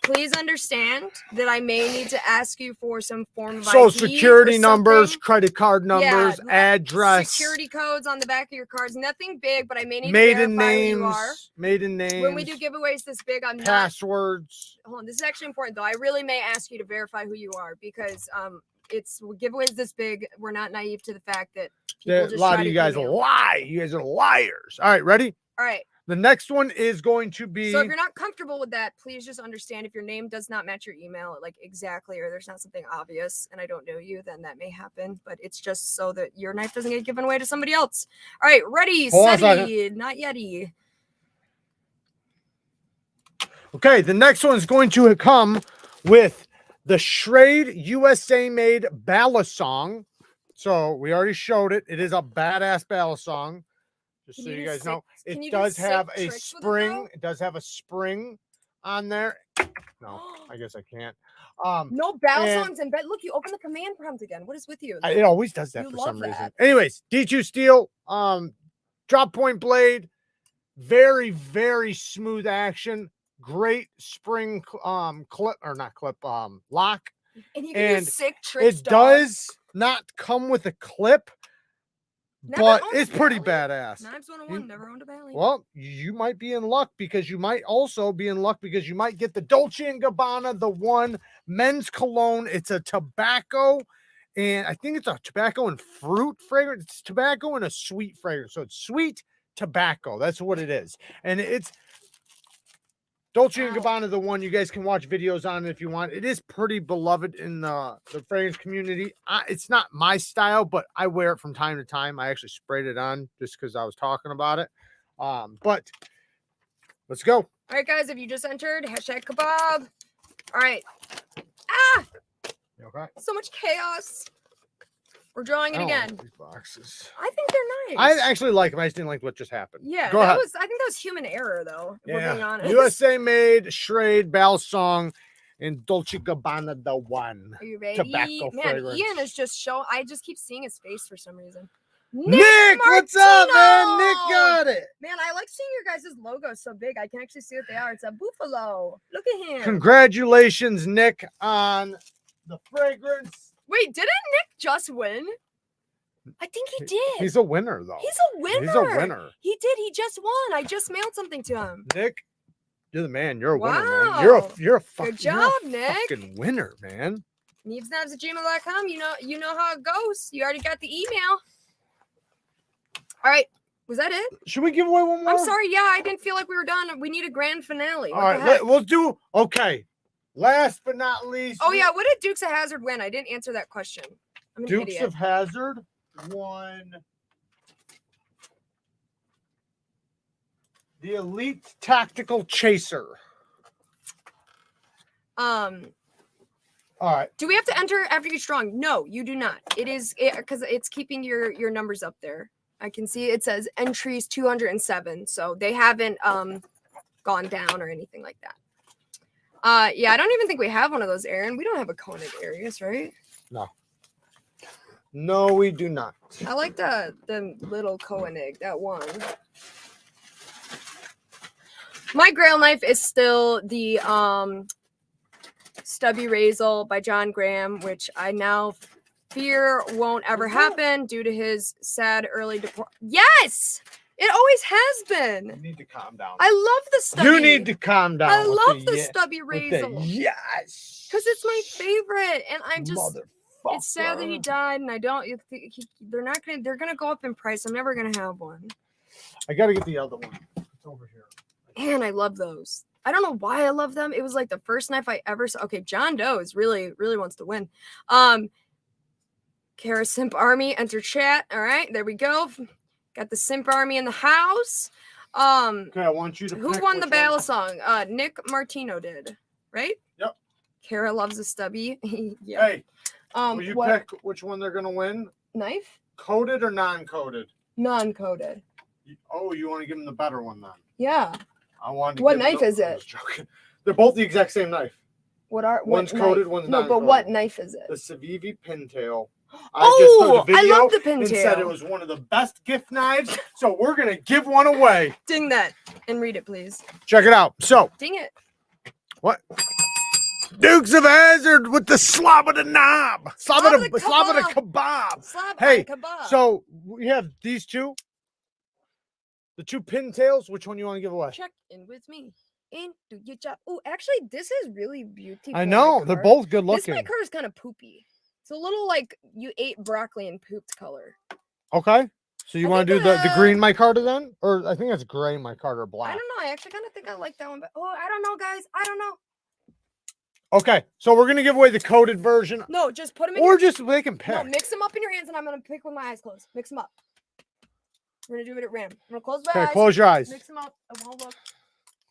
please understand that I may need to ask you for some form of Social ID security or numbers, something. credit card numbers, address, security codes on the back of your cards. Nothing big, but I may need maiden to verify names, who you are. maiden names. When we do giveaways this big, I'm passwords. Hold on, this is actually important though. I really may ask you to verify who you are because it's giveaways this big. We're not naive to the fact that people just a lot try of you to guys email. lie. You guys are liars. All right, ready? All right. The next one is going to be. So if you're not comfortable with that, please just understand if your name does not match your email, like exactly, or there's not something obvious and I don't know you, then that may happen. But it's just so that your knife doesn't get given away to somebody else. All right, ready, steady, not yeti. Okay, the next one is going to come with the Schrade USA made Balisong. So we already showed it. It is a badass Balisong. Just so you guys know, it does have a spring. It does have a spring on there. No, I guess I can't. No Balisongs in bed. Look, you open the command prompt again. What is with you? It always does that for some reason. Anyways, D2 steel, drop point blade, very, very smooth action. Great spring clip or not clip lock. And you can do sick tricks. It does not come with a clip. But it's pretty badass. Knives 101, never owned a Bally. Well, you might be in luck because you might also be in luck because you might get the Dolce & Gabbana, the one men's cologne. It's a tobacco, and I think it's a tobacco and fruit fragrance. It's tobacco and a sweet fragrance. So it's sweet tobacco. That's what it is. And it's Dolce & Gabbana, the one you guys can watch videos on if you want. It is pretty beloved in the fragrance community. It's not my style, but I wear it from time to time. I actually sprayed it on just because I was talking about it. But let's go. All right, guys, if you just entered, hashtag kebab. All right. Okay. So much chaos. We're drawing it again. These boxes. I think they're nice. I actually like them. I just didn't like what just happened. Yeah, go ahead. I think that was human error, though. If we're being honest. USA made, Schrade, Balisong, and Dolce Gabbana, the one. Are you ready? Tobacco fragrance. Ian is just showing. I just keep seeing his face for some reason. Nick, what's up, man? Nick got it. Man, I like seeing your guys' logos so big. I can actually see what they are. It's a buffalo. Look at him. Congratulations, Nick, on the fragrance. Wait, didn't Nick just win? I think he did. He's a winner, though. He's a winner. He's a winner. He did. He just won. I just mailed something to him. Nick, you're the man. You're a winner, man. Wow. You're a Good job, Nick. Fucking winner, man. Neevesknives@gmail.com. You know how it goes. You already got the email. All right. Was that it? Should we give away one more? I'm sorry. Yeah, I didn't feel like we were done. We need a grand finale. All right, we'll do. Okay. Last but not least. Oh, yeah. What did Dukes of Hazzard win? I didn't answer that question. I'm an Dukes idiot. of Hazzard won the Elite Tactical Chaser. All right. Do we have to enter after each drawing? No, you do not. It is because it's keeping your numbers up there. I can see it says entries 207, so they haven't gone down or anything like that. Yeah, I don't even think we have one of those, Aaron. We don't have a Koenig Arius, right? No. No, we do not. I like the little Koenig, that one. My Grail knife is still the Stubby Razel by John Graham, which I now fear won't ever happen due to his sad early Yes! It always has You been. need to calm down. I love the stubby. You need to calm down. I with love the yeah- stubby with the razor. yes. Because it's my favorite. And I'm just, Motherfucker. it's sad that he died and I don't, they're going to go up in price. I'm never going to have one. I got to get the other one. It's over here. And I love those. I don't know why I love them. It was like the first knife I ever saw. Okay, John Doe is really wants to win. Kara Simp Army, enter chat. All right, there we go. Got the Simp Army in the house. Okay, I want you to Who pick won the which battle one. song? Nick Martino did, right? Yep. Kara loves a stubby. Yeah. Hey, will you what pick which one they're going to win? knife? Coated or non-coated? Non-coated. Oh, you want to give them the better one then? Yeah. I wanted. What knife is I it? was joking. They're both the exact same knife. One's coated, one's no, non-coated. but what knife is it? The Civivi Pintail. Oh, I love the and said it Pintail. was one of the best gift knives, so we're gonna give one away. Ding that and read it, please. Check it out. So, Ding it. what? Dukes of Hazzard with the slob of the knob, slob of the kebab. Slab Hey, kebab. so we have these two, the two pintails. Which one you want to give away? Check in with me. Do your job. Oh, actually, this is really beautiful. I know my they're card. both good This looking. my card is kind of poopy. It's a little like you ate broccoli and pooped color. Okay, so you I want to do think, the gray micarta then, or I think it's gray micarta or black. I don't know. I actually kind of think I like that one, but I don't know, guys. I don't know. Okay, so we're gonna give away the coated version, No, just put them in. or your, just they can pick. no, mix them up in your hands, and I'm gonna pick with my eyes closed. Mix them up. We're gonna do it at random. I'm gonna close my Okay, eyes. close your eyes. Mix them up. I won't look.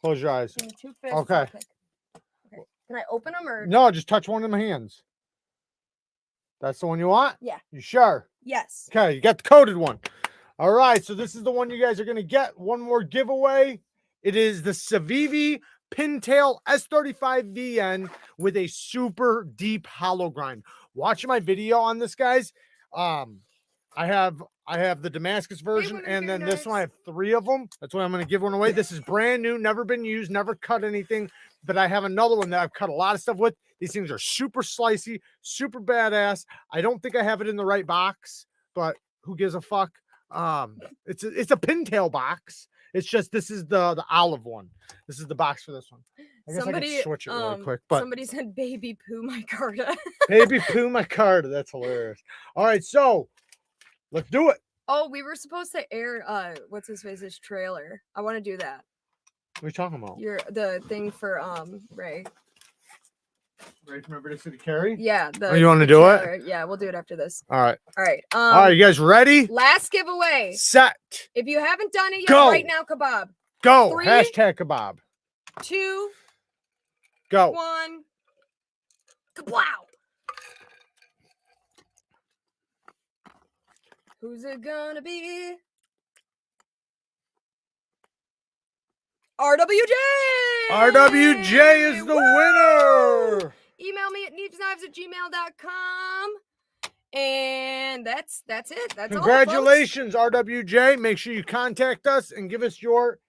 Close your eyes. Give me 2 fists. Okay. I'll pick. Okay. Can I open them or? No, just touch one of my hands. That's the one you want? Yeah. You sure? Yes. Okay, you got the coated one. All right, so this is the one you guys are going to get. One more giveaway. It is the Civivi Pintail S35VN with a super deep hollow grind. Watch my video on this, guys. I have the Damascus version, one of and your then this one I have 3 of them. That's why I'm going to give one away. This is brand new, never been used, never cut anything. But I have another one that I've cut a lot of stuff with. These things are super slicey, super badass. I don't think I have it in the right box, but who gives a fuck? It's a pintail box. It's just this is the olive one. This is the box for this one. I guess I can switch it really quick. But somebody said baby poo my Carta. baby poo my card. That's hilarious. All right, so let's do it. Oh, we were supposed to air what's his face's trailer. I want to do that. What are you talking about? The thing for Ray. Ready from River City Carry? Yeah. Oh, you want to do trailer. it? Yeah, we'll do it after this. All right. All right. All right, you guys ready? Last giveaway. Set. If you haven't done it yet, Go. right now, kebab. Go. 3, Hashtag kebab. 2, Go. 1. Kablow. Who's it gonna be? RWJ! RWJ is the winner. Email me at neevesknives@gmail.com. And that's it. That's Congratulations, RWJ. Make sure you contact us and give us your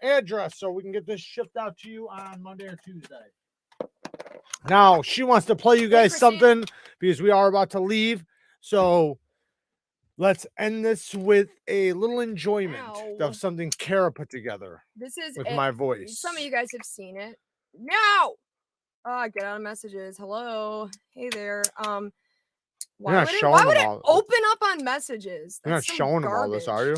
address so we can get this shipped out to you on Monday or Tuesday. Now, she wants to play you guys something because we are about to leave. So let's end this with a little enjoyment of something Kara put together. This is with my voice. Some of you guys have seen it. No. Get out of messages. Hello. Hey there. Why would it open up on messages? You're not showing them all this, are you?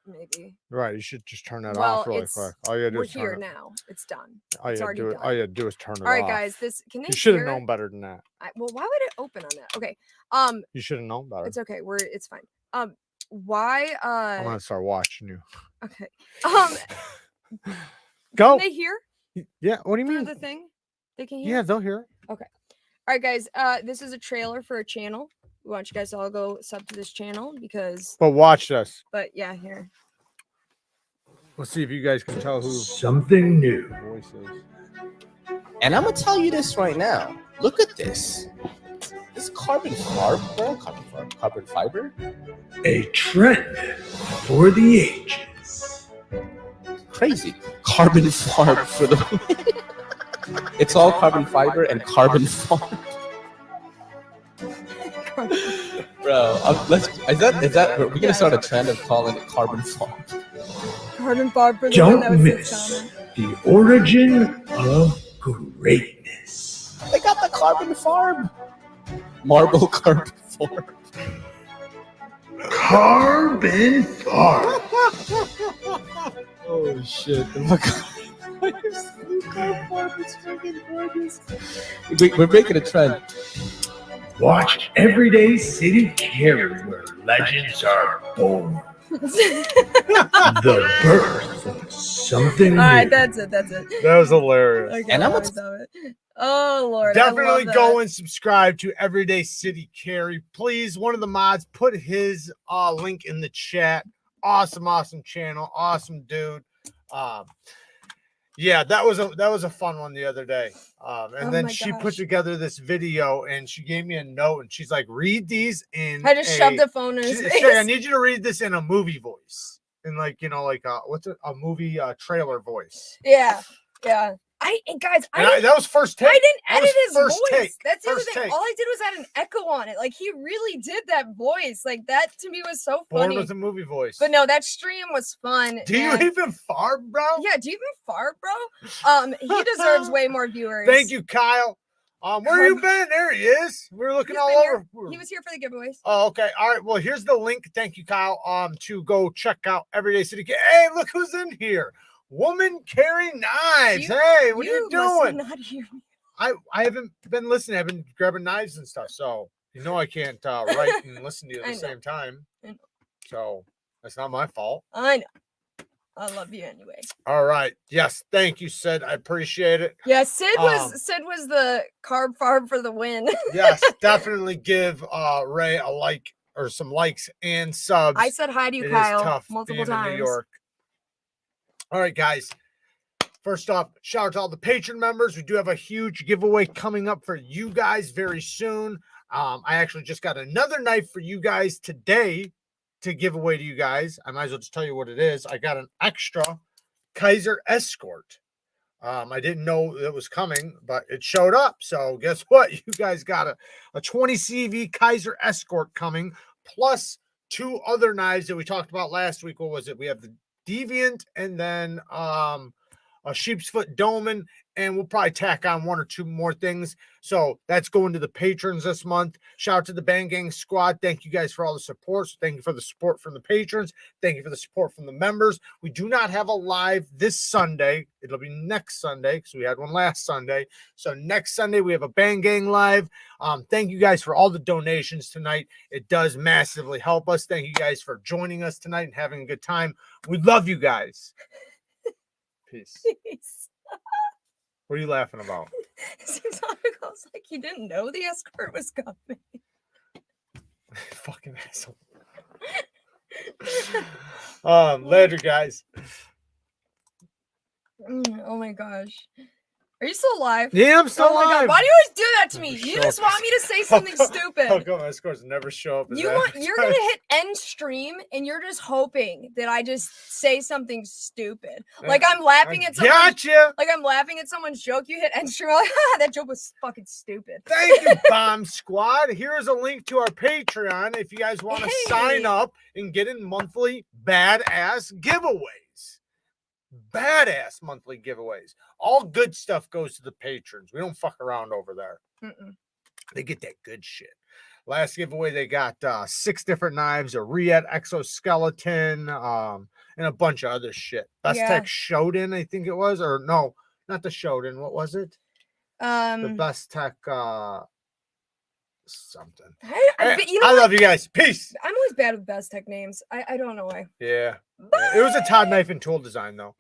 Maybe. Right. You should just turn that off really quick. All you gotta do we're is turn here it. now. It's done. All you gotta do is turn it off. All right, guys. Can they you should have hear it? known better than that. Well, why would it open on that? Okay. You should have known better. It's okay. It's fine. Why? I'm gonna start watching you. Okay. Go. Can they hear? Yeah. What do you mean? The thing? They can hear. Yeah, they'll hear it. Okay. All right, guys. This is a trailer for a channel. We want you guys to all go sub to this channel because. But watch this. But yeah, here. Let's see if you guys can tell who something new. Voice is. And I'm gonna tell you this right now. Look at this. This carbon fiber. A trend for the ages. Crazy. Carbon farb for the. It's all carbon fiber and carbon farb. Bro, is that we're gonna start a trend of calling it carbon farm? Carbon Bob for the win. That Don't was miss his comment. the origin of greatness. They got the carbon farm. Marble carbon farm. Carbon Farm. Oh shit! We're making a trend. Watch Everyday City Carry where legends are born. The birth of something new. All right, that's it. That's it. That was hilarious. Okay, And I'm Lord, stop it. Oh Lord, I Definitely love go that. and subscribe to Everyday City Carry. Please, one of the mods, put his link in the chat. Awesome channel, awesome dude. Yeah, that was a fun one the other day. And Oh then my she put gosh. together this video and she gave me a note and she's like, read these in I just shoved the phone in his she's face. like, I need you to read this in a movie voice. In like, you know, like what's it, a movie trailer voice. Yeah. Guys, That was first take. I didn't That was edit his first voice. take. That's the other First thing. take. All I did was add an echo on it. Like he really did that voice. Like that to me was so Born funny. with a movie voice. But no, that stream was fun. Do you and- even fart, bro? Yeah, do you even fart, bro? He deserves way more viewers. Thank you, Kyle. Where you been? There he is. We're looking He's all been over. here. He was here for the giveaways. Oh, okay. All right. Well, here's the link. Thank you, Kyle. To go check out Everyday City. Hey, look who's in here. Woman carrying knives. Hey, what are you must doing? Not hear me. I haven't been listening. I've been grabbing knives and stuff. So you know I can't write and listen to you at I the know. same time. I know. So that's not my fault. I know. I love you anyway. All right. Yes. Thank you, Sid. I appreciate it. Yeah, Sid was the carb farm for the win. Yes, definitely give Ray a like or some likes and subs. I said hi to you, It is Kyle, tough multiple being times. in New York. All right, guys. First off, shout out to all the patron members. We do have a huge giveaway coming up for you guys very soon. I actually just got another knife for you guys today to give away to you guys. I might as well just tell you what it is. I got an extra Kaiser Escort. I didn't know it was coming, but it showed up. So guess what? You guys got a 20 CV Kaiser Escort coming, plus 2 other knives that we talked about last week. What was it? We have the Deviant and then a sheep's foot Doman, and we'll probably tack on 1 or 2 more things. So that's going to the patrons this month. Shout out to the Bang Gang squad. Thank you guys for all the support. So thank you for the support from the patrons. Thank you for the support from the members. We do not have a live this Sunday. It'll be next Sunday because we had one last Sunday. So next Sunday we have a Bang Gang live. Thank you guys for all the donations tonight. It does massively help us. Thank you guys for joining us tonight and having a good time. We love you guys. Peace. What are you laughing about? Seems like I was like, you didn't know the escort was coming. Fucking asshole. Later, guys. Oh my gosh. Are you still alive? Yeah, I'm still Oh my God. alive. Why do you always do that to me? Never You show just up. want me to say something How stupid. come my scores never show up? As You're advertised? gonna hit end stream and you're just hoping that I just say something stupid. Like I'm laughing at someone. Gotcha. Like I'm laughing at someone's joke. You hit end stream. I'm like, that joke was fucking stupid. Thank you, Bomb Squad. Here is a link to our Patreon if you guys want to sign up and get in monthly badass giveaways. Badass monthly giveaways. All good stuff goes to the patrons. We don't fuck around over there. They get that good shit. Last giveaway, they got 6 different knives, a Riet exoskeleton, and a bunch of other shit. Best Tech Shodan, I think it was, or no, not the Shodan. What was it? The Best Tech something. I love you guys. Peace. I'm always bad with Best Tech names. I don't know why. Yeah. It was a Todd knife and tool design though.